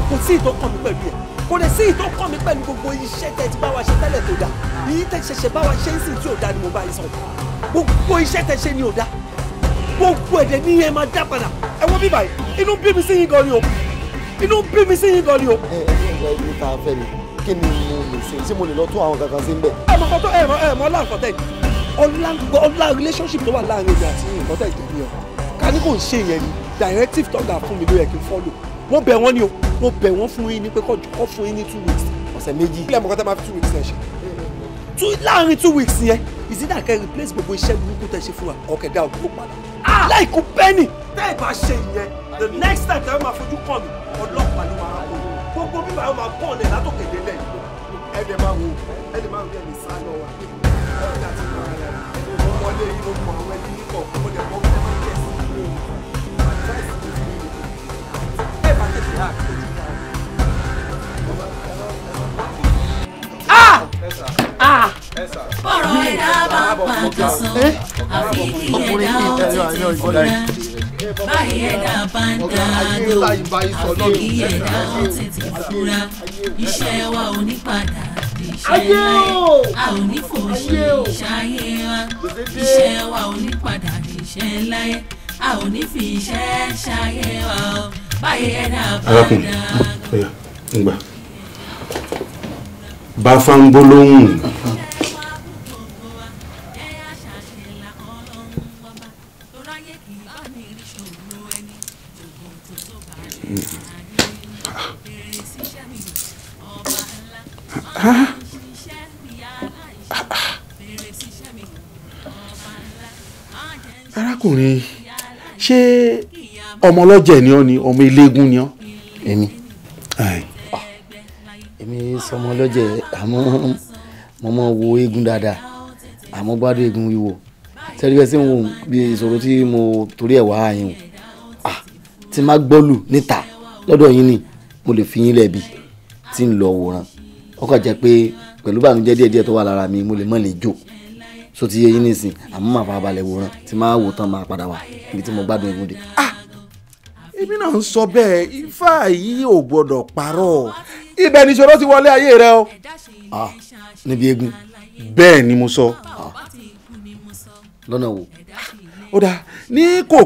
kò sí ìtọ́kàn mi pẹ̀lú ẹ̀ kò lè sí ìtọ́kàn mi pẹ̀lú gbogbo iṣẹ́ tẹ̀ ti bá wa ṣe tẹ́lẹ̀ tó dáa èyí tẹ̀ ṣẹ̀ṣẹ̀ bá wa ṣe ń sìn tí ò dáa ni mo bá yín sọ gbogbo iṣẹ́ tẹ̀ ṣe ni ò dáa gbogbo ẹ̀dẹ̀ ní ẹ máa dá padà ẹ wọ́n bíbáyìí inú bí mi sí yín gan ni o inú bí mi sí yín gan ni o. ní ká fẹ́ mi kí ni mo lè ṣe ṣé mo lè lọ tún àwọn kankan sí ń bẹ̀. ẹ mọ ọlá nǹkan tẹ ọlá relationship tó wà láàrin èmi àti nǹkan tẹ ìjẹbi ọ ká ní kò ń ṣe yẹn ni directive tọ́gà fún mi ló yẹ kí n follow wọ́n bẹ̀ wọ́n ni o wọ́n bẹ̀ wọ́n fún yín ní pé kọ́ fún yín ní 2 weeks ọ̀sẹ̀ méjì. ilé ẹ̀mọ́kọ́ tẹ́ máa fi 2 weeks yẹn ṣe láàrin 2 weeks yẹn ìsídàkẹ́ replace gbogbo iṣẹ́ burúkú tẹ́ ṣe fún wa ọ̀kẹ́dá òdúró padà láìkú bẹ́ẹ̀nì tẹ́ ẹ bá ṣe ìyẹn the next time tẹ́ ẹ máa fojú kàn mí ọlọ́pàá ni wàá kó gbogbo bíbá yóò máa pọ̀ ọ̀nà látòkè délẹ̀ ẹ̀ẹ́dẹ̀ máa wo ẹ̀ẹ́dẹ̀ máa wo ẹ̀mí sá lọ wa ẹ̀ẹ́dẹ̀ àti ọmọlé yìí ló mọ àwọn ẹni nípò ọmọdé mọ́ ẹ̀ máa jẹ́ sí ilé ẹ̀ bá tètè há ọ̀rọ̀ ẹ̀dá bá pàtó sàn àfi kí ẹ̀dá ó tètè fúnra báyìí ẹ̀dá bá ń dá lò àfi kí ẹ̀dá ó tètè fúnra iṣẹ́ wa ò ní padà iṣẹ́ láyé a ò ní fòṣì ṣayé wa iṣẹ́ wa ò ní padà iṣẹ́ láyé a ò ní fi iṣẹ́ ṣayé wa báyìí ẹ̀dá bá ń dá lò. bá fáńgbó lóhùn. arákùnrin ṣé ọmọ ọlọ́jẹ̀ ni ọ́ ni ọmọ eléégún ni ọ́. èmi sọmọ ọlọ́jẹ̀ àmọ́ mo mọ̀ wo eégún dáadáa àmọ́ gbádùn eégún wíwò tẹ́lẹ̀ bẹ́ẹ̀ sí ń wò bí ìṣòro tí mo torí ẹ̀ wá yín o tí má gbọ́lù níta lọ́dọ̀ yín ni mo lè fi yín lẹ́bi tí ń lọ wòran ó kàn jẹ́ pé pẹ̀lú bàmíjẹ́ díẹ̀díẹ̀ tó wà lára mi mo lè mọ̀ lè jò so ti yé yín nísìn àmọ́ màá fara balẹ̀ wòran tí máa wò tán máa padà wá ibi tí mo gbádùn eégún dé. èmi náà ń sọ bẹ́ẹ̀ ifá yìí ò gbọ́dọ̀ parọ́ ibẹ̀ níṣòro ti wọlé ayé rẹ o. níbi eégún. bẹ́ẹ̀ ni mo sọ. lọ́nà wo. ó dáa ní kò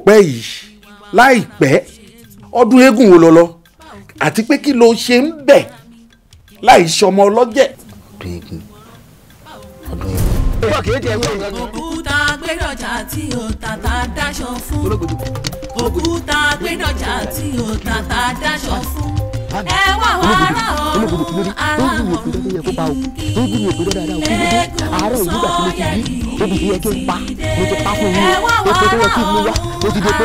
pẹ́ yìí láìpẹ́ ọdún eégún wo lọ lọ àti pé kí ló ṣe ń bẹ̀ láì ṣọmọ ọlọ́jẹ̀. ọdún eégún. òkúta gbẹ́dọ̀jà tí o tàtà dáṣọ fún òkúta gbẹ́dọ̀jà tí o tàtà dáṣọ fún ẹ wà wá ara ọ̀run ara wọn kìkì ẹkùn sọ́yẹ́ kìkì ẹ wà wá ara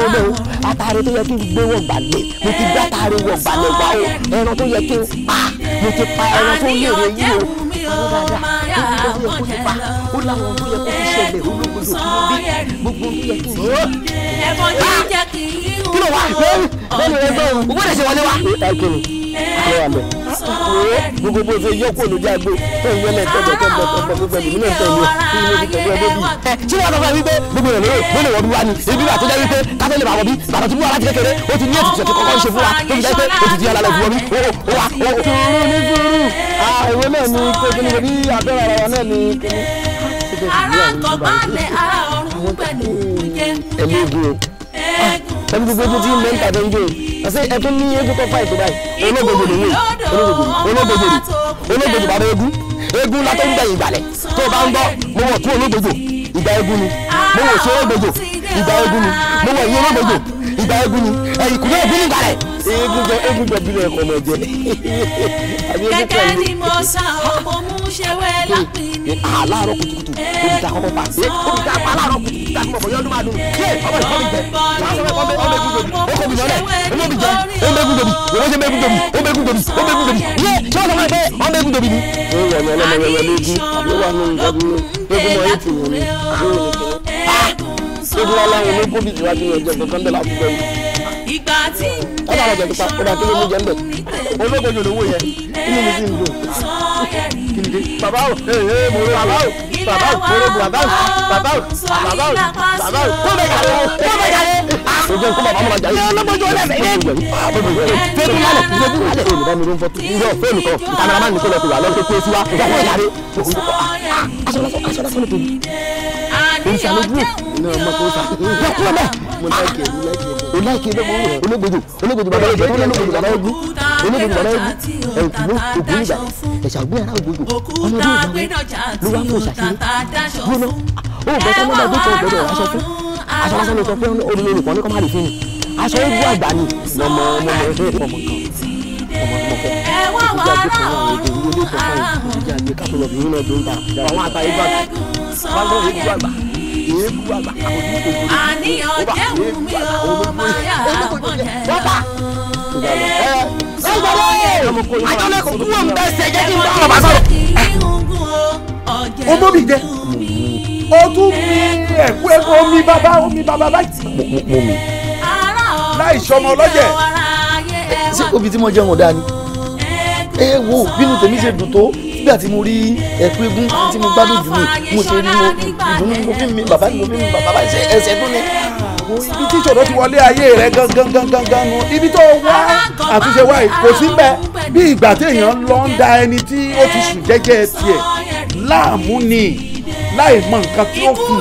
ọ̀run àtàrí tó yẹ kí n gbé wọ̀ gbàlẹ̀ mo ti gbá tàrí wọ̀ gbàlẹ̀ wá o ẹran tó yẹ kí n pa mo ti pa ẹran tó lè rẹ yìí o ó láwọn tó yẹ kó fi ṣẹlẹ̀ olóògbé tó kí ló dé gbogbo tó yẹ kí n. ẹ̀fọn yìí jẹ́ kí n yí wọ́n. bẹ́ẹ̀ni rẹ sọ̀rọ̀ o gbọ́dọ̀ ṣe wọlé wa. gbogbo bó ṣe yọ kó lójú àgbo tó ń yẹlẹ tẹ̀lé gbogbo ẹ̀mí náà tẹ̀lé ṣé wọ́n sọ fún mi pé gbogbo ẹ̀mí ló lè wọ́n wá ní ibi àti jẹ́ wípé káfẹ́ lè bàbọ̀ bí bàbá tí mú wa láti kékeré ó ti ní ètùtù tó kọ́kọ́ ń ṣe fún wa tó fi jẹ́ pé ó ti di alalẹ̀ fún wọn bí sùúrù ní sùúrù ìwé náà ní kékeré ní abẹ́rẹ́ ara wa náà ní kékeré. ara kọ̀ balẹ̀ ara ọ̀run pẹ̀lú ẹlẹ́gùn o ẹbí gbogbo ojú tí ń lé ń tàbí ń jó ọ̀sẹ̀ ẹ̀tún ní eégún tó fà ètò báyìí olóògbé olóògbé bàbá eégún látọ̀ ń gbẹ̀yìn ìgbàlẹ̀ tó o bá ń gbọ́ mo wọ̀ tún olóògbé ìgbà eégún ni mo wọ̀ sí olóògbé ìgbà eégún ni mo wọ̀ yín olóògbé ìgbà eégún ni ẹ̀yìn kùnú eégún nígbàlẹ̀ eégún jọ bílẹ̀ ẹ̀kọ́ ọmọ ẹ̀jẹ̀ kẹ̀kẹ́ ni mo sá ọmọ mú ṣe wẹ́ lápìn ní. láàárọ̀ kùtùkùtù omi ta kọ́kọ́ pa omi ta pa láàárọ̀ kùtùkùtù ta kọ́kọ́ yọdún máa dùn yé ọmọ ìkọ́mi jẹ ọmọ egun dobi ó kọ́ mi lọ́lẹ̀ olóbi jẹ ọmọ egun dobi owó ṣe mẹ́gun dobi ọmọ egun dobi ọmọ egun dobi yé ṣé wọ́n sọ fún ẹ pé ọmọ egun dobi ni. ó wà ní ọlọ́mọ ẹ̀rọ lógún àbí wà ní ìjọba egun mọ̀ ètò wọn ni egun aláwọ̀ ló kó bí ìwádìí ọjọ́ kankan bẹ́ẹ̀ láti gbẹ̀yìn. ìgbà tí ọba àwọn ọjọ́ ìpa ọba tó ló mú jẹ́ ń bẹ̀ olóògbé yòlówó yẹn inú mi sì ń dùn. bàbá o mo ro bàbá o bàbá o mo ro bàbá o bàbá o bàbá o bàbá o kó bẹ yàrá o kó bẹ yàrá o. o jẹ́ nǹkan bàbá mo ma jà yìí. ọlọ́mọdé ó lẹ́sẹ̀ yẹn. fẹ́ẹ́nu lálẹ́ fẹ́ẹ́nu lálẹ́. fẹ́ẹ́nu bá mi ló ń fọ́ irọ́ fẹ́ẹ́nu kan kámẹ́rámà ní kó lọ pè wá lọ́wọ́ tó pé sí wa ìjà fún ìyàrá. aṣọ lásán ló tóbi. ìṣàlójú iná ọmọ tó sà. lọ́kùnrin bẹ́ẹ̀ mo láìkè o láìkè bẹ́ẹ̀ mo ń rẹ̀ olóògbé bàbá ogun olóògbé bàbá ogun ẹ̀kú ògùn ìgbà ẹ̀ṣà gbé ara ògbógbò ọmọdé ògbà ló wá fún ìṣàṣeyẹ gbóná ó bọ́ sọ́mọ́ bá gbé kan gbọ́dọ̀ aṣọ fún aṣọ lásán ló sọ pé olórí kan ní kọ́ má lè fún mi aṣọ ogun àgbà ni ọmọ ẹgbẹ́ ọmọ kan ọmọ fẹ́ ìjà gbé kan náà ètò ìwé ilé ìtọ́fà ìjà gbé kápẹ́lọ̀ obìnrin náà tó ń ta àwọn àgbà egbò àgbà eégún àgbà àwọn onígbò gbòòrò àníyàn jẹ́ wù mí o máa yà àbọ̀ àjọlẹ̀ kò kúrò ń bẹ́ sẹ́jẹ́ kí n bá ọ̀rọ̀ bá sọ̀rọ̀. ó bóbi jẹ ó tún mi ẹ̀kú ẹ̀kú omi bàbá báyìí. mo mi. láì sọmọ ọlọ́jẹ̀. ṣé obì tí mo jẹun ọ̀dà ni. wo bínú tèmi ṣe dùn tó nígbà tí mo rí ẹ̀kú eégún tí mo gbádùn jù mí mo ṣe rí ìdùnnú mo fi mi bàbá ni mo fi mi bàbá ẹsẹ̀ tó ní. ibi tí ìṣòro ti wọlé ayé rẹ gangan nu ibi tó wá àtúnṣe wá kò sí bẹ́ẹ̀ bí ìgbà téèyàn lọ ń da ẹni tí ó ti sùn jẹ́jẹ́ tiẹ̀ láàmú ni láì mọ nǹkan tí ó kù.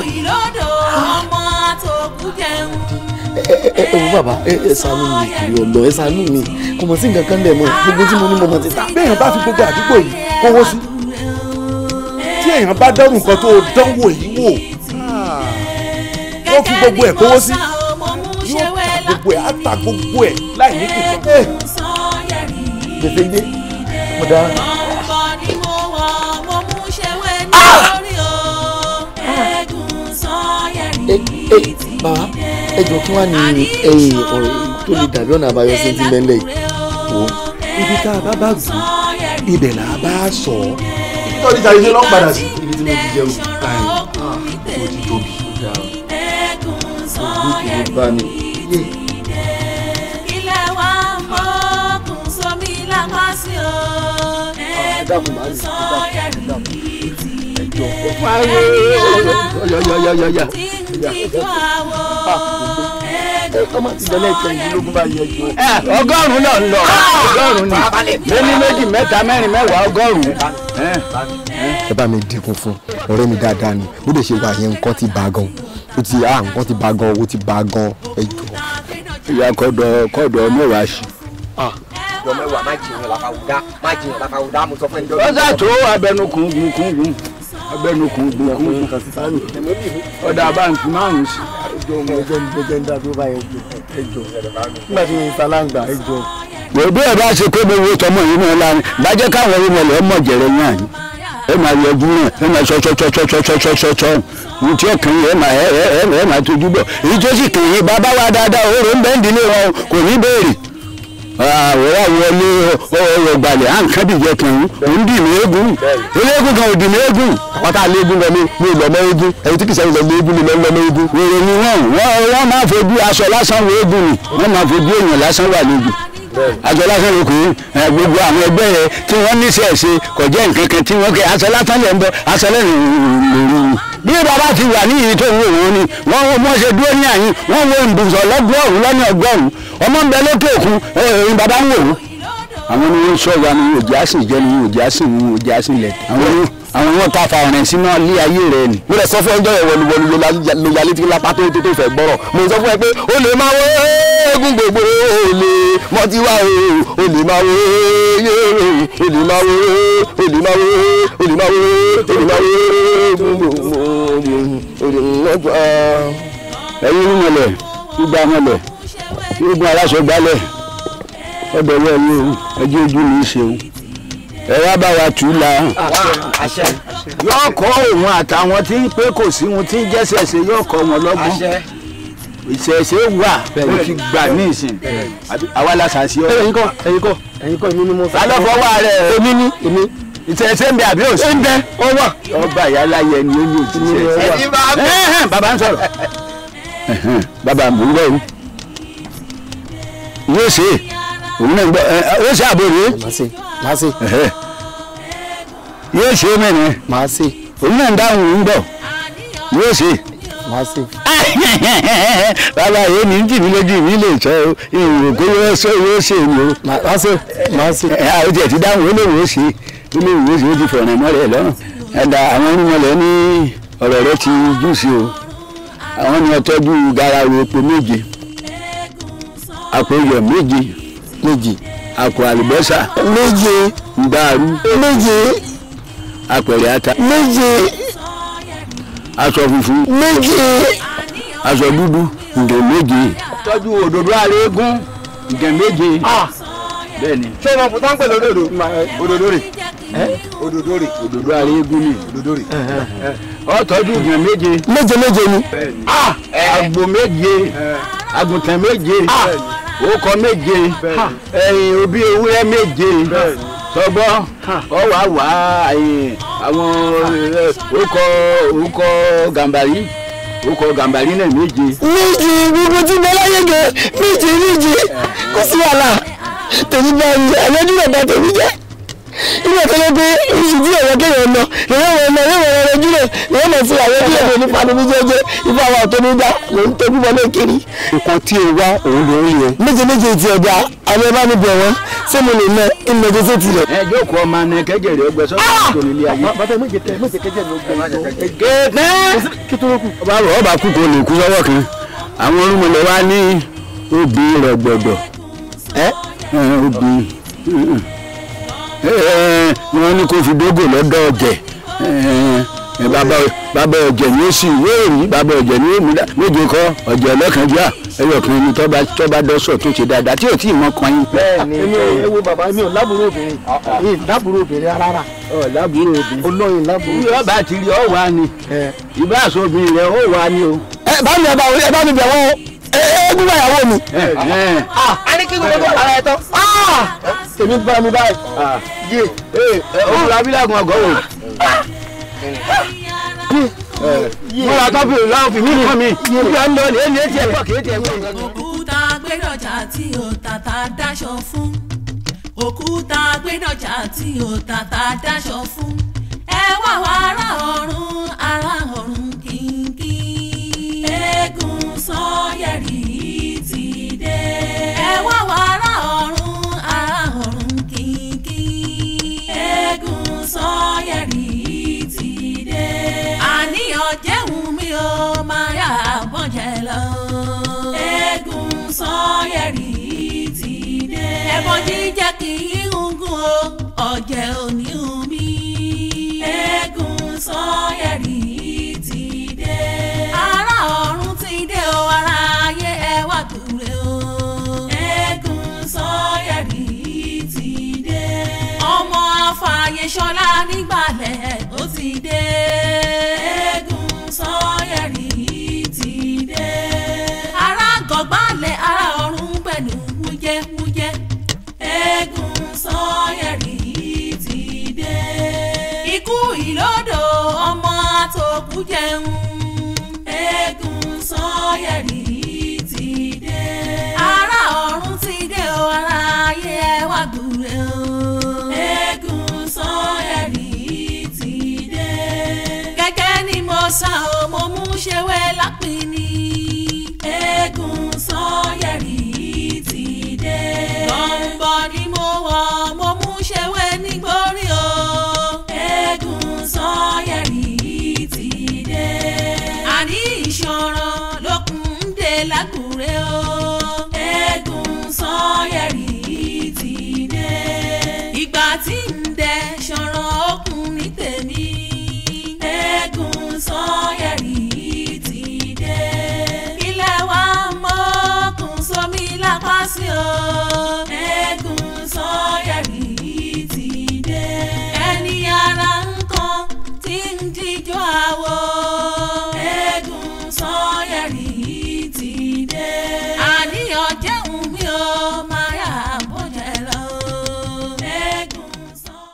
wo bàbá ẹ ṣàánú mi kiri ọ̀dọ̀ ẹ ṣàánú mi kò mọ̀ sí nǹkan kan lẹ̀ mọ́ gbogbo tí mo ní mo mọ̀ ti ta. béèyàn bá fi gbogbo àdúgbò yìí kówó sí tí èèyàn bá dẹ́rù nǹkan tó dánwò yìí wò ó fi gbogbo ẹ̀ kówó sí yóò ta gbogbo ẹ̀ á ta gbogbo ẹ̀ láì ní kìkan. gbèsè dé mo dára. bàbá ẹ jọ kí wàá ní ọ̀rọ̀ tó lè dàbí ọ̀nà àbáyọ sí ti mẹ́lẹ̀ yìí. wo ibi tá a bá bá gùn ibẹ̀ là á bá sọ ọ́ ibi tó ní sáré ṣe lọ́n padà sí ibi tí mo ti jẹun ó ti tóbi. bá mi. ilé wa ń bọ́ kùn sómi lápá sí o. ẹ̀ẹ́dùn sọ́yẹ̀rì ẹjọ́ ọmọ ti dẹ́lẹ̀ ìkẹyìndínlógún bá yẹ jù. ọgọ́rùn-ún náà ń lọ ọgọ́rùn-ún ni méní méjì mẹ́ta mẹ́rin mẹ́wàá ọgọ́rùn-ún. ẹ bá mi dínkù fún ọ̀rẹ́ mi dáadáa ni bó lè ṣe wà yẹn nǹkan ti bá gan ó ti nǹkan ti bá gan owó ti bá gan ẹ jọ. ìyá kọ́dọ̀ mẹ́wàá ṣì. ọjọ́ mẹ́wàá má jìyàn láfàwùdá mo sọ fún ẹjọ́. ó sàtó abẹnukùn gbùngbùn abẹnukùn gbùngbùn ọ̀dà báńkì márùn-ún sí. ẹjọ́ ń dá tó bá ẹjọ́ nígbà tí mo ń salangba ẹjọ́. gbogbo ẹ̀ bá ṣe pé gbogbo tọmọ yìí náà lárin bàjẹ́ káwọn orí mọ̀lẹ́ mọ̀ jẹ̀rẹ̀ yàn yín ẹ máa yọjú náà ẹ máa ṣọṣọṣọṣọṣọṣọṣọ ní tí ọkàn yìí ẹ máa tójú bọ̀ èyí tó sì kàn yín bàbá wa dáadáa òórùn ń bẹ́ẹ̀ dílé wọn kò ní béèrè àwòrán wọlé ọ̀rọ̀ gbalẹ̀ à ń kán dìjẹ́ kan òun dì mí eégún eléégún kan ò dì mí eégún àwọn tá a lé eégún lọ ní ìlọ́mọ eégún ẹni tí kì í sẹ́yìn lọ lé eégún ní lọ́mọ eégún. wèrè ni wọ́n máa fojú aṣọ lásán wo eégún ni wọ́n máa fojú èèyàn lásán wà lójú aṣọ lásán ló kù gbogbo àwọn ẹgbẹ́ rẹ tí wọ́n ní sẹ́ẹ̀sì kò jẹ́ nǹkan kan tí wọ́n kẹ́ aṣọ lásán lè ń bọ aṣọ lẹ́yìn lòrù bí bàbá ti wà ní ìyí tó ń wò wọ́n ni wọ́n ṣe dúró ní àyín wọ́n wo ìbùsọ̀ lọ́gọ́rùn-ún lọ́nà ọgọ́rùn-ún ọmọ ń bẹ lókè òkun ẹ̀yìn bàbá ń wò ó àwọn ni wọ́n sọ wa ni òjì àsìn jẹ́ ni òjì àsìn ni òjì àsìn lẹ̀ àwọn wọn ta fa ọ̀rìn sínú ilé ayé rẹ ni. mo lè sọ fún ẹjọ́ yẹn wọlúwọlú ló yálé tí lápá tó fẹ́ gbọ́rọ̀ mo sọ fún ẹ pé o lè máa wo eégún gbogbo o lè mọtí wá o lè máa wo o lè máa wo o lè máa wo o lè máa wo o lè máa wo eégún gbogbo o lè mọtí wá. ẹyin mọlẹ gbígbà mọlẹ gbígbà aláṣọ gbálẹ̀ ọdọ wẹẹni o ẹjẹ ojú mi ṣeun ẹ wá bá wa tù ú la. yóò kọ́ òun àtàwọn tí ń pé kò sí ohun tí ń jẹ́sẹ̀ ṣe yóò kọ́ wọn lọ́gbọ́n ìṣẹ̀ṣe wà ó ti gbà ní ìsìn àwa la ṣàṣì ọ. ẹ̀yin kọ́ èmi ni mo fẹ́. alọ́fọwọ́ rẹ̀ èmi ni ìṣẹ̀ṣe ń bẹ àbí òsì. ń bẹ ó wà. ọba ìyáláyé ni ó ní òṣìṣẹ́. bàbá ń sọ̀rọ̀ bàbá mò ń gbọ́ yóò ṣe òun náà gbọ́ ó ṣe àbòrò máa ṣe yóò ṣe mẹ́rin máa ṣe òun náà ń dáhùn ń bọ̀ yóò ṣe máa ṣe. bàbá yìí ní jìbí lójú mi lè sọ ìrò kó yóò ṣe ni o. máa ṣe àwọn tiẹ̀ ti dáhùn ó lè wò ó ṣe ó ti fọ̀ràn mọ́ rẹ̀ lọ́rùn ẹ̀dá àwọn onímọ̀lẹ́ ní ọ̀rọ̀ rẹ ti jù sí o àwọn ni ọtọ́jú garawo epo 7 àpò iyọ̀ 7 àpò àlùbọ́sà 7 gbàrú 7 àpẹẹrẹ ata 7 aṣọ funfun 7 aṣọ dúdú ǹdè 7 tọ́jú òdòdó àrégún ǹdè 7 bẹ́ẹ̀ni. ṣé ìmọ̀ fún táǹpẹ̀ lódòdó òdòdó rè òdòdó àrégún ni òdòdó rè ọ tọ́jú ǹdè 7 ni àgbò 7 àgùntàn 7 okọ 7 ẹyin òbí ewúrẹ́ 7 sọgbọ́ ọ wà wá àwọn okọ gàmbàrí náà 7. gbogbo tí mo láyé gẹ 7 kò sí wàhálà tèmi bá ń jẹ ẹlẹ́dí rẹ̀ bá tèmi jẹ́ ilé ìtọ́jú pé oṣù tí èèyàn kéèyàn lọ ìwé wọn jùlọ ìwé mọ̀ sí àwọn ẹbí ẹ̀dọ̀ nípa ní jẹ́jẹ́ ifá wa ọ̀tọ́ ní dá ló ń tẹ́bí wọlé kiri. nǹkan tí o wá òun ló ń yẹ. 7 ti ẹ̀dá àwọn ẹbá mi bẹ̀ wọ́n ṣé mo lè mọ ìmọ̀jọ sí tirẹ̀. ẹ jókòó ọmọ ní kẹjẹ rẹ ọgbẹ sọ́dọ̀ tó nílé ayé. bàbá méje kẹjẹ ní ọgbẹ ọba kú kò lè kú sọ́wọ́ kan àwọn orúmọlẹ̀ wa ní obì rẹ̀ gbọ̀dọ̀ obì wọ́n ní kó fi dógò lọ́dọ̀ ọ̀jẹ̀ bàbá ọ̀jẹ̀ ni ó sì wéèrí bàbá ọ̀jẹ̀ ni ó mú méje kọ́ ọ̀jẹ̀ ọlọ́kànjá ẹyọkùnrin ni tọ́ba dọ́sọ̀ tó ṣe dáadáa tí ò tí ì mọ kan yín. bẹ́ẹ̀ni ẹ wo bàbá mi ò lábúrò obìnrin lábúrò obìnrin rárá. lábúrò obìnrin olóyin lábúrò. bí ọba ti rí ọ wá ni ìbá àṣọ obìnrin rẹ ó wá ni o. ẹ bá mi bẹ̀ wọ́n eégún báyàwó mi. a ní kí gbogbo ara ẹ tán. èmi bá mi báyìí. yé òun ra bíláàgùn ọgọ́rùn. mo ra tọ́pì láwọn fi mí kàn mí. ìgbà ń lọ ní ẹni etí ẹ̀kọ́ kì í tiẹ̀ wọ́n. òkúta gbẹ́dọ̀jà tí o tàtà dáṣọ fún òkúta gbẹ́dọ̀jà tí o tàtà dáṣọ fún ẹ wá wá ara ọ̀run kìnkì eégún Sanyẹ̀rì ti dé ẹ wá wá ara ọ̀run kìnkì eégún Sanyẹ̀rì ti dé àníyàn jẹun mi ò máa yà bọ́jẹ̀ lọ eégún Sanyẹ̀rì ti dé ẹ̀bọ̀n jíjẹ́ kì í hungun o ọ̀jẹ̀ òní hun mi eégún Sanyẹ̀rì ti dé ará ọ̀run ti dé o ará ayé ẹ wá dúró o eégún Sanyẹ̀rì ti dé ọmọ Afàyèṣọlá nígbàlẹ̀ ó ti dé eégún Sanyẹ̀rì ti dé ará gọ̀gbálẹ̀ ará ọ̀run pẹ̀lú wújẹ́wújẹ́ eégún Sanyẹ̀rì ti dé. Ikú ìlódò ọmọ àtòkù jẹun, eégún Sanyẹ̀rì ti dé. Ará ọ̀run ti dé o, ará ayé ẹ wá gbúre o, eégún Sanyẹ̀rì ti dé. Gẹ́gẹ́ ni mo sá o, mo mú ṣewé lápín ni, eégún Sanyẹ̀rì ti dé. Lọ́nbọ̀ ni mo wọ̀, mo mú ṣewé nígbórí o, eégún Sanyẹ̀rì ti dé. Àní ìṣòro lókun ń dé lágùrẹ́ o, eégún Sanyẹ̀rì ti dé. Ìgbà tí ń dẹ ṣọ̀rọ̀ okùn ní tèmi, eégún Sanyẹ̀rì ti dé. Ilé wa mọ́kùn sómi lápá sí o, eégún Sanyẹ̀rì ti dé. Ẹni ara nǹkan tí ń jíjó àwo, eégún Sanyẹ̀rì ti